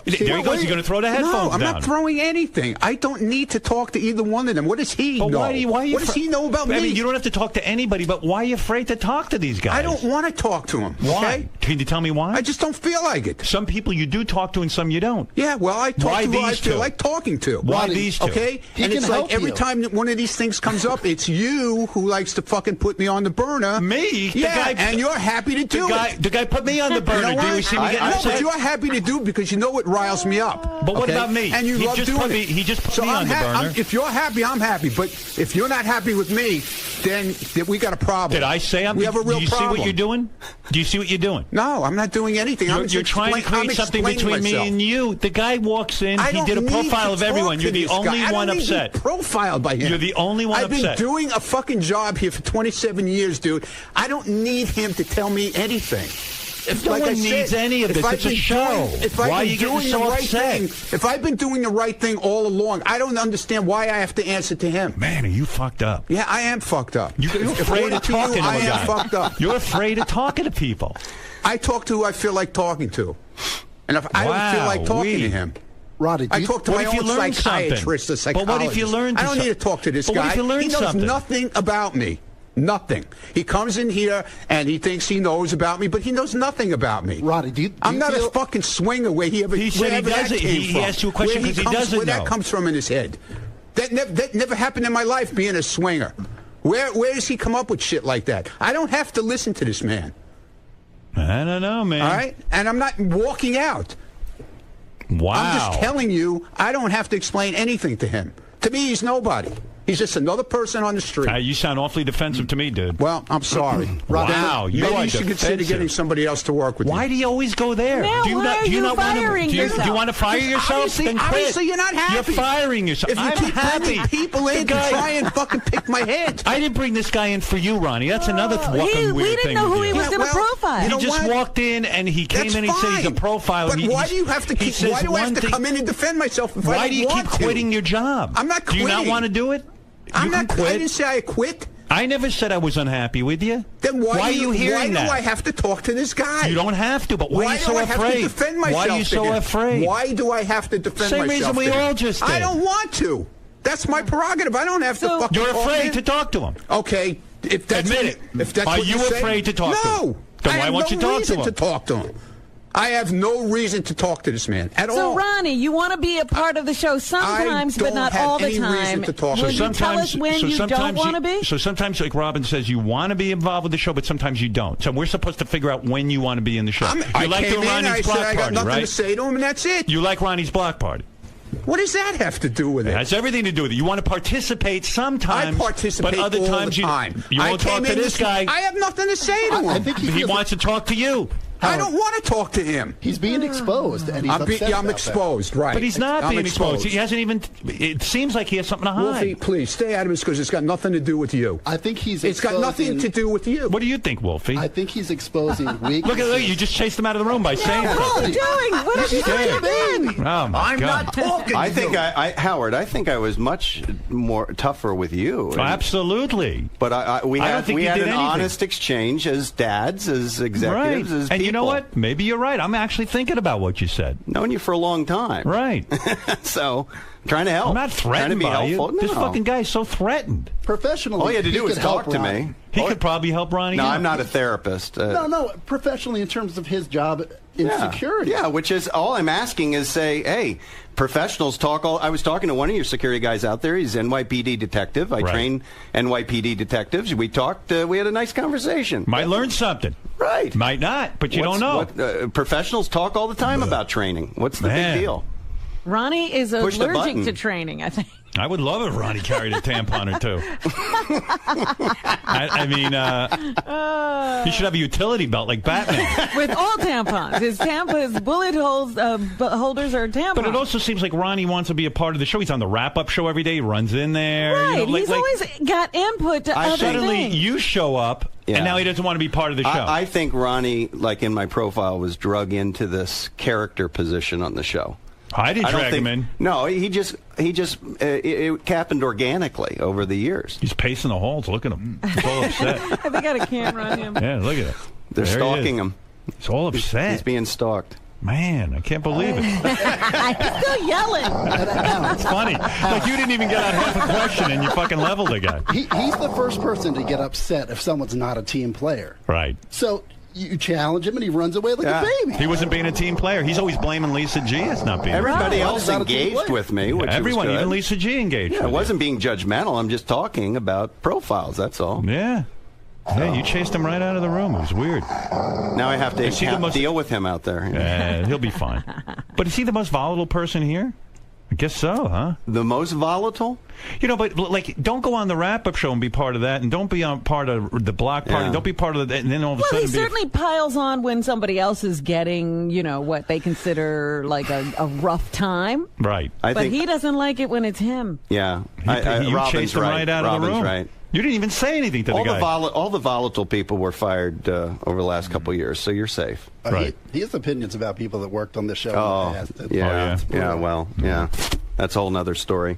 There he goes. He's going to throw the headphones No, I'm down. not throwing anything. I don't need to talk to either one of them. What does he But know? why What does he know about me? I mean, you don't have to talk to anybody, but why are you afraid to talk to these guys? I don't want to talk to him. Why? Okay? Can you tell me why? I just don't feel like it. Some people you do talk to and some you don't. Yeah, well, I talk Why to who I these feel two? like talking to. Why these two? Okay? He And can it's like help every you. time that one of these things comes up, it's you who likes to fucking put me on the burner. Me? The Yeah, guy- and you're happy to do it. The guy put me on the You burner. know Do you what? see me getting No, upset? but you're happy to do it because you know it riles me up. But what okay? about me? And you He love just doing put me- it. he just put So me on the burner. If you're happy, I'm happy. But if you're not happy with me, then we got a problem. Did I say I'm? We have a real do you problem. see what you're doing? Do you see what you're doing? No, I'm not doing anything. You're trying to create something between me and you. The guy walks in. He did a profile of everyone. You're the only one upset. Profiled by him. You're the only one I've upset. been doing a fucking job here for 27 years, dude. I don't need him to tell me anything. If, No like one I said, needs any of if this. I've It's a been show. doing- If Why I've are been you getting doing so the right upset? thing, if I've been doing the right thing all along, I don't understand why I have to answer to him. Man, are you fucked up? Yeah, I am fucked up. You're afraid According of to you, talking to I a am guy. fucked up. You're afraid of talking to people. I talk to who I feel like talking to. And if I don't feel like talking to him, Ronnie, I talk to what my if you own learn psychiatrist or something? psychologist. But what if you learn I don't need to talk to this But guy. what if you learn he knows something? nothing about me. Nothing. He comes in here and he thinks he knows about me, but he knows nothing about me. Ronnie, I'm not a fucking swinger where he ever. He said he wherever that doesn't. came He from. asked you a question Where 'cause he comes- doesn't Where that know. comes from in his head. That never happened in my life. Being a swinger. Where does he come up with shit like that? I don't have to listen to this man. I don't know, man. All right, and I'm not walking out. Wow. I'm just telling you, I don't have to explain anything to him. To me, he's nobody. He's just another person on the street. You sound awfully defensive to me, dude. Well, I'm sorry. Wow, you Maybe are you should consider defensive. getting somebody else to work with you. Why do you always go there? Now, do you why not, are do you you not want to? firing Do you yourself? want to fire yourself? Obviously- Then quit. obviously you're not happy. You're firing yourself. If you I'm keep bringing happy. people in The to try and fucking pick my head. I didn't bring this guy in for you, Ronnie. That's another fucking weird thing. He just walked in and he came That's in and said he's a fine. profile. But why do you have to keep? Why do I have to come in and defend myself if I Why don't do you keep want to? quitting your job? I'm not Do you not quitting. want to do it? I'm You can not. I quit. didn't say I quit. I never said I was unhappy with you. Then why are you hearing why that? do I have to talk to this guy? You don't have to, but why are you so do I afraid? have to defend myself? Why are you to so him? afraid? Why do I have to defend Same myself? reason we to him? all just I did. don't want to. That's my prerogative. I don't have to fucking. You're call afraid in. to talk to him. Okay, if that's Admit what, it. If that's Are what you you're saying- afraid to talk to him? No. Then I why have won't no you talk to reason him? to talk to him. I have no reason to talk to this man at all. So, Ronnie, you want to be a part of the show sometimes, but don't not have all the any reason time. to talk. Will you tell us when you don't want to be? So sometimes, like Robin says, you want to be involved with the show, but sometimes you don't. So we're supposed to figure out when you want to be in the show. I You like came the in, I Ronnie's said block I got party, nothing right? to say to him, and that's it. You like Ronnie's block party. What does that have to do with it? It has everything to do with it. You want to participate sometimes, I participate but other all times the time. you I won't talk came to in this guy. I have nothing to say to him. He wants to talk to you. I don't want to talk to him. He's being exposed, and he's upset I'm about exposed, that. right? But he's not I'm being exposed. He hasn't even. It seems like he has something to hide. Wolfie, please stay out of this because it's got nothing to do with you. I think he's. It's got nothing to do with you. What do you think, Wolfie? I think he's exposing weaknesses. Look, you just chased him out of the room by saying What are something. you doing? What are you doing? Oh my God! I think Howard. I think I was much more tougher with you. Absolutely. But we I don't think we you had did an anything. honest exchange as dads, as executives, Right. as And people. you know what? Maybe you're right. I'm actually thinking about what you said. Known you for a long time. Right. So, trying to help. I'm not threatened trying to be by helpful. you. This No. fucking guy is so threatened. Professionally, All you had to he do was could talk help to Ronnie. me. He could probably help Ronnie. No, out. I'm not a therapist. No, professionally in terms of his job in security. Yeah, which is all I'm asking is say, hey, professionals talk all. I was talking to one of your security guys out there. He's NYPD detective. I train NYPD detectives. We talked. We had a nice conversation. Might learn something. Right. Might not, but you don't know. Professionals talk all the time about training. What's the big deal? Ronnie is Push the allergic button. to training, I think. I would love if Ronnie carried a tampon or two. I mean, he should have a utility belt like Batman. With all tampons. His bullet holes, holders are tampons. But it also seems like Ronnie wants to be a part of the show. He's on the wrap-up show every day. He runs in there. Right. You know, He's always got input to other suddenly things. you show up, and now he doesn't want to be part of the show. I think Ronnie, like in my profile, was drug into this character position on the show. I didn't drag him in. No, it happened organically over the years. He's pacing the halls. Look at him. He's all upset. Have they got a camera on him? Yeah, look at it. They're There he stalking is. him. He's all upset. He's being stalked. Man, I can't believe it. He's still yelling. It's funny. Like you didn't even get out half a question and you fucking leveled the guy. He's the first person to get upset if someone's not a team player. Right. So you challenge him and he runs away like a baby. He wasn't being a team player. He's always blaming Lisa G as not being. Everybody a team else player. engaged with me, which everyone, was good. even Lisa G engaged. Yeah, with it wasn't being judgmental. I'm just talking about profiles. That's all. Yeah. Hey, you chased him right out of the room. It was weird. Now I have to deal with him out there. Yeah, he'll be fine. But is he the most volatile person here? I guess so, huh? The most volatile? You know, but like, don't go on the wrap-up show and be part of that, and don't be on part of the block party. Yeah. Don't be part of that, and then all of a Well, sudden he certainly piles on when somebody else is getting, what they consider like a rough time. Right. But he doesn't like it when it's him. Yeah. You Robin's chased him right out of the room. Right. You didn't even say anything to the guy. All the volatile people were fired over the last couple of years, so you're safe. Right. He has opinions about people that worked on the show. Oh, in the past. yeah. That's a whole nother story.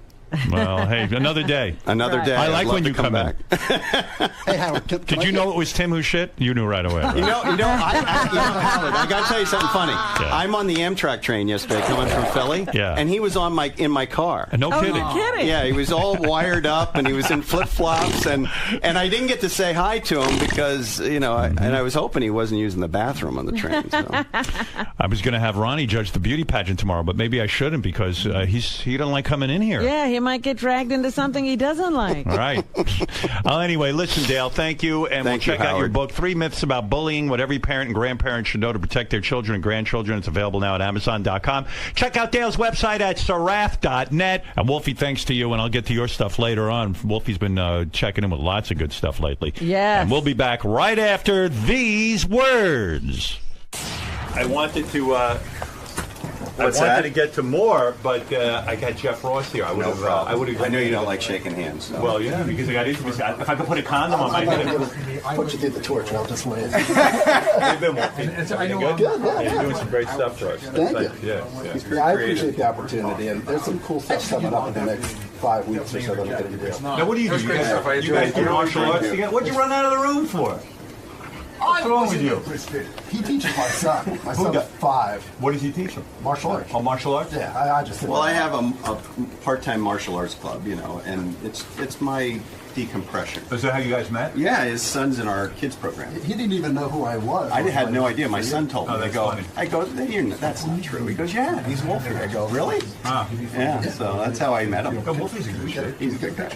Well, hey, another day. Another day. I I'd like love when to you come back. Hey, Howard, Did you know it was Tim who shit? You knew right away. Right? Howard, I got to tell you something funny. Yeah. I'm on the Amtrak train yesterday coming from Philly, and he was in my car. No kidding. You're kidding. Yeah, he was all wired up, and he was in flip-flops, and I didn't get to say hi to him because, and I was hoping he wasn't using the bathroom on the train. So. I was going to have Ronnie judge the beauty pageant tomorrow, but maybe I shouldn't because he don't like coming in here. Yeah, he might get dragged into something he doesn't like. All right. Anyway, listen, Dale, thank you. And we'll check out your book, 3 Myths About Bullying, What Every Parent and Grandparent Should Know to Protect Their Children and Grandchildren. It's available now at Amazon.com. Check out Dale's website at sarath.net. And Wolfie, thanks to you, and I'll get to your stuff later on. Wolfie's been checking in with lots of good stuff lately. Yes. And we'll be back right after these words. I wanted to... I wanted to get to more, but I got Jeff Ross here. I know you don't like shaking hands. So. Well, yeah, because I got intimacy. If I could put a condom on my head. I put you through the torch, and I'll just wait. You've been working. Good? Yeah. You're doing some great stuff for us. Thank you. Yeah. I appreciate the opportunity, and there's some cool stuff coming up in the next 5 weeks or so that I'm going to do. Now, what do you do? You guys do martial arts together? What'd you run out of the room for? What's wrong with you? He teaches my son. My son's 5. What does he teach him? Martial arts. Oh, martial arts? Yeah, I just... Well, I have a part-time martial arts club, and it's my decompression. Is that how you guys met? Yeah, his son's in our kids program. He didn't even know who I was. I had no idea. My son told me. Oh, that's funny. I go, that's not true. He goes, yeah, he's Wolfie. I go, really? Yeah, so that's how I met him. Oh, Wolfie's a good shit. He's a good guy.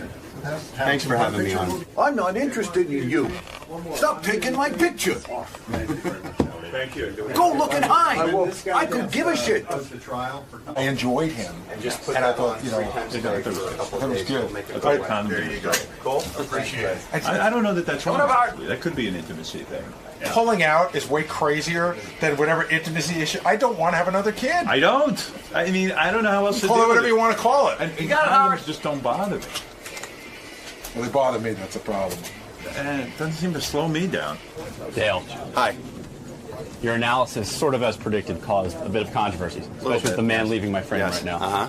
Thanks for having me on. I'm not interested in you. Stop taking my picture. Thank you. Go look and hide. I could give a shit. I enjoyed him, and I thought, that was good. There you go. Cool. Appreciate it. I don't know that that's wrong. That could be an intimacy thing. pulling out is way crazier than whatever intimacy issue. I don't want to have another kid. I don't. I mean, I don't know how else to do it. Call it whatever you want to call it. And condoms just don't bother me. Well, they bother me. That's a problem. And it doesn't seem to slow me down. Dale. Hi. Your analysis, sort of as predicted, caused a bit of controversy, especially with the man leaving my frame right now. Uh-huh.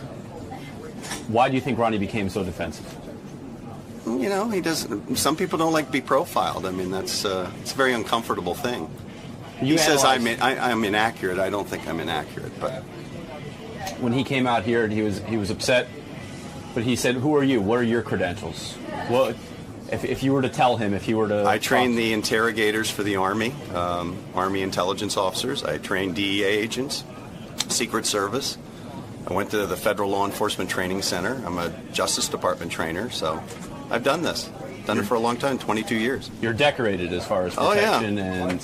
Why do you think Ronnie became so defensive? You know, he doesn't. Some people don't like to be profiled. I mean, it's a very uncomfortable thing. He says I'm inaccurate. I don't think I'm inaccurate, but when he came out here, he was upset. But he said, "Who are you? What are your credentials?" Well, if you were to tell him, if you were to, I train the interrogators for the Army, Army intelligence officers. I train DEA agents, Secret Service. I went to the Federal Law Enforcement Training Center. I'm a Justice Department trainer, so I've done this. Done it for a long time, 22 years. You're decorated as far as protection and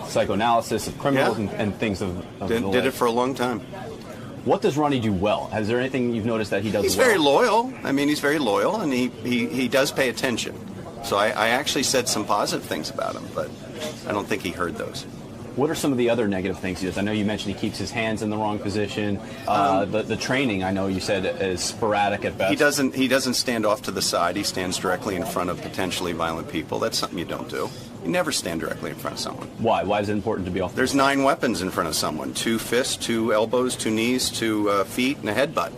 psychoanalysis of criminals and things of Did it for a long time. What does Ronnie do well? Is there anything you've noticed that he does well? He's very loyal. I mean, he's very loyal, and he does pay attention. So I actually said some positive things about him, but I don't think he heard those. What are some of the other negative things he does? I know you mentioned he keeps his hands in the wrong position. The training, I know you said, is sporadic at best. He doesn't stand off to the side. He stands directly in front of potentially violent people. That's something you don't do. You never stand directly in front of someone. Why? Why is it important to be off? There's 9 weapons in front of someone: 2 fists, 2 elbows, 2 knees, 2 feet, and a headbutt.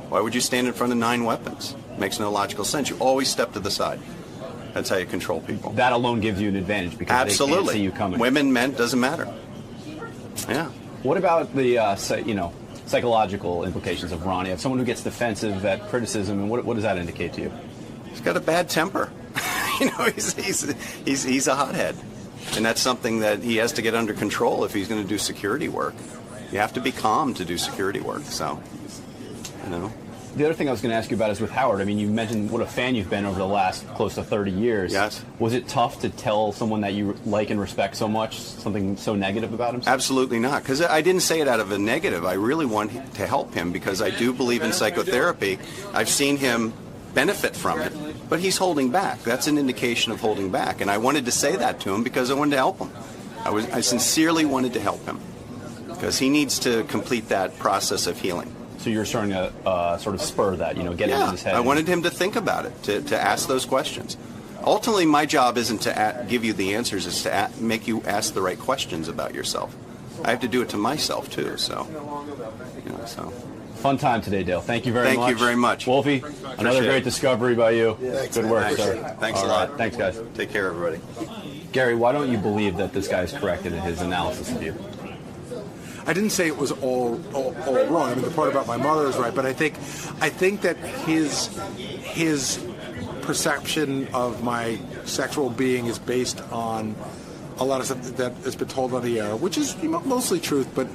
Why would you stand in front of 9 weapons? Makes no logical sense. You always step to the side. That's how you control people. That alone gives you an advantage because they can't see you coming. Women, men, doesn't matter. Yeah. What about the psychological implications of Ronnie? If someone who gets defensive at criticism, and what does that indicate to you? He's got a bad temper. You know, he's a hothead, and that's something that he has to get under control if he's going to do security work. You have to be calm to do security work. So, you know. The other thing I was going to ask you about is with Howard. I mean, you mentioned what a fan you've been over the last close to 30 years. Yes. Was it tough to tell someone that you like and respect so much something so negative about him? Absolutely not, because I didn't say it out of a negative. I really want to help him because I do believe in psychotherapy. I've seen him benefit from it, but he's holding back. That's an indication of holding back, and I wanted to say that to him because I wanted to help him. I sincerely wanted to help him because he needs to complete that process of healing. So you're starting to sort of spur that, get into his head. I wanted him to think about it, to ask those questions. Ultimately, my job isn't to give you the answers, it's to make you ask the right questions about yourself. I have to do it to myself, too, so. Fun time today, Dale. Thank you very much. Thank you very much. Wolfie, another great discovery by you. Thanks, Good work, sir. Thanks a lot. Thanks, guys. Take care, everybody. Gary, why don't you believe that this guy is correct in his analysis of you? I didn't say it was all wrong. I mean, the part about my mother is right, but I think that his perception of my sexual being is based on a lot of stuff that has been told on the air, which is mostly truth. But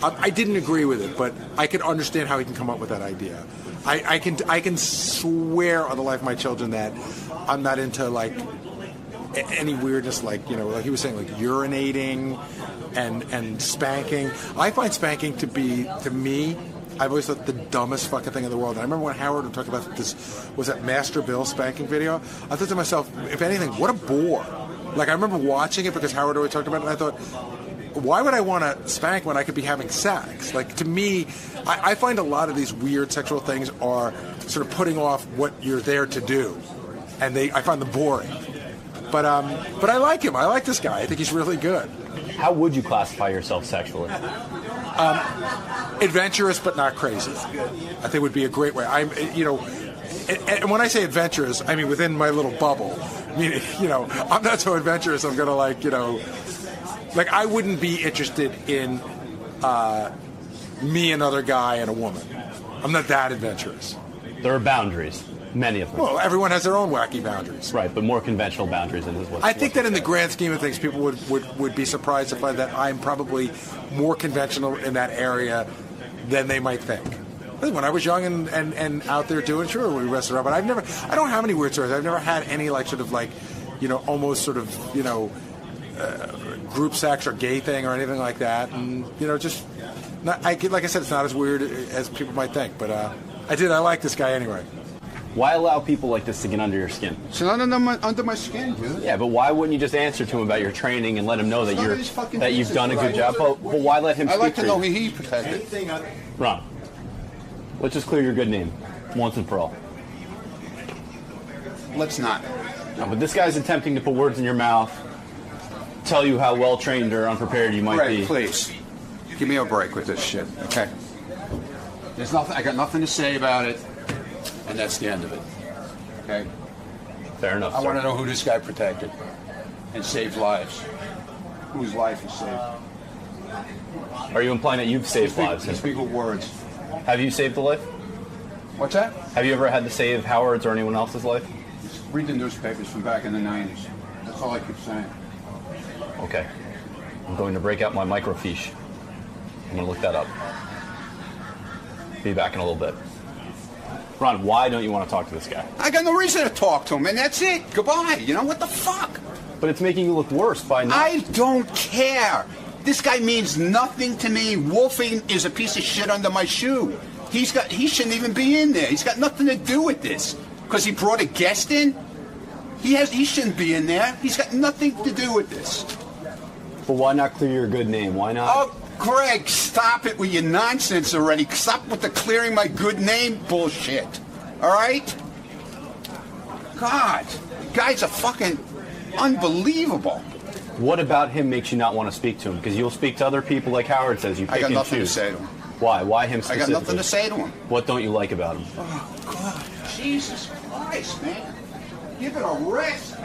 I didn't agree with it. But I can understand how he can come up with that idea. I can swear on the life of my children that I'm not into like any weirdness, like he was saying, like urinating and spanking. I find spanking to me, I've always thought the dumbest fucking thing in the world. And I remember when Howard would talk about this, was that Master Bill spanking video? I thought to myself, if anything, what a bore. Like, I remember watching it because Howard always talked about it, and I thought, why would I want to spank when I could be having sex? Like, to me, I find a lot of these weird sexual things are sort of putting off what you're there to do. And I find them boring. But I like him. I like this guy. I think he's really good. How would you classify yourself sexually? Adventurous, but not crazy. I think would be a great way. And when I say adventurous, I mean within my little bubble. I mean, I'm not so adventurous. I'm gonna like I wouldn't be interested in me, another guy, and a woman. I'm not that adventurous. There are boundaries. Many of them. Well, everyone has their own wacky boundaries. Right, but more conventional boundaries than what I think that in the grand scheme of things, people would be surprised to find that I'm probably more conventional in that area than they might think. When I was young and out there doing, sure, we wrestled around, but I don't have any weird stories. I've never had any almost sort of, group sex or gay thing or anything like that. And, like I said, it's not as weird as people might think, but I like this guy anyway. Why allow people like this to get under your skin? It's not under my skin, dude. Yeah, but why wouldn't you just answer to him about your training and let him know that you've done a good job? But why let him speak I like to for know you? he protected. Ron, let's just clear your good name once and for all. Let's not. No, but this guy's attempting to put words in your mouth, tell you how well trained or unprepared you might be. Please, give me a break with this shit, okay? There's nothing. I got nothing to say about it, and that's the end of it. Okay. Fair enough. I want to know who this guy protected and saved lives. Whose life he saved? Are you implying that you've saved lives? Speak with words. Have you saved a life? What's that? Have you ever had to save Howard's or anyone else's life? Read the newspapers from back in the 90s. That's all I keep saying. Okay. I'm going to break out my microfiche. I'm going to look that up. Be back in a little bit. Ron, why don't you want to talk to this guy? I got no reason to talk to him, and that's it. Goodbye. You know, what the fuck? But it's making you look worse by not... I don't care. This guy means nothing to me. Wolfing is a piece of shit under my shoe. He shouldn't even be in there. He's got nothing to do with this. Because he brought a guest in? He shouldn't be in there. He's got nothing to do with this. But why not clear your good name? Why not? Oh, Greg, stop it with your nonsense already. Stop with the clearing my good name bullshit. All right? God, guys are fucking unbelievable. What about him makes you not want to speak to him? Because you'll speak to other people like Howard says. You pick I got and nothing choose. to say to him. Why? Why him specifically? I got nothing to say to him. What don't you like about him? Oh, God. Jesus Christ, man. Give it a rest.